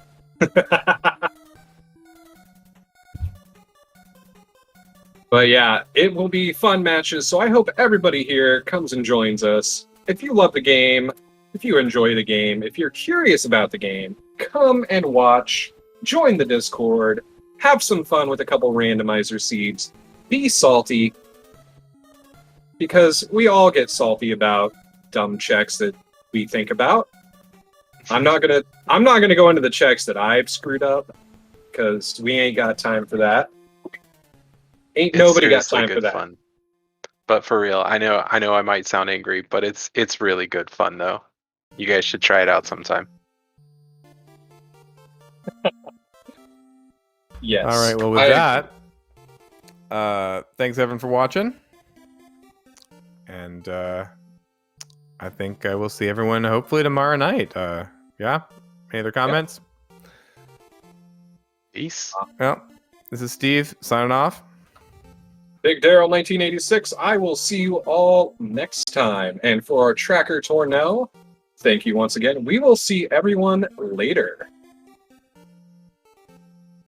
But yeah, it will be fun matches, so I hope everybody here comes and joins us. If you love the game, if you enjoy the game, if you're curious about the game, come and watch, join the Discord, have some fun with a couple randomizer seeds, be salty, because we all get salty about dumb checks that we think about. I'm not gonna go into the checks that I've screwed up, because we ain't got time for that. Ain't nobody got time for that. Fun. But for real, I know I might sound angry, but it's really good fun though. You guys should try it out sometime. Yes. All right, well, with that, thanks everyone for watching. And I think we'll see everyone hopefully tomorrow night. Yeah? Any other comments? Peace. Well, this is Steve signing off. Big Daryl 1986, I will see you all next time. And for our tracker Tornell, thank you once again. We will see everyone later.